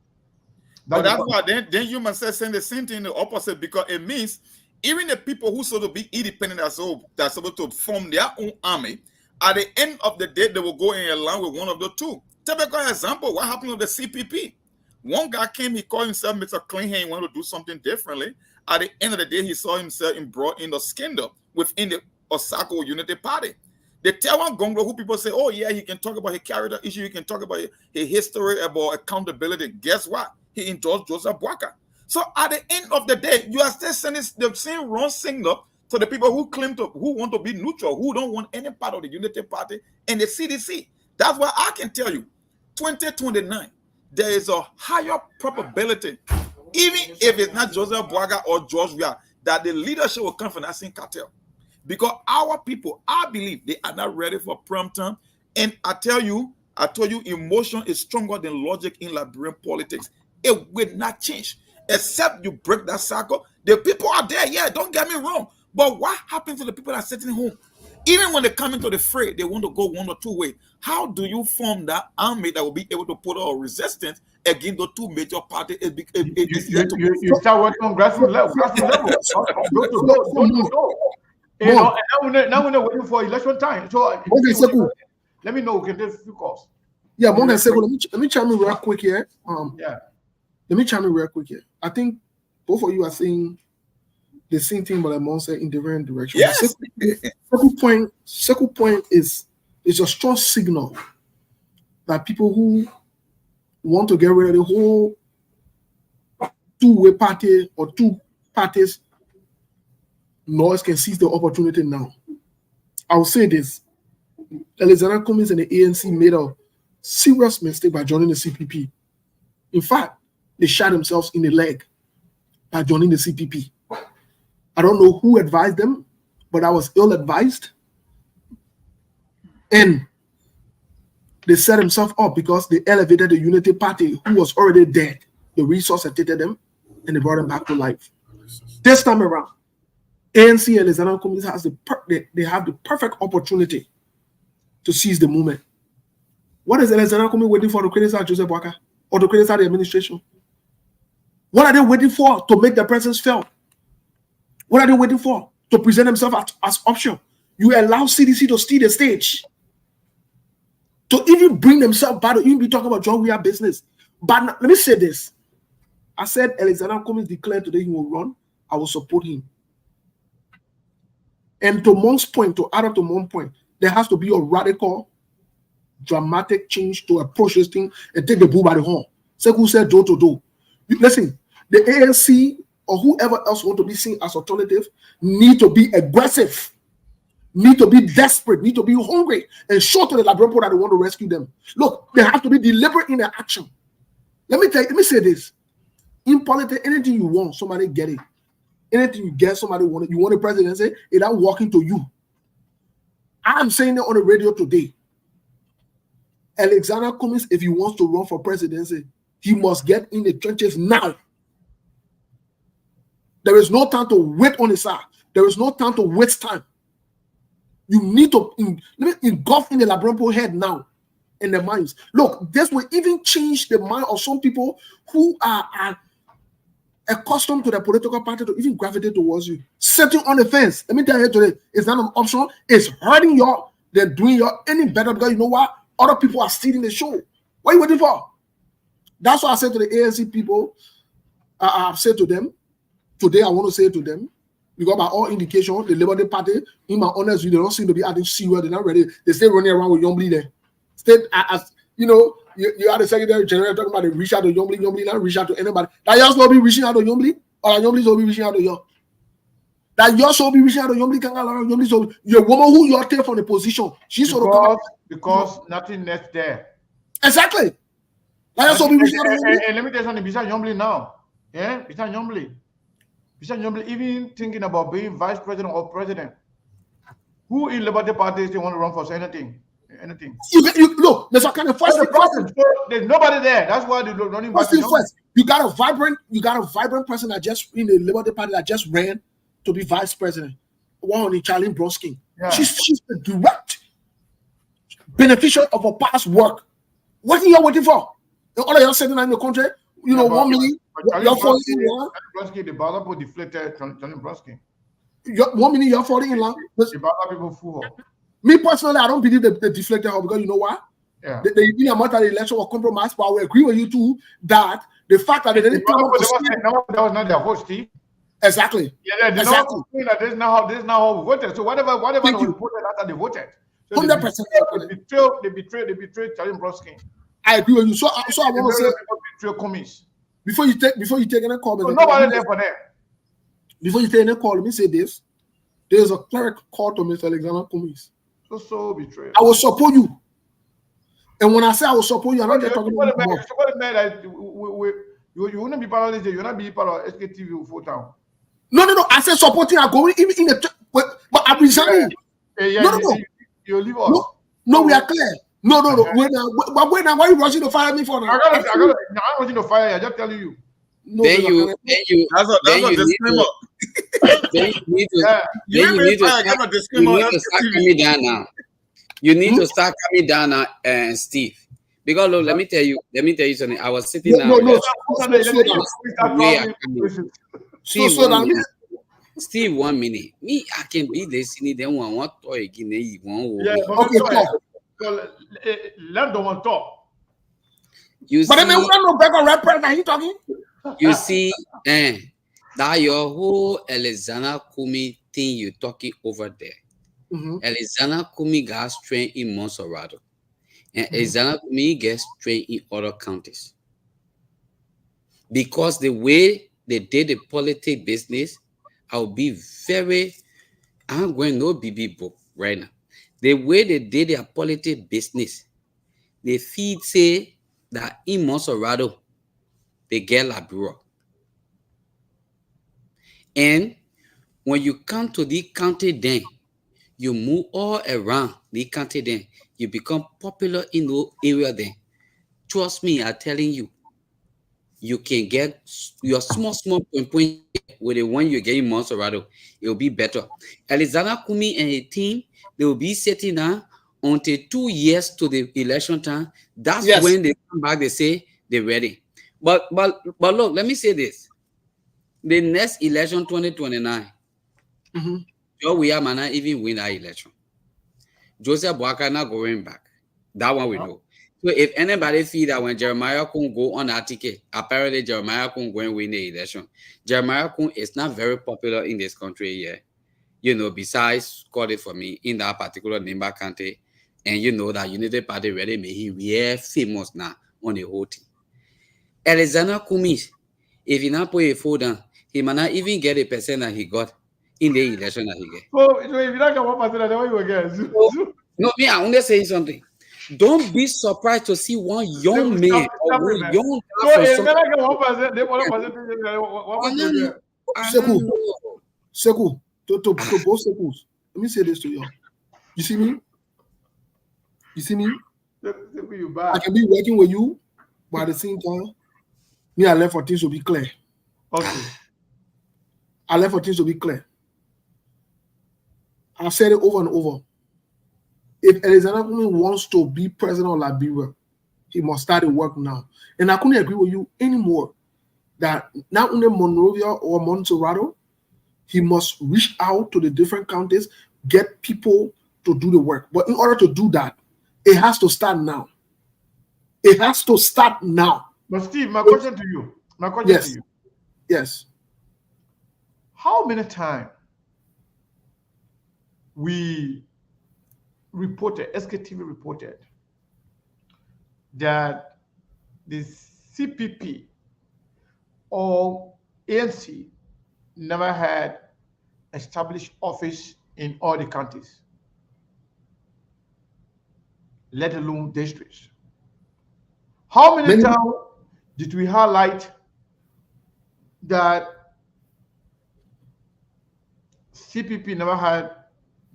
But that's why then you must say the same thing, the opposite, because it means even the people who sort of be independent that's supposed to form their own army, at the end of the day, they will go in line with one of the two. Typical example, what happened with the CPP? One guy came, he called himself Mr. Clean Hand, he wanted to do something differently. At the end of the day, he saw himself brought in the scandal within the Osaka Unity Party. The Taiwan Gongro, who people say, oh yeah, he can talk about his character issue, he can talk about his history, about accountability. Guess what? He endorsed Joseph Boakai. So at the end of the day, you are still sending the same wrong signal to the people who who want to be neutral, who don't want any part of the Unity Party and the CDC. That's why I can tell you, 2029, there is a higher probability, even if it's not Joseph Boakai or George Weah, that the leadership will come from that same cartel. Because our people, I believe, they are not ready for prime time. And I told you, emotion is stronger than logic in Liberian politics. It will not change. Except you break that cycle. The people are there, yeah, don't get me wrong. But what happens to the people that are sitting home? Even when they come into the fray, they want to go one or two ways. How do you form that army that will be able to put out resistance against the two major parties?
You start working on grassroots level. Now we're waiting for election time. So let me know. We can take a few calls.
Yeah, let me chime in real quick here. Let me chime in real quick here. I think both of you are saying the same thing, but I'm also in different directions.
Yes.
Second point is a strong signal that people who want to get rid of the whole two-way party or two parties noise can seize the opportunity now. I'll say this. Alexander Cummings and the ANC made a serious mistake by joining the CPP. In fact, they shot themselves in the leg by joining the CPP. I don't know who advised them, but I was ill-advised. And they set themselves up because they elevated the Unity Party, who was already dead. The resuscitated them, and they brought them back to life. This time around, ANC and Alexander Cummings have the perfect opportunity to seize the moment. What is Alexander Kumi waiting for to criticize Joseph Boakai or to criticize the administration? What are they waiting for to make the presence felt? What are they waiting for to present themselves as option? You allow CDC to steal the stage, to even bring themselves back to even be talking about John Weah business. But let me say this. I said Alexander Cummings declared today he will run. I will support him. And to Monk's point, to add up to Monk's point, there has to be a radical, dramatic change to approach this thing and take the bull by the horn. Sekou said door to door. Listen, the ANC or whoever else want to be seen as alternative need to be aggressive, need to be desperate, need to be hungry, and show to the Liberian people that they want to rescue them. Look, they have to be deliberate in their action. Let me say this. In politics, anything you want, somebody get it. Anything you get, somebody want it. You want a presidency, it ain't walking to you. I'm saying it on the radio today. Alexander Cummings, if he wants to run for presidency, he must get in the trenches now. There is no time to wait on his side. There is no time to waste time. You need to engulf in the Liberian head now, in their minds. Look, this will even change the mind of some people who are accustomed to the political party to even gravitate towards you. Sitting on the fence, let me tell you today, it's not an option. It's hurting you. They're doing you any better because you know what? Other people are stealing the show. What are you waiting for? That's what I said to the ANC people. I've said to them, today I want to say to them, because by all indication, the Liberty Party, in my honest view, they don't seem to be adding serious. They're not ready. They stay running around with Yombly there. Stay as you know, you are the Secretary General talking about the reach out to Yombly not reach out to anybody. That yours will be reaching out to Yombly, or that Yombly will be reaching out to you. That yours will be reaching out to Yombly, your woman who you take from the position, she's sort of
because nothing left there.
Exactly. That yours will be reaching out to Yombly.
And let me tell you something, besides Yombly now. Yeah, besides Yombly, even thinking about being vice president or president. Who in Liberty Party they want to run for anything?
You look, there's a kind of first
problem. So there's nobody there. That's why they're running back.
First, you got a vibrant person that just in the Liberty Party that just ran to be vice president. One on the Charlene Broskin. Yeah. She's the direct beneficiary of her past work. What are you waiting for? All of you sitting in the country, you know, 1 million. You're falling in line.
The ballot will deflated Charlene Broskin.
1 million, you're falling in line.
The ballot people fool her.
Me personally, I don't believe they deflected her because you know why?
Yeah.
The amount of the election was compromised, but I will agree with you too that the fact that they didn't come up
that was not their vote, Steve.
Exactly.
Yeah, exactly. This is not how we voted. So whatever was voted after they voted. So
100%.
They betrayed Charlene Broskin.
I agree with you. So I want to say
betray Cummings.
Before you take any call,
so nobody there for that.
Before you take any call, let me say this. There's a cleric call to Mr. Alexander Cummings.
So betrayed.
I will support you. And when I say I will support you, I'm not just talking about
you wouldn't be part of this, you'll not be part of SKTV full town.
No. I said supporting, I'm going even in the but I'm resigning. No.
You leave us.
No, we are clear. No. Wait now, why are you rushing to fire me for now?
I'm rushing to fire you, I'm just telling you.
No, then you that's a disclaimer. Then you need to start coming down now. You need to start coming down now, Steve. Because look, let me tell you something. I was sitting down. Steve, 1 minute. Me, I can be listening. Then one want to again.
Let them on top.
But I mean, we don't know better rapper than you talking.
You see, that your whole Alexander Kumi thing you're talking over there.
Mm-hmm.
Alexander Kumi got strength in Montserrat, and Alexander Kumi gets strength in other counties. Because the way they did the politics business, I'm going no BB book right now. The way they did their politics business, they feed say that in Montserrat, they get La Bureau. And when you come to the county then, you move all around the county then, you become popular in the area then. Trust me, I'm telling you, you can get your small point with the one you get in Montserrat. It will be better. Alexander Kumi and his team, they will be sitting down until 2 years to the election time. That's
Yes.
when they come back, they say they're ready. But look, let me say this. The next election, 2029, Joe William might not even win that election. Joseph Boakai not going back. That one we know. So if anybody feel that when Jeremiah Kun go on that ticket, apparently Jeremiah Kun going to win the election. Jeremiah Kun is not very popular in this country yet. You know, besides call it for me in that particular Nimba County, and you know that Unity Party really made him real famous now on the whole thing. Alexander Kumis, if he not put a foot down, he might not even get a percent that he got in the election that he get.
So if you don't get 1%, then what you will get?
No, me, I want to say something. Don't be surprised to see one young man or one young
guy. So if you don't get 1%, then 1%,
Seku, to both Sekus, let me say this to you. You see me? You see me? I can be working with you, but at the same time, me, I left for things to be clear.
Okay.
I left for things to be clear. I've said it over and over. If Alexander Kumi wants to be president of Liberia, he must start the work now. And I couldn't agree with you anymore that not only Monrovia or Montserrat, he must reach out to the different counties, get people to do the work. But in order to do that, it has to start now. It has to start now.
But Steve, my question to you.
Yes.
How many times we reported, SKTV reported, that the CPP or ANC never had established office in all the counties, let alone districts? How many times did we highlight that CPP never had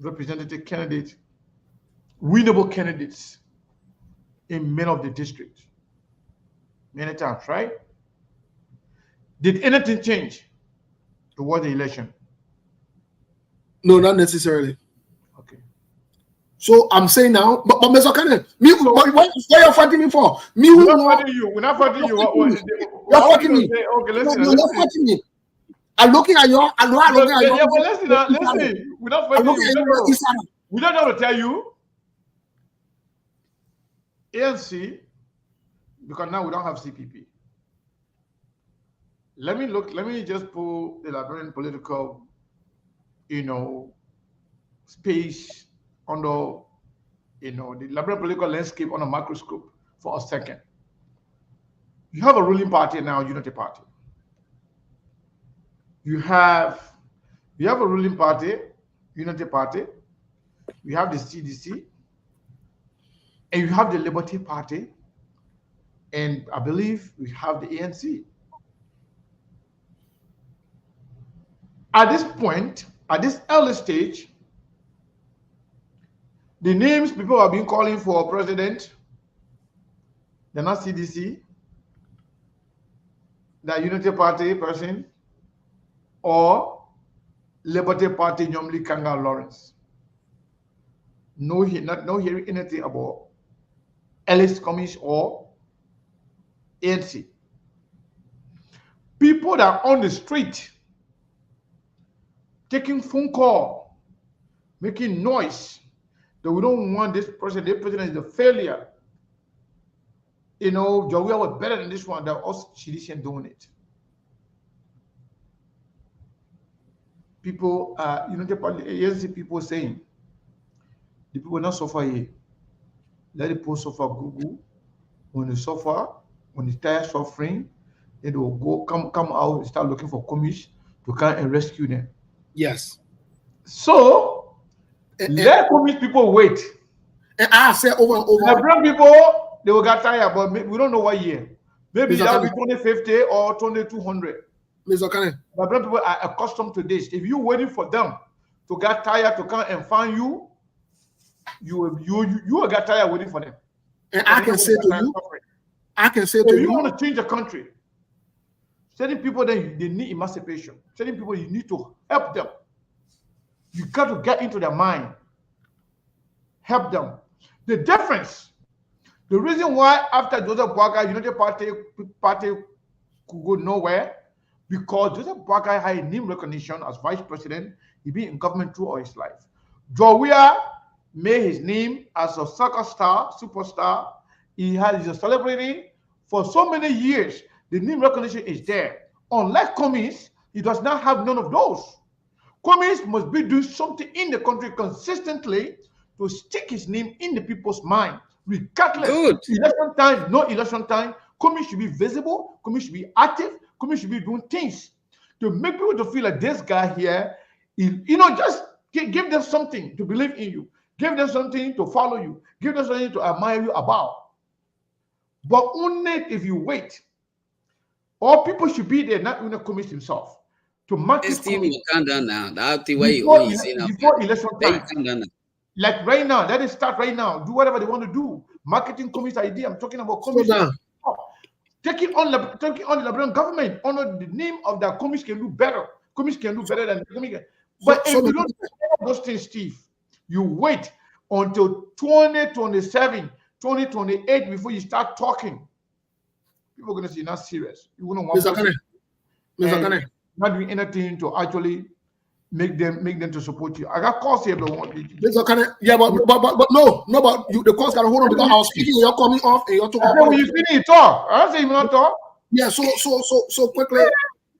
representative candidates, winnable candidates in many of the districts? Many times, right? Did anything change towards the election?
No, not necessarily.
Okay.
So I'm saying now, but Mr. Kenneth, me, what are you fighting me for? Me,
we're not fighting you. We're not fighting you.
You're fighting me.
Okay, listen.
No, you're fighting me. I'm looking at your.
Listen. We're not fighting you. We don't know to tell you. ANC, because now we don't have CPP. Let me just pull the Liberian political, space under, the Liberian political landscape on a microscope for a second. You have a ruling party now, Unity Party. You have a ruling party, Unity Party. You have the CDC, and you have the Liberty Party, and I believe we have the ANC. At this point, at this early stage, the names people have been calling for president, they're not CDC, the Unity Party person, or Liberty Party, normally Kanga Lawrence. No hearing anything about Ellis Commish or ANC. People that are on the street taking phone call, making noise that we don't want this president. This president is a failure. Jawia was better than this one. That us Chidishan doing it. People, Unity Party, ANC people saying, the people not suffer here. Let the people suffer Google. When they suffer, when they tired suffering, they will come out and start looking for commies to come and rescue them.
Yes.
So let commies people wait.
And I say over and over.
Liberian people, they will get tired, but we don't know what year. Maybe that will be 2050 or 2200.
Mr. Kane.
Liberian people are accustomed to this. If you're waiting for them to get tired to come and find you, you will get tired waiting for them.
And I can say to you,
you want to change the country. Certain people, they need emancipation. Certain people, you need to help them. You got to get into their mind. Help them. The difference, the reason why after Joseph Boakai, United Party could go nowhere, because Joseph Boakai had a name recognition as vice president. He been in government through all his life. Jawia made his name as a soccer star, superstar. He's a celebrity for so many years. The name recognition is there. Unlike Cummings, he does not have none of those. Cummings must be doing something in the country consistently to stick his name in the people's mind, regardless. Election time, no election time. Cummings should be visible. Cummings should be active. Cummings should be doing things to make people to feel like this guy here, just give them something to believe in you. Give them something to follow you. Give them something to admire you about. But only if you wait. All people should be there, not even Cummings himself. To market before election time. Like right now, let it start right now. Do whatever they want to do. Marketing Cummings idea. I'm talking about Cummings. Taking on the Liberian government under the name of that Cummings can do better. Cummings can do better than Cummings. But if you don't do those things, Steve, you wait until 2027, 2028 before you start talking. People are going to say you're not serious. You wouldn't want to not doing anything to actually make them to support you. I got calls here, but
yeah, but no, but the calls gotta hold on because I was speaking, you're coming off and you're talking about
when you finish, you talk. I don't say you not talk.
Yeah, so quickly.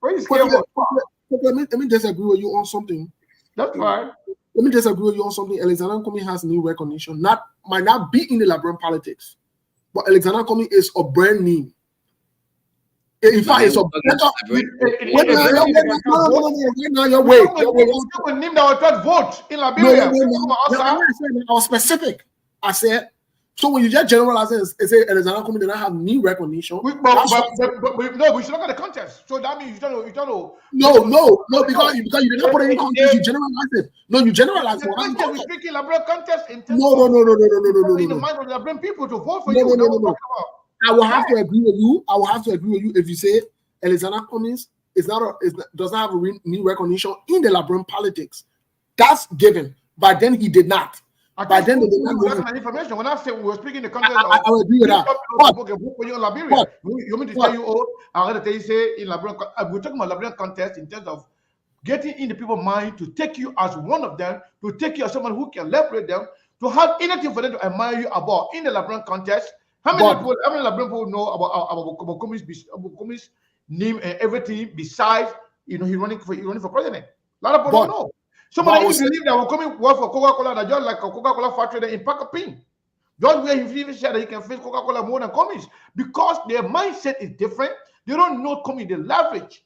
Let me disagree with you on something.
That's fine.
Let me disagree with you on something. Alexander Cummings has new recognition. Might not be in the Liberian politics, but Alexander Cummings is a brand name. In fact, it's a
vote in Liberia.
I was specific. I said, so when you just generalize it, say Alexander Cummings did not have new recognition.
But no, we should look at the context. So that means you don't know.
No, because you did not put any context. You generalize it. No, you generalize it.
We're speaking Liberian context in terms
no.
in the mind of the Liberian people to vote for you.
No. I will have to agree with you. If you say Alexander Cummings does not have a new recognition in the Liberian politics. That's given. But then he did not. By then they did not.
Information. When I say we were speaking the context
I will agree with that.
You mean to tell you, I'm going to say in Liberian, we're talking about Liberian context in terms of getting in the people's mind to take you as one of them, to take you as someone who can leverage them, to have anything for them to admire you about in the Liberian context. How many Liberian people know about Cummings' name and everything besides he's running for president? A lot of people don't know. Somebody believe that will come in work for Coca-Cola that just like a Coca-Cola factory in Pakapin. Just where he even said that he can face Coca-Cola more than Cummings because their mindset is different. They don't know Cummings, they leverage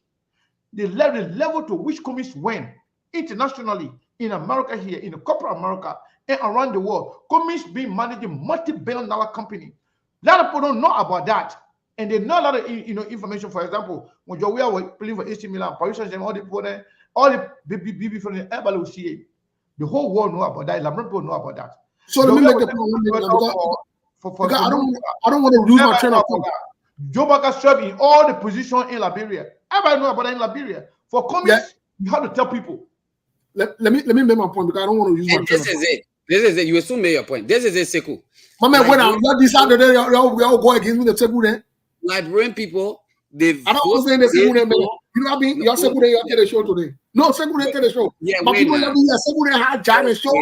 the level to which Cummings went internationally in America here, in the corporate America, and around the world. Cummings been managing multi-billion-dollar company. A lot of people don't know about that. And they know a lot of information. For example, when Jawia was playing for AC Milan, Paris Saint-Germain, all the BB from everybody will see it. The whole world know about that. Liberian people know about that.
So let me make the point because I don't want to lose my train of thought.
Joe Boakai served in all the positions in Liberia. Everybody know about that in Liberia. For Cummings, you have to tell people.
Let me make my point because I don't want to use my train of thought.
This is it. You assume made your point. This is it, Sekou.
My man, when I'm not decided, they all go against me. The Sekou then.
Liberian people, I
don't say the Sekou then, man. You know what I mean? Your Sekou then, you the show today. No, Sekou then the show.
Yeah,
my people that be Sekou then had Jack the show.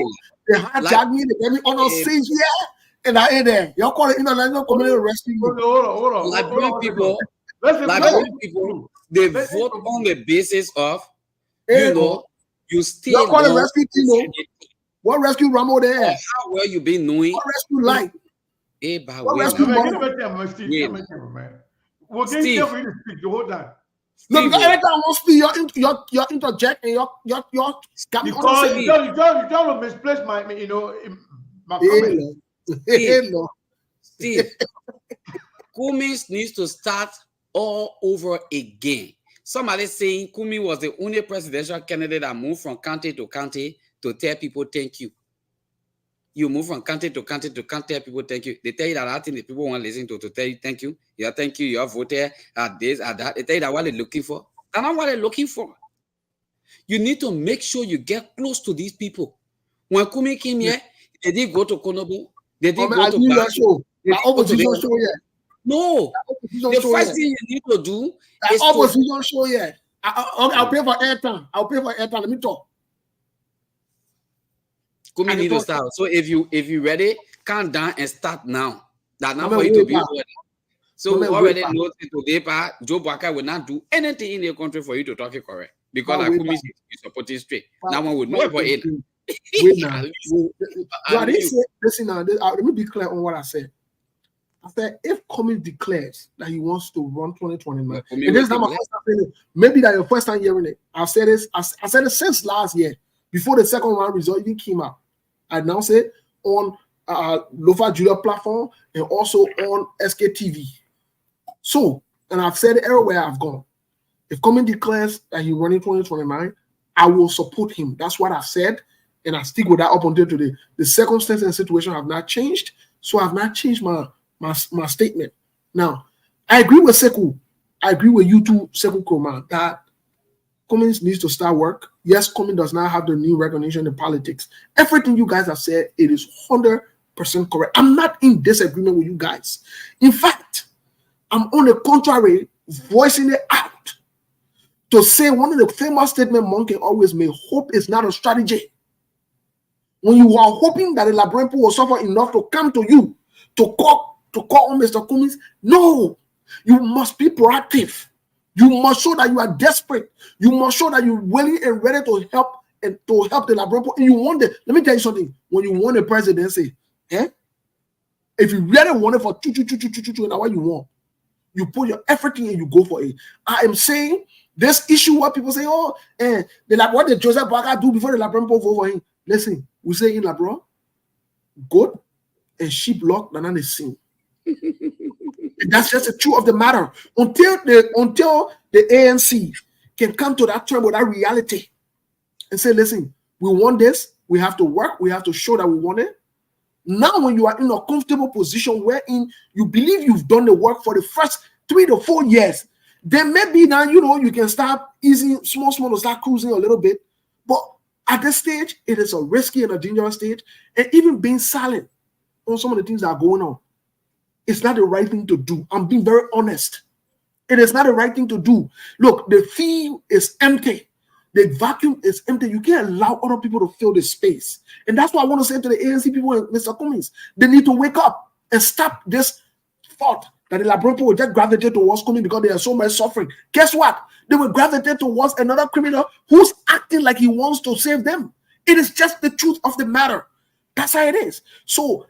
They had Jack me. They gave me on stage here, and I ain't there. Y'all call it international community rescue.
Hold on. Liberian people, they vote on the basis of you still.
Y'all call it rescue team. What rescue Ramo there?
How well you been knowing?
What rescue light?
What rescue We're getting here for you to speak the whole time.
No, because every time I want to speak, you're interject and you're
because you don't misplace my comment.
Steve, Cummings needs to start all over again. Somebody saying Cummings was the only presidential candidate that moved from county to county to tell people thank you. You move from county to county to tell people thank you. They tell you that I think the people want to listen to tell you thank you. Yeah, thank you. You're voted at this, at that. They tell you that what they're looking for. That's not what they're looking for. You need to make sure you get close to these people. When Cummings came here, they did go to Konobo. They didn't
I
go to
knew
back.
that show.
They
The
didn't go to
opposition
the-
show yet.
No.
Opposition
The
show
first
yet.
thing you need to do
The
is to
opposition show yet. I'll pay for airtime. I'll pay for airtime. Let me talk.
Kumi need to start. So if you ready, count down and start now. That's not
Mama,
for you to
wait
be
back.
ready. So we
Mama,
already
wait back.
know today, Joe Boakai will not do anything in the country for you to talk it correct. Because
Mama,
like
wait
Kumi
back.
is supporting straight.
Mama,
Now one would know
Mama,
about it.
Wait now.
At least-
No, I
at
didn't
least-
say, listen now. Let me be clear on what I said. I said, if Cummings declares that he wants to run 2029,
Kumi
and
will
this is not my
declare.
first time saying it. Maybe that your first time hearing it. I've said this. I said it since last year, before the second round result even came out. I announced it on Lofa Julia platform and also on SKTV. So, and I've said it everywhere I've gone. If Cummings declares that he's running 2029, I will support him. That's what I've said, and I stick with that up until today. The circumstances and situation have not changed, so I've not changed my statement. Now, I agree with Sekou. I agree with you too, Sekou Kroma, that Cummings needs to start work. Yes, Cummings does not have the new recognition in politics. Everything you guys have said, it is 100% correct. I'm not in disagreement with you guys. In fact, I'm on the contrary, voicing it out to say one of the famous statements Monkey always made: hope is not a strategy. When you are hoping that the Liberian people will suffer enough to come to you to call on Mr. Cummings, no, you must be proactive. You must show that you are desperate. You must show that you're willing and ready to help and to help the Liberian people. And you want it. Let me tell you something. When you want the presidency, if you really want it for and what you want, you put your effort in and you go for it. I am saying this issue what people say, oh, what did Joseph Boakai do before the Liberian people vote for him? Listen, we say in Liberian, goat and sheep lock than the same. That's just the truth of the matter. Until the ANC can come to that term with that reality and say, listen, we want this, we have to work, we have to show that we want it. Now, when you are in a comfortable position wherein you believe you've done the work for the first 3 to 4 years, then maybe now you can start easing small to start cruising a little bit. But at this stage, it is a risky and a dangerous stage, and even being silent on some of the things that are going on, it's not the right thing to do. I'm being very honest. It is not the right thing to do. Look, the field is empty. The vacuum is empty. You can't allow other people to fill the space. And that's what I want to say to the ANC people and Mr. Cummings. They need to wake up and stop this thought that the Liberian people will just gravitate towards Cummings because they are so much suffering. Guess what? They will gravitate towards another criminal who's acting like he wants to save them. It is just the truth of the matter. That's how it is. So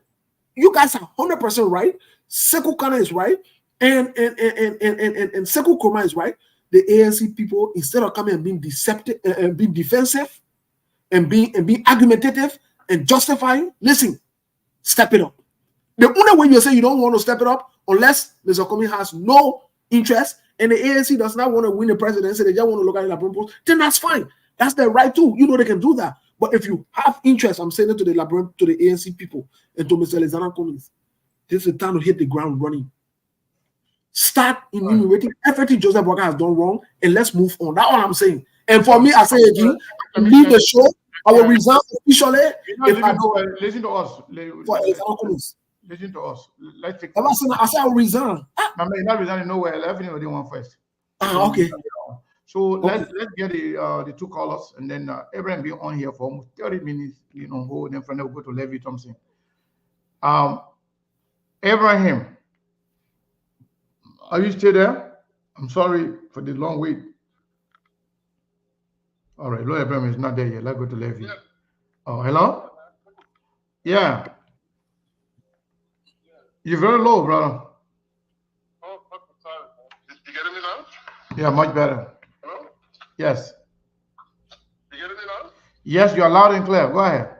you guys are 100% right. Sekou Kana is right, and Sekou Kroma is right. The ANC people, instead of coming and being deceptive and being defensive and being argumentative and justifying, listen, step it up. The only way you say you don't want to step it up, unless Mr. Cummings has no interest and the ANC does not want to win the presidency, they just want to look at it, then that's fine. That's their right too. You know they can do that. But if you have interest, I'm saying it to the ANC people and to Mr. Alexander Cummings, this is the time to hit the ground running. Start enumerating everything Joseph Boakai has done wrong, and let's move on. That's all I'm saying. And for me, I say again, leave the show. I will resign officially.
Listen to us.
For Alexander Cummings.
Listen to us. Let's take.
I said I will resign.
I mean, not resigning nowhere. Everything they want first.
Okay.
So let's get the two callers, and then Abraham be on here for almost 30 minutes. Hold them from there. We'll go to Levy Thompson. Abraham, are you still there? I'm sorry for the long wait. All right, Lord Abraham is not there yet. Let's go to Levy. Yeah. Oh, hello? Yeah. You're very low, brother.
Oh, sorry. You getting me now?
Yeah, much better.
Hello?
Yes.
You getting me now?
Yes, you're loud and clear. Go ahead.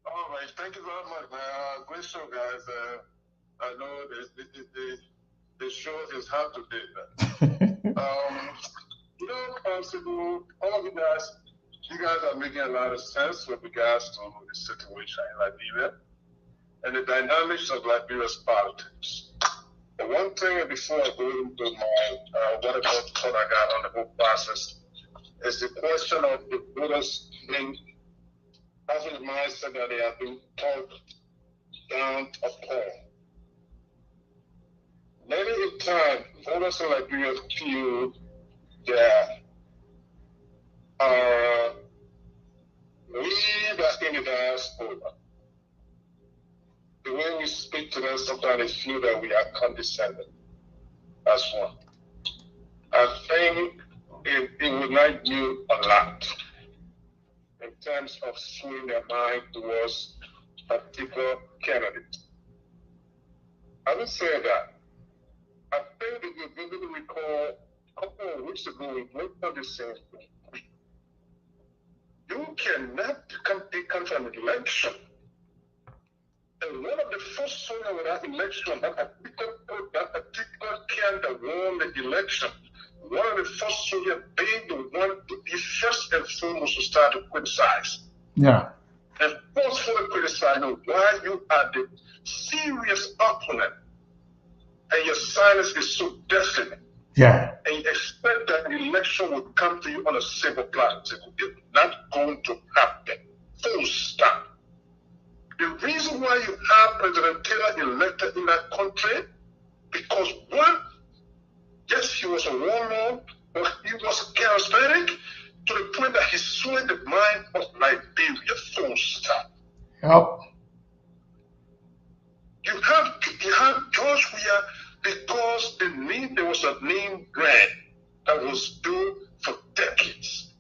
All right. Thank you very much, man. Great show, guys. I know the show is hard to beat. Constable, all of you guys are making a lot of sense with regards to the situation in Liberia and the dynamics of Liberia's politics. The one thing before I go into my what I got on the whole process is the question of the voters being having the mindset that they have been told beyond appalling. Many a time, voters in Liberia feel that we that in the diaspora, the way we speak to them, sometimes they feel that we are condescending. That's one. I think it will not do a lot in terms of swinging their mind towards a particular candidate. I would say that I think that you vividly recall a couple of weeks ago we went on the same thing. You cannot come from an election. And one of the first songs of that election, that particular candidate won the election. One of the first songs being the one to be first and foremost to start to criticize.
Yeah.
And forcefully criticize why you are the serious opponent. And your silence is so deafening.
Yeah.
And you expect that the election will come to you on a civil platform. It's not going to happen. Full stop. The reason why you have President Taylor elected in that country, because one, yes, he was a warlord, but he was charismatic to the point that he swayed the mind of Liberia. Full stop.
Yep.
You have George Weah because there was a name brand that was built for decades.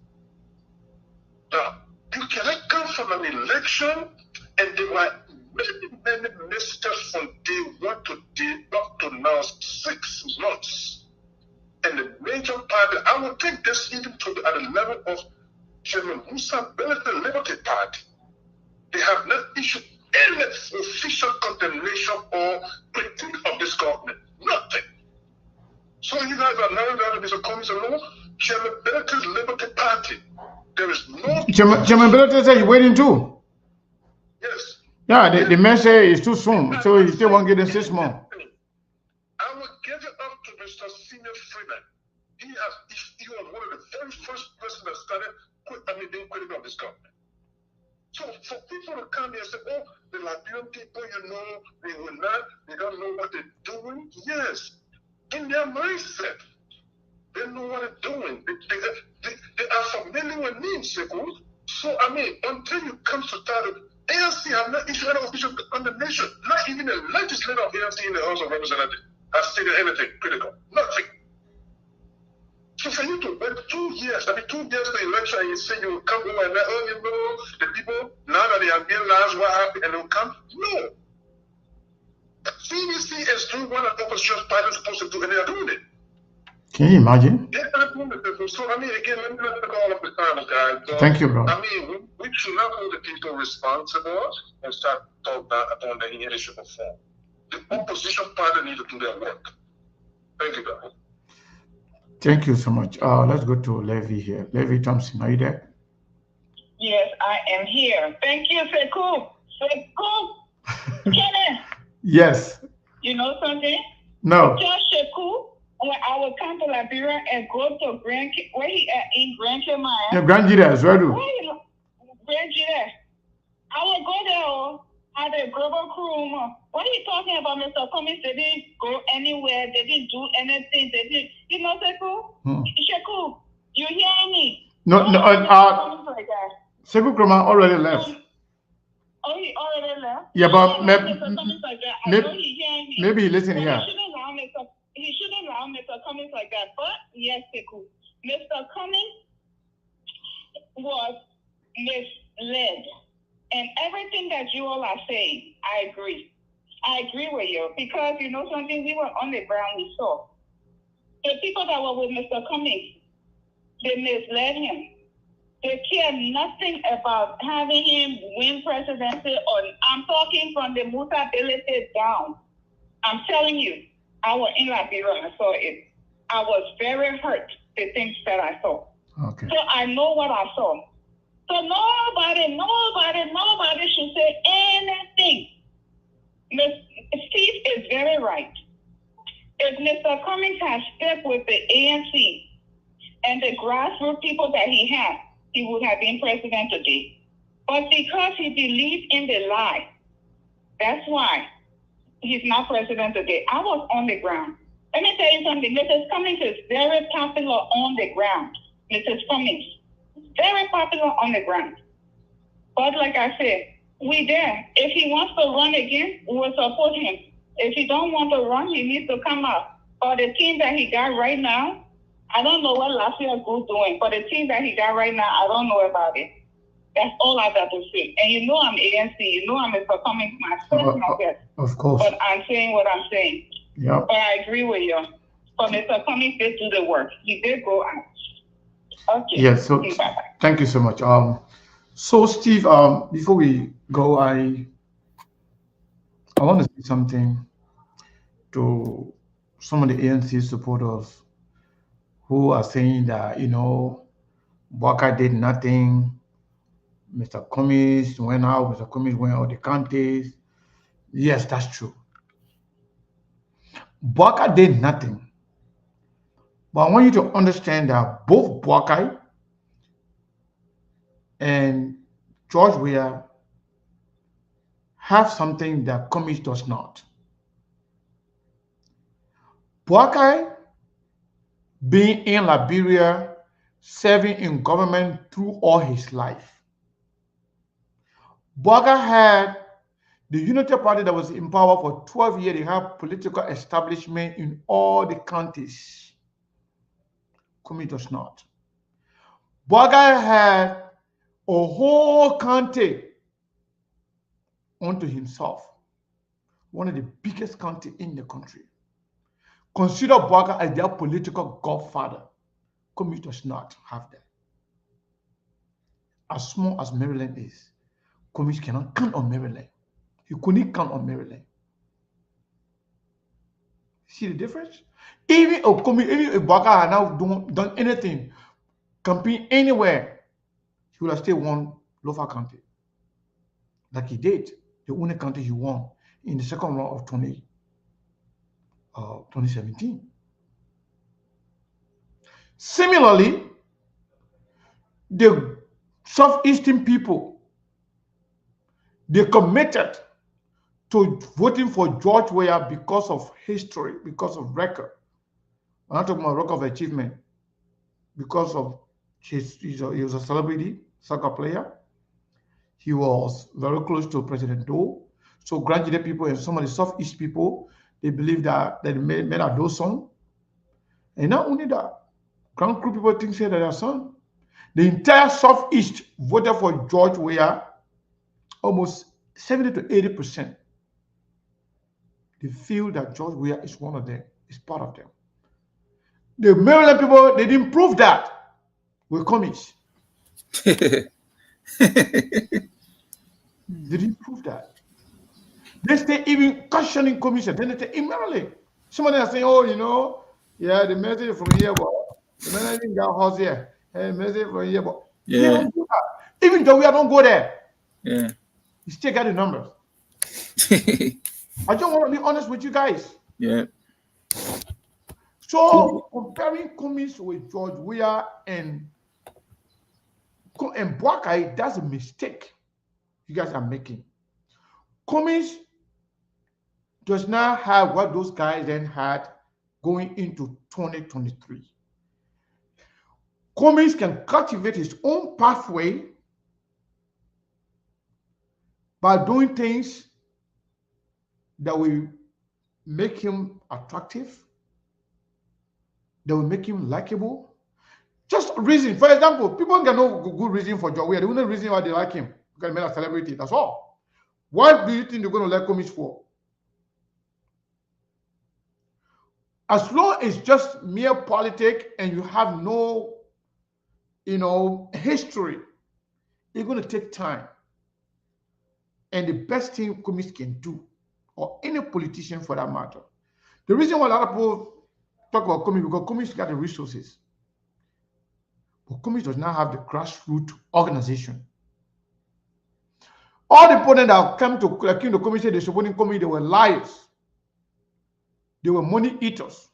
Now, you cannot come from an election and there were many messages from day one to day up to now 6 months. And the major party, I will take this even to at the level of Chairman Musa Belle's Liberty Party. They have not issued any official condemnation or critique of this government. Nothing. So you guys are now that Mr. Commission law, Chairman Belle's Liberty Party. There is no
Chairman Bellette said you're waiting too.
Yes.
Yeah, the man say it's too soon, so he still won't get in 6 months.
I will give it up to Mr. Senior Freeman. He was one of the very first person that started being critical of this government. So for people to come here and say, oh, the Liberian people, they don't know what they're doing. Yes, in their mindset, they know what they're doing. They are familiar with names, so until you come to start, ANC have not issued any official condemnation. Not even the legislator of ANC in the House of Representatives has stated anything critical. Nothing. So for you to wait 2 years, 2 years to the election, and you say you will come over and the people, now that they have been last, what happened, and they'll come? No. CDC is doing what an opposition party is supposed to do, and they are doing it.
Can you imagine?
They are doing it. So, again, let me not take all of the time, guys.
Thank you, bro.
We should not hold the people responsible and start talking upon the any shape or form. The opposition party need to do their work. Thank you, guys.
Thank you so much. Let's go to Levy here. Levy Thompson, are you there?
Yes, I am here. Thank you, Sekou. Kenneth.
Yes.
You know something?
No.
Just Sekou, when I will come to Liberia and go to where he at in Grand Chemaya.
Yeah, Grand Jidas, where do?
Grand Jidas. I will go there at the global crew. What are you talking about, Mr. Cummings? They didn't go anywhere. They didn't do anything. They didn't. You know, Sekou? Sekou, you hear me?
No. Sekou Kroma already left.
Oh, he already left?
Yeah, but
maybe
he listen here.
He shouldn't allow Mr. Cummings like that. But yes, Sekou, Mr. Cummings was misled. And everything that you all are saying, I agree. I agree with you. Because you know something, we were on the ground, we saw. The people that were with Mr. Cummings, they misled him. They care nothing about having him win presidency. I'm talking from the Musa ability down. I'm telling you, I was in Liberia and I saw it. I was very hurt, the things that I saw.
Okay.
So I know what I saw. So nobody should say anything. Steve is very right. If Mr. Cummings had stepped with the ANC and the grassroots people that he had, he would have been president today. But because he believed in the lie, That's why he's not president today. I was on the ground. Let me tell you something. Mrs. Cummings is very popular on the ground. Mrs. Cummings, very popular on the ground. But like I said, we there. If he wants to run again, we will support him. If he don't want to run, he needs to come out. But the team that he got right now, I don't know what last year was doing. But the team that he got right now, I don't know about it. That's all I got to say. And you know I'm ANC. You know I'm Mr. Cummings myself, my best.
Of course.
But I'm saying what I'm saying.
Yeah.
But I agree with you. But Mr. Cummings did do the work. He did go out. Okay.
Yes. So
bye-bye.
thank you so much. So Steve, before we go, I want to say something to some of the ANC supporters who are saying that, Boakai did nothing. Mr. Cummings went out. Mr. Cummings went out the counties. Yes, that's true. Boakai did nothing. But I want you to understand that both Boakai and George Weah have something that Cummings does not. Boakai, being in Liberia, serving in government through all his life. Boakai had the Unity Party that was in power for 12 years. They have political establishment in all the counties. Cummings does not. Boakai had a whole county unto himself. One of the biggest county in the country. Consider Boakai as their political godfather. Cummings does not have that. As small as Maryland is, Cummings cannot count on Maryland. He couldn't count on Maryland. See the difference? Even if Boakai had now done anything, campaign anywhere, he would have still won Lofa County. Like he did, the only county he won in the second round of 2017. Similarly, the Southeastern people, they committed to voting for George Weah because of history, because of record. I'm not talking about record of achievement, because of he was a celebrity soccer player. He was very close to President Doe. So Grand Jide people and some of the Southeast people, they believe that they made a Doe son. And not only that, Grand Crew people think that their son. The entire Southeast voted for George Weah, almost 70 to 80%. They feel that George Weah is one of them, is part of them. The Maryland people, they didn't prove that with Cummings. They didn't prove that. They stay even questioning Cummings. Then they say, in Maryland, somebody is saying, oh, yeah, the message from here, but the message got house here. Hey, message from here, but they don't do that. Even though we don't go there, you still got the numbers. I just want to be honest with you guys.
Yeah.
So comparing Cummings with George Weah and Boakai, that's a mistake you guys are making. Cummings does not have what those guys then had going into 2023. Cummings can cultivate his own pathway by doing things that will make him attractive, that will make him likable. Just reason. For example, people can know good reason for George Weah. The only reason why they like him, because he made a celebrity. That's all. What do you think they're going to like Cummings for? As long as it's just mere politics and you have no, history, it's going to take time. And the best thing Cummings can do, or any politician for that matter. The reason why a lot of people talk about Cummings, because Cummings got the resources. But Cummings does not have the grassroots organization. All the opponents that came to accuse the Cummings, they supporting Cummings, they were liars. They were money eaters.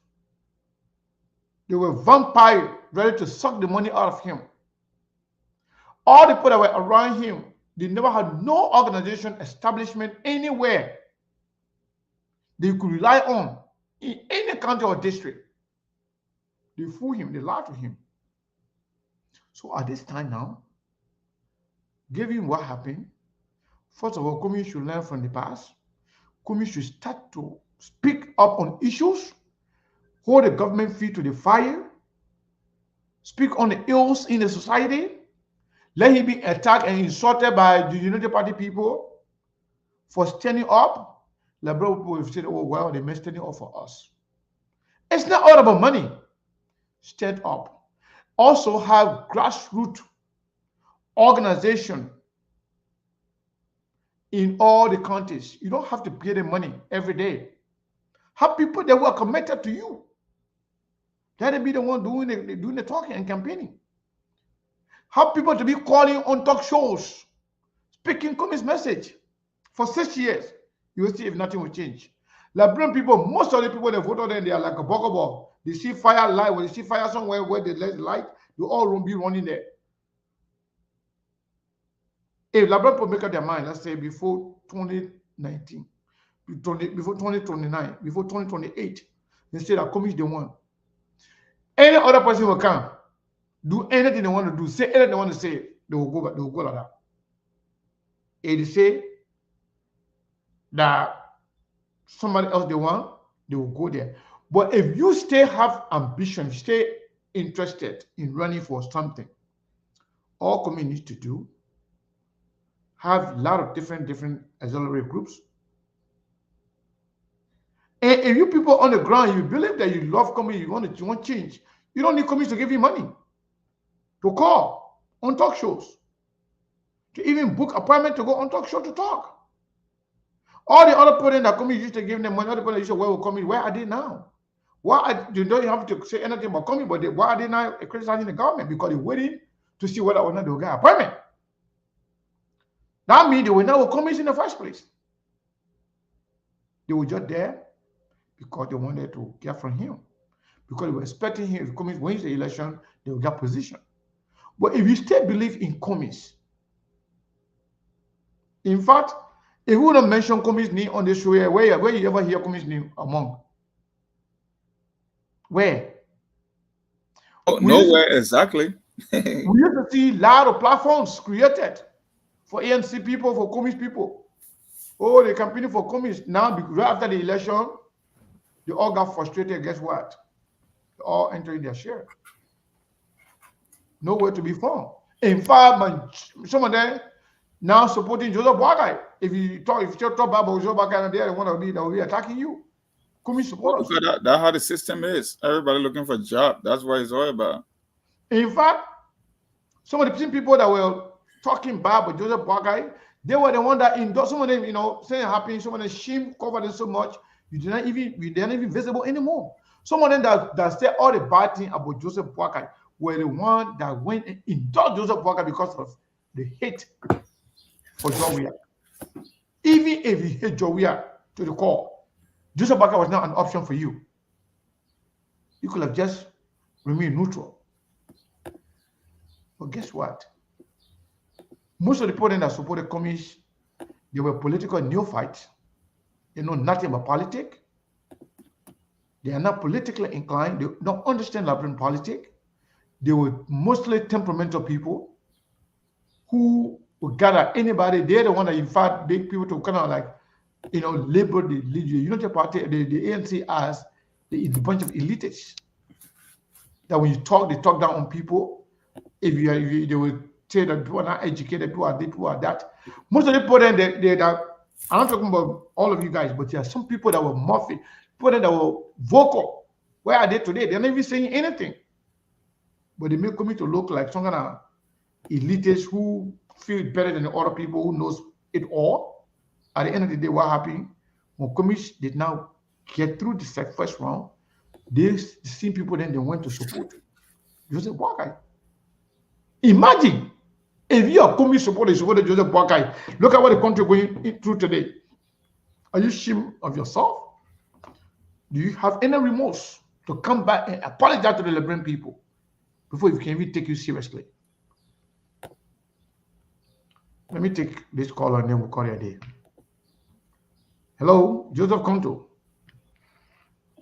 They were vampires ready to suck the money out of him. All the people that were around him, They never had no organization, establishment anywhere they could rely on in any county or district. They fool him, they lie to him. So at this time now, given what happened, first of all, Kumi should learn from the past. Kumi should start to speak up on issues, hold the government feet to the fire, speak on the ills in the society. Let him be attacked and insulted by the United Party people for standing up. Liberal people have said, oh, well, they may standing up for us. It's not all about money. Stand up. Also have grassroots organization in all the counties. You don't have to pay them money every day. Have people that were committed to you. Let them be the one doing the talking and campaigning. Have people to be calling on talk shows, speaking Kumi's message for 6 years. You will see if nothing will change. Liberian people, most of the people that voted in, they are like a bogobo. They see fire light, when they see fire somewhere where they let light, they all won't be running there. If Liberian people make up their mind, let's say before 2019, before 2029, before 2028, they say that Kumi is the one. Any other person will come, do anything they want to do, say anything they want to say, they will go back, they will go like that. If they say that somebody else they want, they will go there. But if you have ambition, stay interested in running for something, all Kumi needs to do, have a lot of different auxiliary groups. And if you people on the ground, you believe that you love Kumi, you want change, you don't need Kumi to give you money to call on talk shows, to even book appointment to go on talk show to talk. All the other people that Kumi used to give them money, other people used to where will Kumi, where are they now? You don't have to say anything about Kumi, but why are they now criticizing the government? Because they're waiting to see whether or not they'll get appointment. That means they will never come in the first place. They were just there because they wanted to get from him. Because they were expecting him to come in, wins the election, they will get position. But if you still believe in Kumi's, in fact, if you don't mention Kumi's name on the show here, where you ever hear Kumi's name among? Where?
Oh, nowhere exactly.
We used to see a lot of platforms created for ANC people, for Kumi's people. Oh, they're campaigning for Kumi's. Now, right after the election, they all got frustrated. Guess what? They all entering their share. Nowhere to be found. In fact, some of them now supporting Joseph Boakai. If you talk about Joseph Boakai, they're the one that will be attacking you. Kumi supporters.
That's how the system is. Everybody looking for a job. That's what it's all about.
In fact, some of the people that were talking bad about Joseph Boakai, they were the one that endorsed some of them, saying happy, some of them shame covered them so much, they're not even visible anymore. Some of them that said all the bad things about Joseph Boakai were the one that went and endorsed Joseph Boakai because of the hate for Jowia. Even if you hate Jowia to the core, Joseph Boakai was not an option for you. You could have just remained neutral. But guess what? Most of the people that supported Kumi's, they were political neophytes. They know nothing about politics. They are not politically inclined. They don't understand Liberian politics. They were mostly temperamental people who would gather anybody. They're the one that, in fact, make people to kind of like, label the United Party, the ANC as the bunch of elitists. That when you talk, they talk down on people. If they will say that people are not educated, people are this, people are that. Most of the people then, I'm not talking about all of you guys, but there are some people that were muffy, people that were vocal. Where are they today? They're not even saying anything. But they make Kumi to look like some kind of elitists who feel better than the other people who knows it all. At the end of the day, what happened? When Kumi did now get through the first round, the same people then they went to support Joseph Boakai. Imagine if you are Kumi supporter, supported Joseph Boakai. Look at what the country is going through today. Are you ashamed of yourself? Do you have any remorse to come back and apologize to the Liberian people before we can even take you seriously? Let me take this call and then we'll call it a day. Hello, Joseph Conto.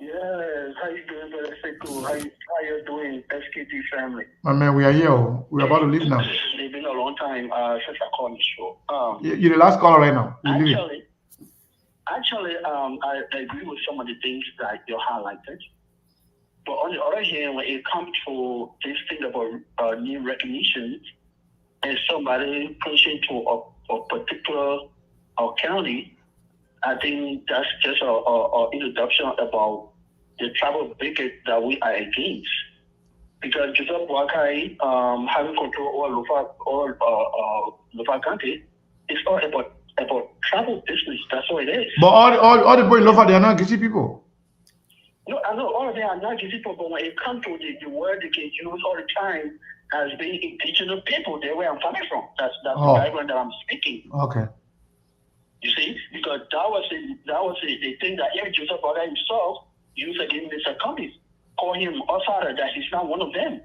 Yes, how you doing, Brother Sekou? How you doing, SKT family?
My man, we are here. We're about to leave now.
It's been a long time since I called the show.
You're the last caller right now.
Actually, I agree with some of the things that you highlighted. But on the other hand, when it comes to this thing about name recognition and somebody pushing to a particular county, I think that's just an introduction about the tribal bigot that we are against. Because Joseph Boakai having control over Lofa County, it's all about tribal business. That's what it is.
But all the people in Lofa, they are not Gisi people.
No, I know all of them are not Gisi people, but when it comes to the word they can use all the time as being indigenous people, that's where I'm coming from. That's the background that I'm speaking.
Okay.
You see, because that was the thing that even Joseph Boakai himself used against Mr. Cummings, call him outsider, that he's not one of them.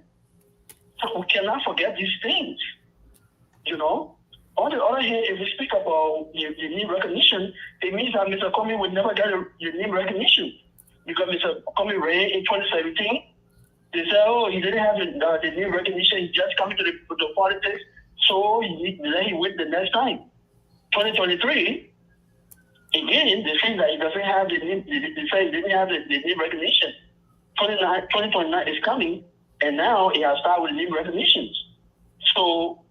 So we cannot forget these things. You know? On the other hand, if we speak about the name recognition, it means that Mr. Cummings would never get the name recognition. Because Mr. Cummings ran in 2017, they said, oh, he didn't have the name recognition, he just coming to the politics, so then he went the next time. 2023, again, they say that he doesn't have the name, they say he didn't have the name recognition. 2029 is coming, and now he has started with name recognitions. So,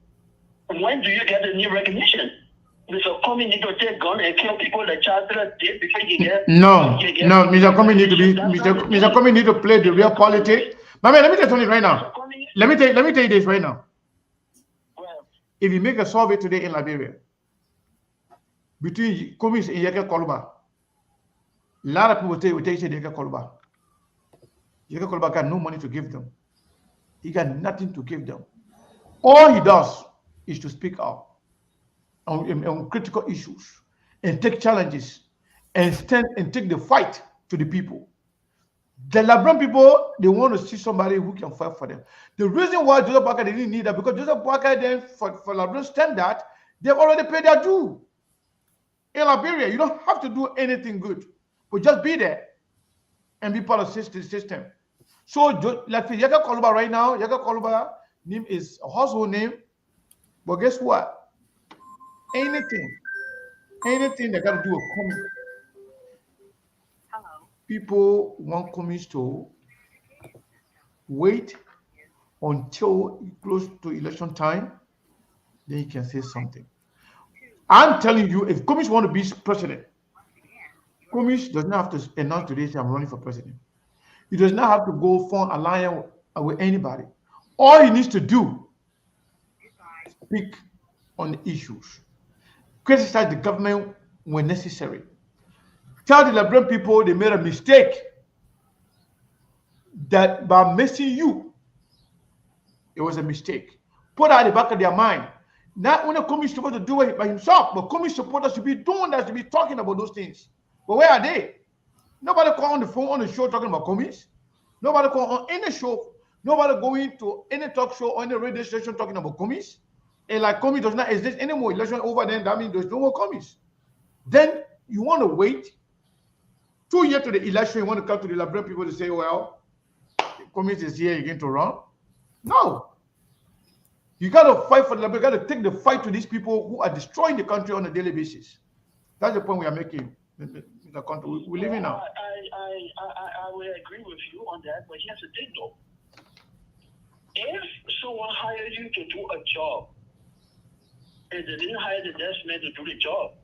when do you get the name recognition? Mr. Cummings need to take gun and kill people like Charles did before you get.
No, Mr. Cummings need to be Mr. Cummings need to play the real politics. But man, let me tell you something right now. Let me tell you this right now. If you make a survey today in Liberia between Cummings and Yeke Koluba, a lot of people will say Yeke Koluba. Yeke Koluba got no money to give them. He got nothing to give them. All he does is to speak out on critical issues and take challenges and stand and take the fight to the people. The Liberian people, they want to see somebody who can fight for them. The reason why Joseph Boakai didn't need that, because Joseph Boakai then, for Liberian standard, they've already paid their due. In Liberia, you don't have to do anything good, but just be there and be part of the system. So, like for Yeke Koluba right now, Yeke Koluba name is a household name, but guess what? Anything that got to do with Cummings. People want Cummings to wait until close to election time, then you can say something. I'm telling you, if Cummings want to be president, Cummings does not have to announce today I'm running for president. He does not have to go form alliance with anybody. All he needs to do is speak on the issues. Criticize the government when necessary. Tell the Liberian people they made a mistake, that by missing you, it was a mistake. Put out the back of their mind. Not only Cummings supposed to do it by himself, but Cummings supporters should be doing that, should be talking about those things. But where are they? Nobody call on the phone on the show talking about Cummings. Nobody call on any show. Nobody going to any talk show or any radio station talking about Cummings. And like Cummings does not exist anymore. Election over, then that means there's no more Cummings. Then you want to wait 2 years to the election. You want to come to the Liberian people to say, well, Cummings is here, you're going to run? No. You got to fight for the Liberian. You got to take the fight to these people who are destroying the country on a daily basis. That's the point we are making. The country we live in now.
I will agree with you on that, but here's the thing though. If someone hires you to do a job and they didn't hire the next man to do the job,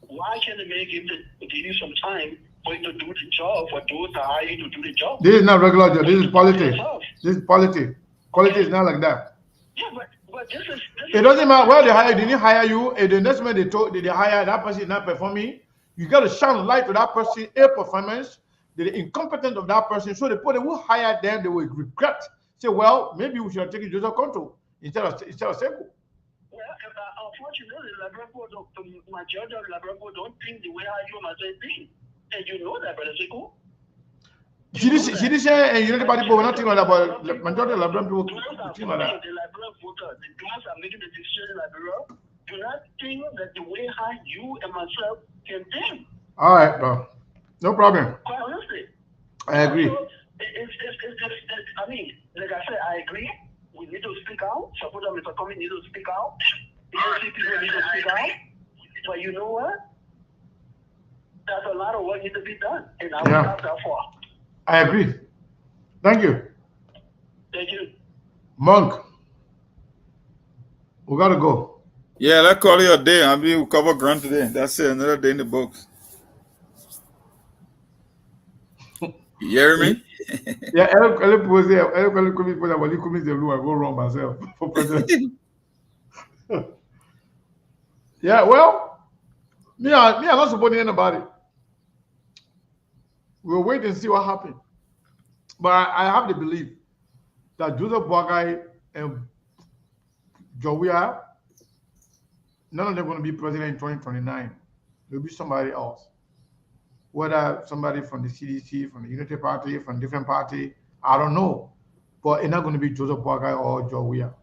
why can't the man give you some time for you to do the job, for those to hire you to do the job?
This is not regular job. This is politics. This is politics. Politics is not like that.
Yeah, but this is
it doesn't matter where they hire. They didn't hire you, and the next man they hire that person is not performing. You got to shine light to that person, a performance, the incompetence of that person. So the people that will hire them, they will regret. Say, well, maybe we should have taken Joseph Control instead of Sekou.
Well, unfortunately, the majority of Liberian people don't think the way how you must think. And you know that, Brother Sekou.
She did say, and United Party people were not thinking like that, but the majority of Liberian people think like that.
The Liberian voters, the ones are making the decision in Liberia, do not think that the way how you and myself can think.
All right, bro. No problem.
Quite honestly.
I agree.
So I mean, like I said, I agree. We need to speak out. Suppose Mr. Cummings need to speak out. PLC people need to speak out. But you know what? There's a lot of work need to be done, and I will not that far.
I agree. Thank you.
Thank you.
Monk, we gotta go.
Yeah, let's call it a day. I mean, we'll cover ground today. That's it. Another day in the books. You hear me?
Yeah, I go wrong myself for president. Yeah, well, me, I'm not supporting anybody. We'll wait and see what happens. But I have the belief that Joseph Boakai and Jowia, none of them are going to be president in 2029. There'll be somebody else. Whether somebody from the CDC, from the Unity Party, from different party, I don't know. But it's not going to be Joseph Boakai or Jowia.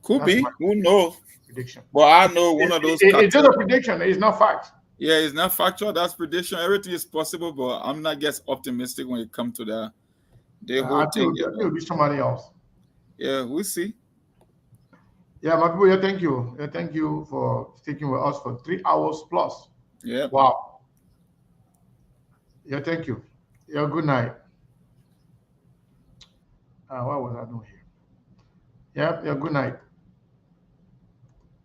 Could be. Who knows?
Prediction.
But I know one of those.
It's just a prediction. It's not fact.
Yeah, it's not factual. That's prediction. Everything is possible, but I'm not just optimistic when it comes to that. The whole thing.
It'll be somebody else.
Yeah, we'll see.
Yeah, my people, yeah, thank you. Yeah, thank you for sticking with us for 3 hours plus.
Yeah.
Wow. Yeah, thank you. Yeah, good night. What was I doing here? Yeah, good night.